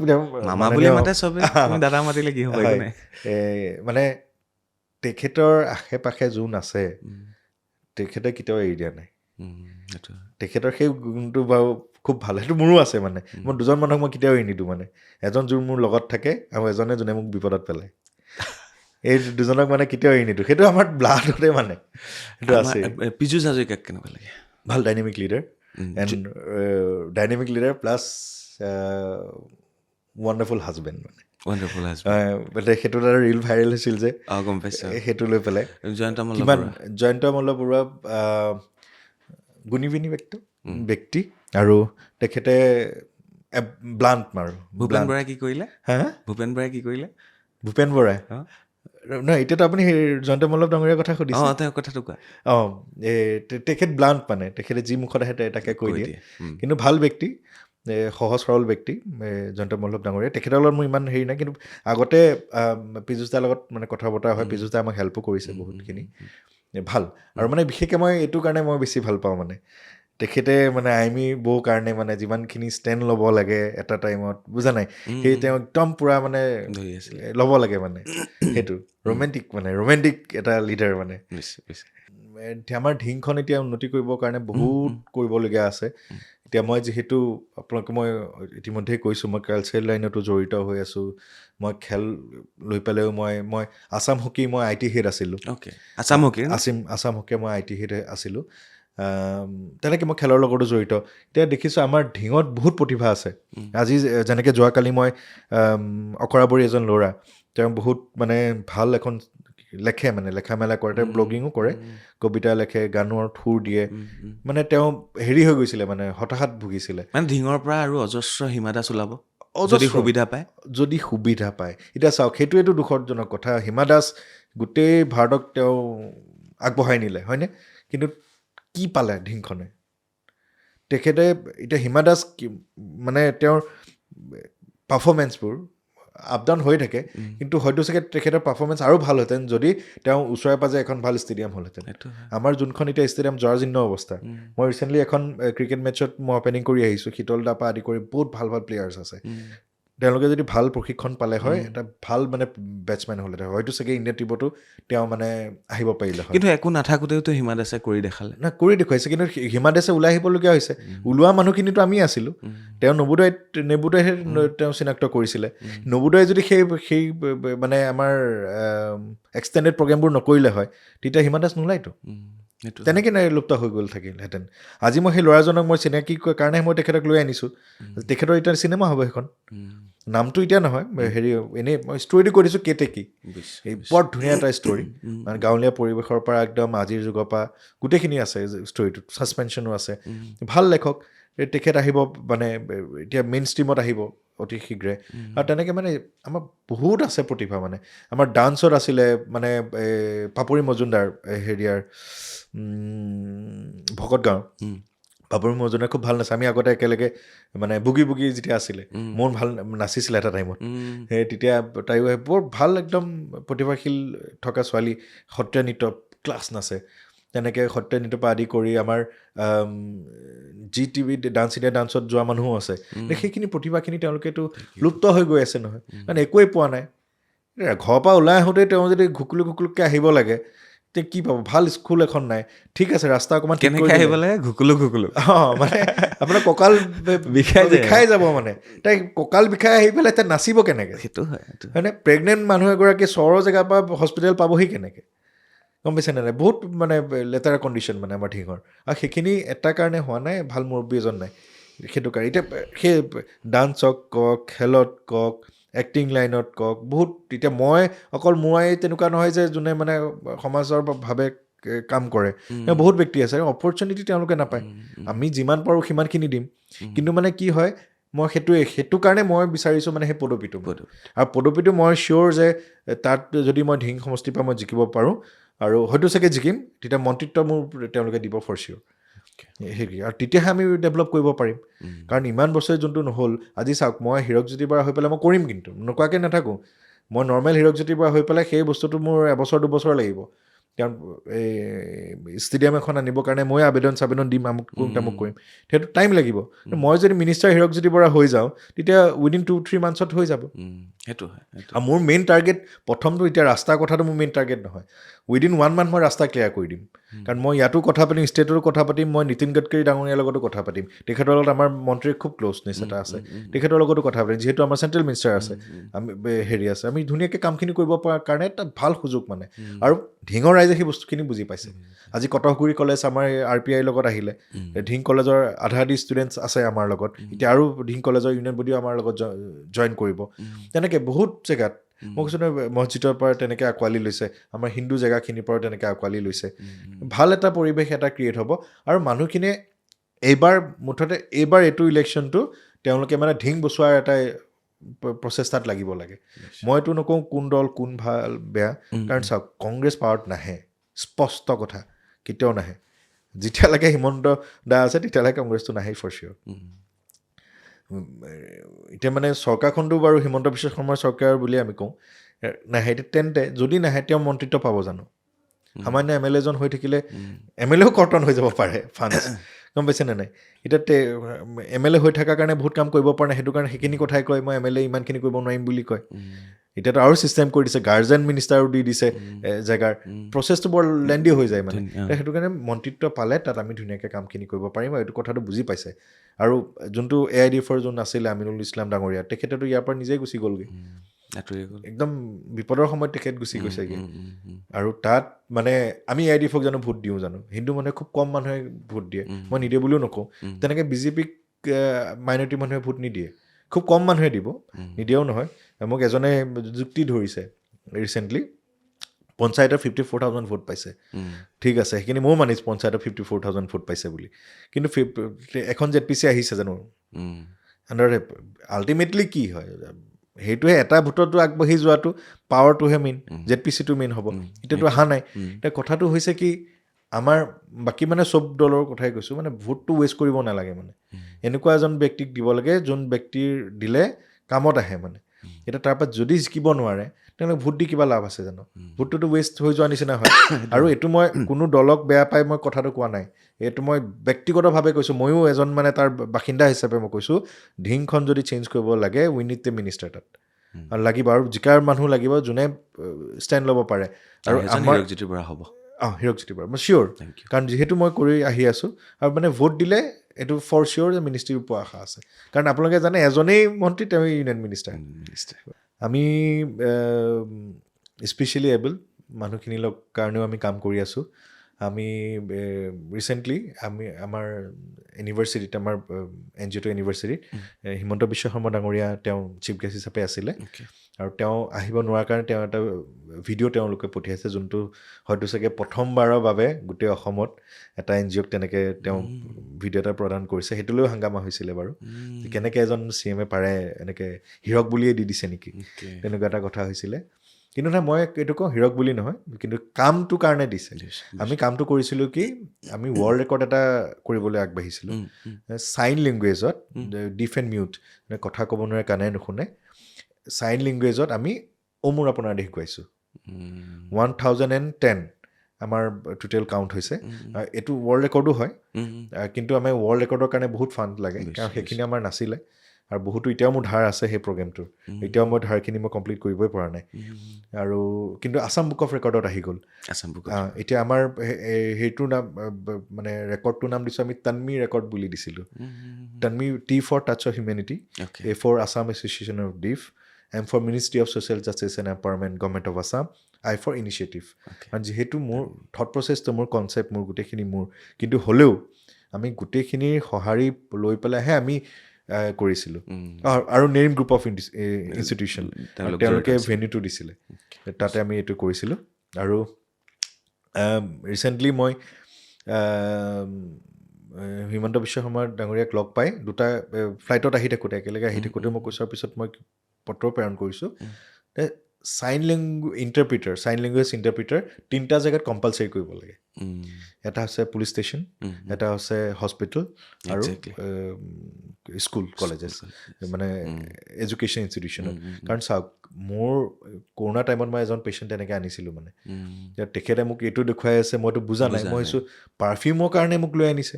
মানে তেখেতৰ আশে পাশে যোন আছে, তেখেতে কেতিয়াও এৰি দিয়া নাই। তেখেতৰ সেই গুণটো বাৰু খুব ভাল, সেইটো মোৰো আছে। মানে মই দুজন মানুহক মই কেতিয়াও এৰি নিদিওঁ, মানে এজন যোন মোৰ লগত থাকে আৰু এজনে যোনে মোক বিপদত পেলায়। এই দুজনক মানে কেতিয়াও এৰি নিদিওঁ সেইটো আমাৰ ব্লাডতে মানে সেইটো আছে পীযুষ হাজৰিকাক কেনেকুৱা লাগে ভাল dynamic leader and dynamic leader plus wonderful husband মানে ৱাণ্ডাৰফুল হাজবেণ্ড সেইটো এটা ৰিল ভাইৰেল হৈছিল যে গম পাইছোঁ সেইটো লৈ পেলাই জয়ন্ত কিমান জয়ন্ত মল্ল বৰুৱা গুণীবিনী ব্যক্তি আৰু তেখেতে ব্লাণ্ট মাৰো ভূপেন বৰাই কি কৰিলে হা ভূপেন বৰাই কি কৰিলে ভূপেন বৰাই নহয় এতিয়াতো আপুনি সেই জয়ন্ত মল্ল ডাঙৰীয়াৰ কথা সুধিছে তেওঁ কথাটো কোৱা অঁ তেখেত ব্লাণ্ট মানে তেখেতে যি মুখত আহে তাকে কৈ দিয়ে কিন্তু ভাল ব্যক্তি সহজ সৰল ব্যক্তি জয়ন্ত মল্লভ ডাঙৰীয়া তেখেতৰ লগত মোৰ ইমান হেৰি নাই কিন্তু আগতে পীযুষ দাৰ লগত মানে কথা বতৰা হয় পীযুষ দাই আমাক হেল্পো কৰিছে বহুতখিনি ভাল আৰু মানে বিশেষকৈ মই এইটো কাৰণে মই বেছি ভাল পাওঁ মানে তেখেতে মানে আইমি বৌ কাৰণে মানে যিমানখিনি ষ্টেণ্ড ল'ব লাগে এটা টাইমত বুজা নাই সেই তেওঁ একদম পূৰা মানে ল'ব লাগে মানে সেইটো ৰোমেণ্টিক এটা লিডাৰ মানে আমাৰ ঢিংখন এতিয়া উন্নতি কৰিবৰ কাৰণে বহুত কৰিবলগীয়া আছে এতিয়া মই যিহেতু আপোনালোকে মই ইতিমধ্যেই কৈছোঁ মই কালচাৰেল লাইনতো জড়িত হৈ আছোঁ মই খেল লৈ পেলাইও মই আছাম হকী মই আই টি হেড আছিলোঁ আছাম হকী মই আই টি হেড আছিলোঁ তেনেকৈ মই খেলৰ লগতো জড়িত এতিয়া দেখিছোঁ আমাৰ ঢিঙত বহুত প্ৰতিভা আছে আজি যেনেকৈ যোৱাকালি মই অখৰাবৰী এজন ল'ৰা তেওঁ বহুত মানে ভাল এখন লেখে মানে লেখা মেলা কৰে তেওঁ ব্লগিঙো কৰে কবিতা লেখে গানৰ থুৰ দিয়ে মানে তেওঁ হেৰি হৈ গৈছিলে মানে হতাশাত ভুগিছিলে মানে ঢিঙৰ পৰা আৰু অজস্ৰ হিমা দাস ওলাব যদি সুবিধা পায় এতিয়া চাওক সেইটোৱেতো দুখজনক কথা হিমা দাস গোটেই ভাৰতক তেওঁ আগবঢ়াই নিলে হয়নে কিন্তু কি পালে ঢিংখনে তেখেতে এতিয়া হিমা দাস মানে তেওঁৰ পাৰফৰ্মেঞ্চবোৰ আপ ডাউন হৈ থাকে কিন্তু হয়তো চাগে তেখেতৰ পাৰফৰ্মেঞ্চ আৰু ভাল হ'লহেঁতেন যদি তেওঁ ওচৰে পাজৰে এখন ভাল ষ্টেডিয়াম হ'লহেঁতেন আমাৰ যোনখন এতিয়া ষ্টেডিয়াম জৰাজীৰ্ণ অৱস্থা মই ৰিচেণ্টলি এখন ক্ৰিকেট মেটছত মই অপেনিং কৰি আহিছোঁ শীতল দা পৰা আদি কৰি বহুত ভাল ভাল প্লেয়াৰ্ছ আছে তেওঁলোকে যদি ভাল প্ৰশিক্ষণ পালে হয় এটা ভাল মানে বেটছমেন হ'লহেঁতেন হয়তো চাগে ইণ্ডিয়ান টিমতো তেওঁ মানে আহিব পাৰিলে হয় কিন্তু একো নাথাকোঁতেওতো হিমা দাসে কৰি দেখালে না কৰি দেখুৱাইছে কিন্তু হিমা দাসে ওলাই আহিবলগীয়া হৈছে ওলোৱা মানুহখিনিতো আমি আছিলোঁ তেওঁ নেবুদৈহে তেওঁ চিনাক্ত কৰিছিলে নবোদয়ে যদি সেই মানে আমাৰ এক্সটেণ্ডেড প্ৰগ্ৰেমবোৰ নকৰিলে হয় তেতিয়া হিমা দাস নোলাইতো তেনেকৈ লুপ্ত হৈ গ'ল থাকিলহেঁতেন আজি মই সেই ল'ৰাজনক মই চিনাকি কাৰণে মই তেখেতক লৈ আনিছোঁ তেখেতৰ এতিয়া চিনেমা হ'ব সেইখন নামটো এতিয়া নহয় হেৰি এনেই মই ষ্টৰিটো কৈ দিছোঁ কেতেকী এই বৰ ধুনীয়া এটা ষ্টৰি মানে গাঁৱলীয়া পৰিৱেশৰ পৰা একদম আজিৰ যুগৰ পৰা গোটেইখিনি আছে ষ্টৰিটোত ছাছপেনশ্যনো আছে ভাল লেখক তেখেত আহিব মানে এতিয়া মেইন ষ্ট্ৰীমত আহিব অতি শীঘ্ৰে আৰু তেনেকৈ মানে আমাৰ বহুত আছে প্ৰতিভা মানে আমাৰ ডান্সত আছিলে মানে পাপৰি মজুমদাৰ হেৰিয়াৰ ভকত গাঁও পাপৰি মজুমদাৰ খুব ভাল নাচে আমি আগতে একেলগে মানে বুগি যেতিয়া আছিলে মন ভাল নাচিছিলে এটা টাইমত সেই তেতিয়া তাইও বৰ ভাল একদম প্ৰতিভাশীল থকা ছোৱালী সত্ৰীয়া নৃত্য ক্লাছ নাচে তেনেকৈ সত্ৰীয়া নৃত্যৰ পৰা আদি কৰি আমাৰ জি টিভিত ডান্স ইণ্ডিয়া ডান্সত যোৱা মানুহো আছে সেইখিনি প্ৰতিভাখিনি তেওঁলোকেতো লুপ্ত হৈ গৈ আছে নহয় কাৰণ একোৱেই পোৱা নাই ঘৰৰ পৰা ওলাই আহোঁতে তেওঁ যদি ঘুকুলুকৈ আহিব লাগে তেতিয়া কি পাব ভাল স্কুল এখন নাই ঠিক আছে ৰাস্তা অকণমান কেনেকৈ আহিব লাগে ঘুকুলু মানে আপোনাৰ কঁকাল বিষাই যাব মানে তাই কঁকাল বিষাই আহি পেলাই তাই নাচিব কেনেকৈ সেইটো হয় হয়নে প্ৰেগনেণ্ট মানুহ এগৰাকী চহৰৰ জেগাৰ পৰা হস্পিটেল পাবহি কেনেকৈ গম পাইছে নাই বহুত মানে লেতেৰা কণ্ডিশ্যন মানে আমাৰ ঢিঙৰ আৰু সেইখিনি এটা কাৰণে হোৱা নাই ভাল মুৰব্বী এজন নাই সেইটো কাৰণে এতিয়া সেই ডান্সক কওক খেলত কওক এক্টিং লাইনত কওক বহুত এতিয়া মই অকল মই তেনেকুৱা নহয় যে যোনে মানে সমাজৰ ভাৱে কাম কৰে বহুত ব্যক্তি আছে অপৰচুনিটি তেওঁলোকে নাপায় আমি যিমান পাৰোঁ সিমানখিনি দিম কিন্তু মানে কি হয় মই সেইটো কাৰণে মই বিচাৰিছোঁ মানে সেই পদবীটো আৰু পদবীটো মই চিয়'ৰ যে তাত যদি মই ঢিং সমষ্টিৰ পৰা মই জিকিব পাৰোঁ আৰু হয়তো চাগে জিকিম তেতিয়া মন্ত্ৰিত্ব মোৰ তেওঁলোকে দিব ফৰ চিয়'ৰ হেৰি আৰু তেতিয়াহে আমি ডেভেলপ কৰিব পাৰিম কাৰণ ইমান বছৰে যোনটো নহ'ল আজি চাওক মই হীৰকজ্যোতি বৰা হৈ পেলাই মই কৰিম কিন্তু নোকোৱাকৈ নাথাকোঁ মই নৰ্মেল হীৰকজ্যোতি বৰা হৈ পেলাই সেই বস্তুটো মোৰ এবছৰ দুবছৰ লাগিব কাৰণ এই ষ্টেডিয়াম এখন আনিবৰ কাৰণে মই আবেদন দিম আমুক কৰিম সেইটো টাইম লাগিব মই যদি মিনিষ্টাৰ হীৰকজ্যোতি বৰা হৈ যাওঁ তেতিয়া উইদিন 2-3 মান্থছত হৈ যাব সেইটো হয় আৰু মোৰ মেইন টাৰ্গেট প্ৰথমটো এতিয়া ৰাস্তাৰ কথাটো মোৰ মেইন টাৰ্গেট নহয় উইদিন 1 মান্থ মই ৰাস্তা ক্লিয়াৰ কৰি দিম কাৰণ মই ইয়াতো কথা পাতিম, ষ্টেটতো কথা পাতিম, মই নীতিন গাডকাৰী ডাঙৰীয়াৰ লগতো কথা পাতিম, তেখেতৰ লগত আমাৰ মন্ত্ৰীৰ খুব ক্ল'জনেছ এটা আছে, তেখেতৰ লগতো কথা পাতিম, যিহেতু আমাৰ চেণ্ট্ৰেল মিনিষ্টাৰ আছে, আমি হেৰি আছে, আমি ধুনীয়াকৈ কামখিনি কৰিব পৰাৰ কাৰণে এটা ভাল সুযোগ মানে। আৰু ঢিঙৰ ৰাইজে সেই বস্তুখিনি বুজি পাইছে। আজি কটকগুৰি কলেজ আমাৰ RPIৰ লগত আহিলে, ঢিং কলেজৰ আধা আধি ষ্টুডেণ্টছ আছে আমাৰ লগত, এতিয়া আৰু ঢিং কলেজৰ ইউনিয়ন বডিও আমাৰ লগত জইন কৰিব। তেনেকৈ বহুত জেগাত মই কৈছোঁ নহয়, মছজিদৰ পৰা তেনেকৈ আঁকোৱালি লৈছে, আমাৰ হিন্দু জেগাখিনিৰ পৰা তেনেকৈ আঁকোৱালি লৈছে। ভাল এটা পৰিৱেশ এটা ক্ৰিয়েট হ'ব। আৰু মানুহখিনিয়ে মুঠতে এইবাৰ এইটো ইলেকশ্যনটো তেওঁলোকে মানে ঢিং বচোৱাৰ এটা প্ৰচেষ্টাত লাগিব লাগে। মইতো নকওঁ কোন দল কোন ভাল বেয়া, কাৰণ চাওক কংগ্ৰেছ পাৱাৰত নাহে, স্পষ্ট কথা, কেতিয়াও নাহে। যেতিয়ালৈকে হিমন্ত দা আছে তেতিয়ালৈকে কংগ্ৰেছটো নাহে ফৰ চিয়'ৰ। এতিয়া মানে চৰকাৰখনটো বাৰু হিমন্ত বিশ্ব শৰ্মাৰ চৰকাৰ বুলি আমি কওঁ, নাহে। তেন্তে যদি নাহে তেওঁ মন্ত্ৰিত্ব পাব জানো? সামান্য MLA এজন হৈ থাকিলে MLAও কৰ্তন হৈ যাব পাৰে ফাণ্ডছ, গম পাইছেনে নাই? এতিয়া MLA হৈ থকাৰ কাৰণে বহুত কাম কৰিব পৰা নাই, সেইটো কাৰণে সেইখিনি কথাই কয়, মই MLA ইমানখিনি কৰিব নোৱাৰিম বুলি কয়। এতিয়াতো আৰু ছিষ্টেম কৰি দিছে, গাৰ্জেন মিনিষ্টাৰো দি দিছে জেগাৰ, প্ৰচেছটো বৰ লেণ্ডি হৈ যায় মানে। সেইটো কাৰণে মন্ত্ৰিত্ব পালে তাত আমি ধুনীয়াকৈ কামখিনি কৰিব পাৰিম, আৰু এইটো কথাটো বুজি পাইছে। আৰু যোনটো AIDFৰ যোন আছিলে আমিনুল ইছলাম ডাঙৰীয়া, তেখেতেতো ইয়াৰ পৰা নিজেই গুচি গ'লগৈ, একদম বিপদৰ সময়ত তেখেত গুচি গৈছেগৈ। আৰু তাত মানে আমি AIDFক জানো ভোট দিওঁ জানো? হিন্দু মানুহে খুব কম মানুহে ভোট দিয়ে, মই নিদিয়ে বুলিও নকওঁ। তেনেকৈ BJPক মাইনৰিটি মানুহে ভোট নিদিয়ে, খুব কম মানুহে দিব, নিদিয়েও নহয়। মোক এজনে যুক্তি ধৰিছে ৰিচেণ্টলি, পঞ্চায়তৰ 54,000 ভোট পাইছে, ঠিক আছে, সেইখিনি ময়ো মানিছোঁ পঞ্চায়তৰ 54,000 ভোট পাইছে বুলি, কিন্তু এখন ZPC আহিছে জানো? আল্টিমেটলি কি হয়? সেইটোহে এটা ভোটতো আগবাঢ়ি যোৱাটো, পাৱাৰটোহে মেইন, ZPCটো মেইন হ'ব। এতিয়াতো অহা নাই। এতিয়া কথাটো হৈছে কি, আমাৰ বাকী মানে চব দলৰ কথাই কৈছোঁ, মানে ভোটটো ৱেষ্ট কৰিব নালাগে মানে। এনেকুৱা এজন ব্যক্তিক দিব লাগে যোন ব্যক্তিৰ দিলে কামত আহে মানে। এতিয়া তাৰপৰা যদি জিকিব নোৱাৰে তেওঁলোকে ভোট দি কিবা লাভ আছে জানো? ভোটটোতো ৱেষ্ট হৈ যোৱা নিচিনা হয়। আৰু এইটো মই কোনো দলক বেয়া পাই মই কথাটো কোৱা নাই, এইটো মই ব্যক্তিগতভাৱে কৈছোঁ, ময়ো এজন মানে তাৰ বাসিন্দা হিচাপে মই কৈছোঁ, ঢিংখন যদি চেঞ্জ কৰিব লাগে উই নিড দ্য মিনিষ্টাৰ তাত, আৰু লাগিব, আৰু জিকাৰ মানুহ লাগিব যোনে ষ্টেণ্ড ল'ব পাৰে। আৰু আমাৰ হিৰকজ্যোতি বৰা হ'ব, হিৰকজ্যোতি বৰা, মই চিয়'ৰ, কাৰণ যিহেতু মই কৰি আহি আছোঁ, আৰু মানে ভোট দিলে এইটো ফৰ চিয়'ৰ যে মিনিষ্ট্ৰী পোৱা আশা আছে। কাৰণ আপোনালোকে জানে এজনেই মন্ত্ৰী, তেওঁ ইউনিয়ন মিনিষ্টাৰ। আমি স্পেচিয়েলি এবল মানুহখিনিৰ কাৰণেও আমি কাম কৰি আছোঁ। আমি ৰিচেণ্টলি আমাৰ ইউনিভাৰ্চিটিত, আমাৰ NGO ইউনিভাৰ্চিটিত হিমন্ত বিশ্ব শৰ্মা ডাঙৰীয়া তেওঁ চিফ গেষ্ট হিচাপে আছিলে, আৰু তেওঁ আহিব নোৱাৰাৰ কাৰণে তেওঁ এটা ভিডিঅ' তেওঁলোকে পঠিয়াইছে, যোনটো হয়তো চাগে প্ৰথমবাৰৰ বাবে গোটেই অসমত এটা NGOক তেনেকৈ তেওঁ ভিডিঅ' এটা প্ৰদান কৰিছে। সেইটোলৈও হাংগামা হৈছিলে বাৰু, কেনেকৈ এজন CM পাৰে এনেকৈ হীৰক বুলিয়ে দি দিছে নেকি, তেনেকুৱা এটা কথা হৈছিলে। কিন্তু নাই, মই এইটো কওঁ হীৰক বুলি নহয়, কিন্তু কামটোৰ কাৰণে দিছে। আমি কামটো কৰিছিলোঁ কি, আমি ৱৰ্ল্ড ৰেকৰ্ড এটা কৰিবলৈ আগবাঢ়িছিলোঁ ছাইন লেংগুৱেজত, ডিফ এণ্ড মিউট, মানে কথা ক'ব নোৱাৰে, কাণেৰে নুশুনে, ছাইন লেংগুৱেজত আমি অমুৰ আপোনাৰ দেশ দেখুৱাইছোঁ। 1010 আমাৰ টোটেল কাউণ্ট হৈছে। এইটো ৱৰ্ল্ড ৰেকৰ্ডো হয়, কিন্তু আমাৰ ৱৰ্ল্ড ৰেকৰ্ডৰ কাৰণে বহুত ফাণ্ড লাগে, কাৰণ সেইখিনি আমাৰ নাছিলে। আৰু বহুতো এতিয়াও মোৰ ধাৰ আছে সেই প্ৰগ্ৰেমটোৰ, এতিয়াও মই ধাৰখিনি মই কমপ্লিট কৰিবই পৰা নাই। আৰু কিন্তু আছাম বুক অফ ৰেকৰ্ডত আহি গ'ল। এতিয়া আমাৰ সেইটোৰ নাম, মানে ৰেকৰ্ডটোৰ নাম দিছোঁ আমি তন্মী ৰেকৰ্ড বুলি দিছিলোঁ। Tanmi, T for Touch of Humanity, A for Assam Association of Deaf, M for Ministry of Social Justice and Empowerment, Government of Assam, I for Initiative। কাৰণ যিহেতু মোৰ থট প্ৰচেছটো, মোৰ কনচেপ্ট, মোৰ গোটেইখিনি মোৰ, কিন্তু হ'লেও আমি গোটেইখিনিৰ সঁহাৰি লৈ পেলাইহে আমি কৰিছিলোঁ। আৰু নেৰিম গ্ৰুপ অফ ইনষ্টিটিউশ্যন, তেওঁলোকে ভেন্যুটো দিছিলে, তাতে আমি এইটো কৰিছিলোঁ। আৰু ৰিচেণ্টলি মই হিমন্ত বিশ্ব শৰ্মা ডাঙৰীয়াক লগ পাই দুটা ফ্লাইটত আহি থাকোঁতে, একেলগে আহি থাকোঁতে মই কৈছোৱাৰ পিছত মই পত্ৰ প্ৰেৰণ কৰিছোঁ, ছাইন লেংগুৱেজ ইণ্টাৰপ্ৰিটাৰ 3টা জেগাত কম্পালচৰি কৰিব লাগে। এটা হৈছে পুলিচ ষ্টেচন, এটা হৈছে হস্পিটেল, আৰু স্কুল কলেজেছ, মানে এডুকেশ্যন ইনষ্টিটিউশ্যনত। কাৰণ চাওক, মোৰ কৰোণা টাইমত মই এজন পেচেণ্ট তেনেকৈ আনিছিলোঁ, মানে তেখেতে মোক এইটো দেখুৱাই আছে, মইতো বুজা নাই, মই ভাবিছোঁ পাৰফিউমৰ কাৰণে মোক লৈ আনিছে,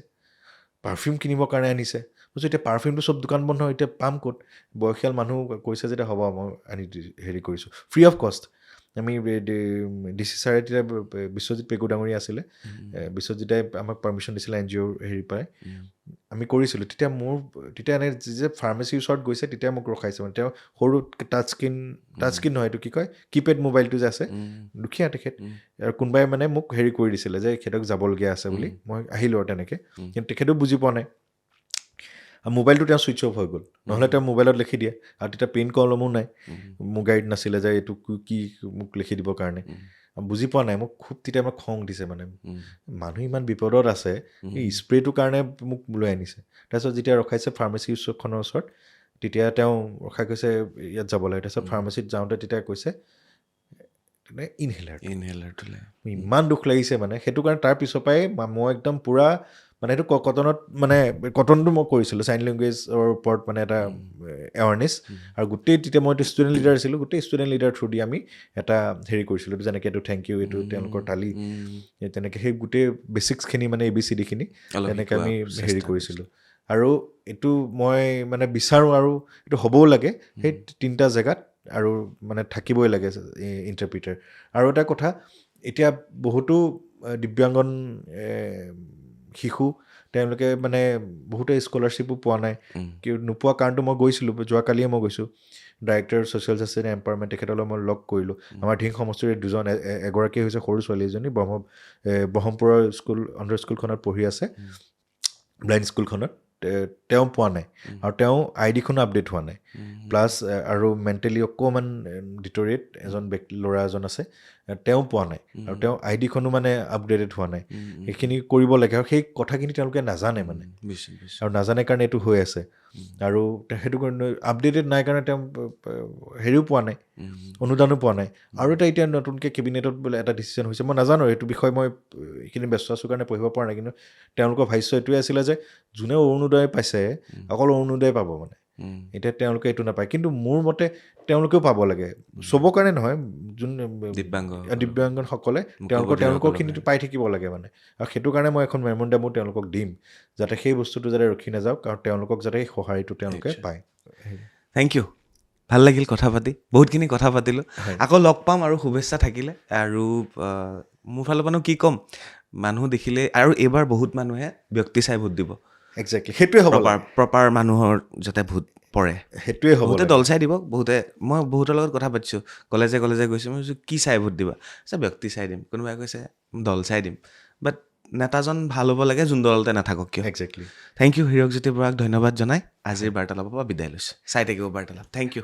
পাৰফিউম কিনিবৰ কাৰণে আনিছে। কৈছোঁ এতিয়া পাৰফিউমটো চব দোকান বন্ধ, এতিয়া পাম ক'ত? বয়সীয়াল মানুহ কৈছে যেতিয়া হ'ব, মই আনি হেৰি কৰিছোঁ ফ্ৰী অফ কষ্ট। আমি DC ছাৰে তেতিয়া বিশ্বজিৎ পেগু ডাঙৰীয়া আছিলে বিশ্বজিতে আমাক পাৰ্মিশ্যন দিছিলে NGOৰ হেৰিৰ পৰাই আমি কৰিছিলোঁ তেতিয়া এনে যে ফাৰ্মাচীৰ ওচৰত গৈছে তেতিয়া মোক ৰখাইছে মানে তেওঁ সৰু টাচ স্ক্ৰীণ নহয় এইটো কি কয় কিপেড মোবাইলটো যে আছে দুখীয়া তেখেত আৰু কোনোবাই মানে মোক হেৰি কৰি দিছিলে যে তেখেতক যাবলগীয়া আছে বুলি মই আহিলোঁ আৰু তেনেকৈ কিন্তু তেখেতেও বুজি পোৱা নাই মোবাইলটো তেওঁ ছুইচ অফ হৈ গ'ল নহ'লে তেওঁ মোবাইলত লিখি দিয়ে আৰু তেতিয়া পেন কলমো নাই মোৰ গাড়ীত নাছিলে যে এইটো কি মোক লিখি দিবৰ কাৰণে বুজি পোৱা নাই মোক খুব তেতিয়া মোক খং উঠিছে মানে মানুহ ইমান বিপদত আছে এই স্প্ৰেটোৰ কাৰণে মোক লৈ আনিছে তাৰপিছত যেতিয়া ৰখাইছে ফাৰ্মাচী খনৰ ওচৰত তেতিয়া তেওঁ ৰখাই কৈছে ইয়াত যাব লাগে তাৰপিছত ফাৰ্মাচীত যাওঁতে তেতিয়া কৈছে ইনহেলাৰ ইমান দুখ লাগিছে মানে সেইটো কাৰণে তাৰ পিছৰ পৰাই মই একদম পূৰা মানে সেইটো কটনটো মই কৰিছিলোঁ চাইন লেংগুৱেজৰ ওপৰত মানে এটা এৱাৰনেছ আৰু গোটেই তেতিয়া মই এইটো ষ্টুডেণ্ট লিডাৰ আছিলোঁ গোটেই ষ্টুডেণ্ট লিডাৰ থ্ৰু দি আমি এটা হেৰি কৰিছিলোঁ যেনেকৈ এইটো থেংক ইউ এইটো তেওঁলোকৰ তালি তেনেকৈ সেই গোটেই বেচিক্সখিনি মানে ABCDখিনি তেনেকৈ আমি হেৰি কৰিছিলোঁ আৰু এইটো মই মানে বিচাৰোঁ আৰু এইটো হ'বও লাগে সেই 3টা জেগাত আৰু মানে থাকিবই লাগে ইণ্টাৰপ্ৰিটাৰ আৰু এটা কথা এতিয়া বহুতো দিব্যাংগন শিশু তেওঁলোকে মানে বহুতে স্কলাৰশ্বিপো পোৱা নাই নোপোৱা কাৰণটো মই গৈছিলোঁ যোৱাকালিয়ে মই গৈছোঁ director social justice and empowerment তেখেতলৈ মই লগ কৰিলোঁ আমাৰ ধিং সমষ্টিৰ দুজন এগৰাকী হৈছে সৰু ছোৱালী এজনী ব্ৰহ্মপুৰৰ অন্ধ্ৰ স্কুলখনত পঢ়ি আছে ব্লাইণ্ড স্কুলখনত তেওঁ পোৱা নাই আৰু তেওঁ আইডিখনো আপডেট হোৱা নাই প্লাছ আৰু মেণ্টেলি অকণমান ডিটৰিয়েট ল'ৰা এজন আছে তেওঁ পোৱা নাই আৰু তেওঁ আইডিখনো মানে আপগ্ৰেডেড হোৱা নাই সেইখিনি কৰিব লাগে আৰু সেই কথাখিনি তেওঁলোকে নাজানে মানে আৰু নাজানে কাৰণে এইটো হৈ আছে আৰু সেইটো কাৰণে আপডেটেড নাই কাৰণে তেওঁ হেৰিও পোৱা নাই অনুদানো পোৱা নাই আৰু এতিয়া নতুনকৈ কেবিনেটত বোলে এটা ডিচিশ্যন হৈছে মই নাজানো এইটো বিষয়ে মই এইখিনি ব্যস্ত আছোঁ কাৰণে পঢ়িব পৰা নাই কিন্তু তেওঁলোকৰ ভাষ্য এইটোৱে আছিলে যে যোনে অৰুণোদয় পাইছে অকল অৰুণোদয় পাব মানে এতিয়া তেওঁলোকে এইটো নাপায় কিন্তু মোৰ মতে তেওঁলোকেও পাব লাগে চবৰ কাৰণে নহয় যোন দিব্যাংগনসকলে তেওঁলোকৰখিনিতো পাই থাকিব লাগে মানে আৰু সেইটো কাৰণে মই এখন মেম'ৰেণ্ডামো তেওঁলোকক দিম যাতে সেই বস্তুটো যাতে ৰখি নাযাওক আৰু তেওঁলোকক যাতে সেই সঁহাৰিটো তেওঁলোকে পায় থেংক ইউ ভাল লাগিল কথা পাতি বহুতখিনি কথা পাতিলোঁ আকৌ লগ পাম আৰু শুভেচ্ছা থাকিলে আৰু মোৰ ফালৰ পৰানো কি ক'ম মানুহ দেখিলে আৰু এইবাৰ বহুত মানুহে ব্যক্তি চাই ভোট দিব একজেক্টলি সেইটোৱে হ'ব প্ৰপাৰ মানুহৰ যাতে ভোট পৰে সেইটোৱে হ'ব বহুতে দল চাই দিব মই বহুতৰ লগত কথা পাতিছোঁ কলেজে গৈছোঁ মই কৈছোঁ কি চাই ভোট দিবা ব্যক্তি চাই দিম কোনোবাই কৈছে দল চাই দিম বাট নেতাজন ভাল হ'ব লাগে যোন দলতে নাথাকক কিয় একজেক্টলি থেংক ইউ হীৰকজ্যোতি বৰাক ধন্যবাদ জনাই আজিৰ বাৰ্তালাপৰ পৰা বিদায় লৈছোঁ চাই থাকিব বাৰ্তালাপ থেংক ইউ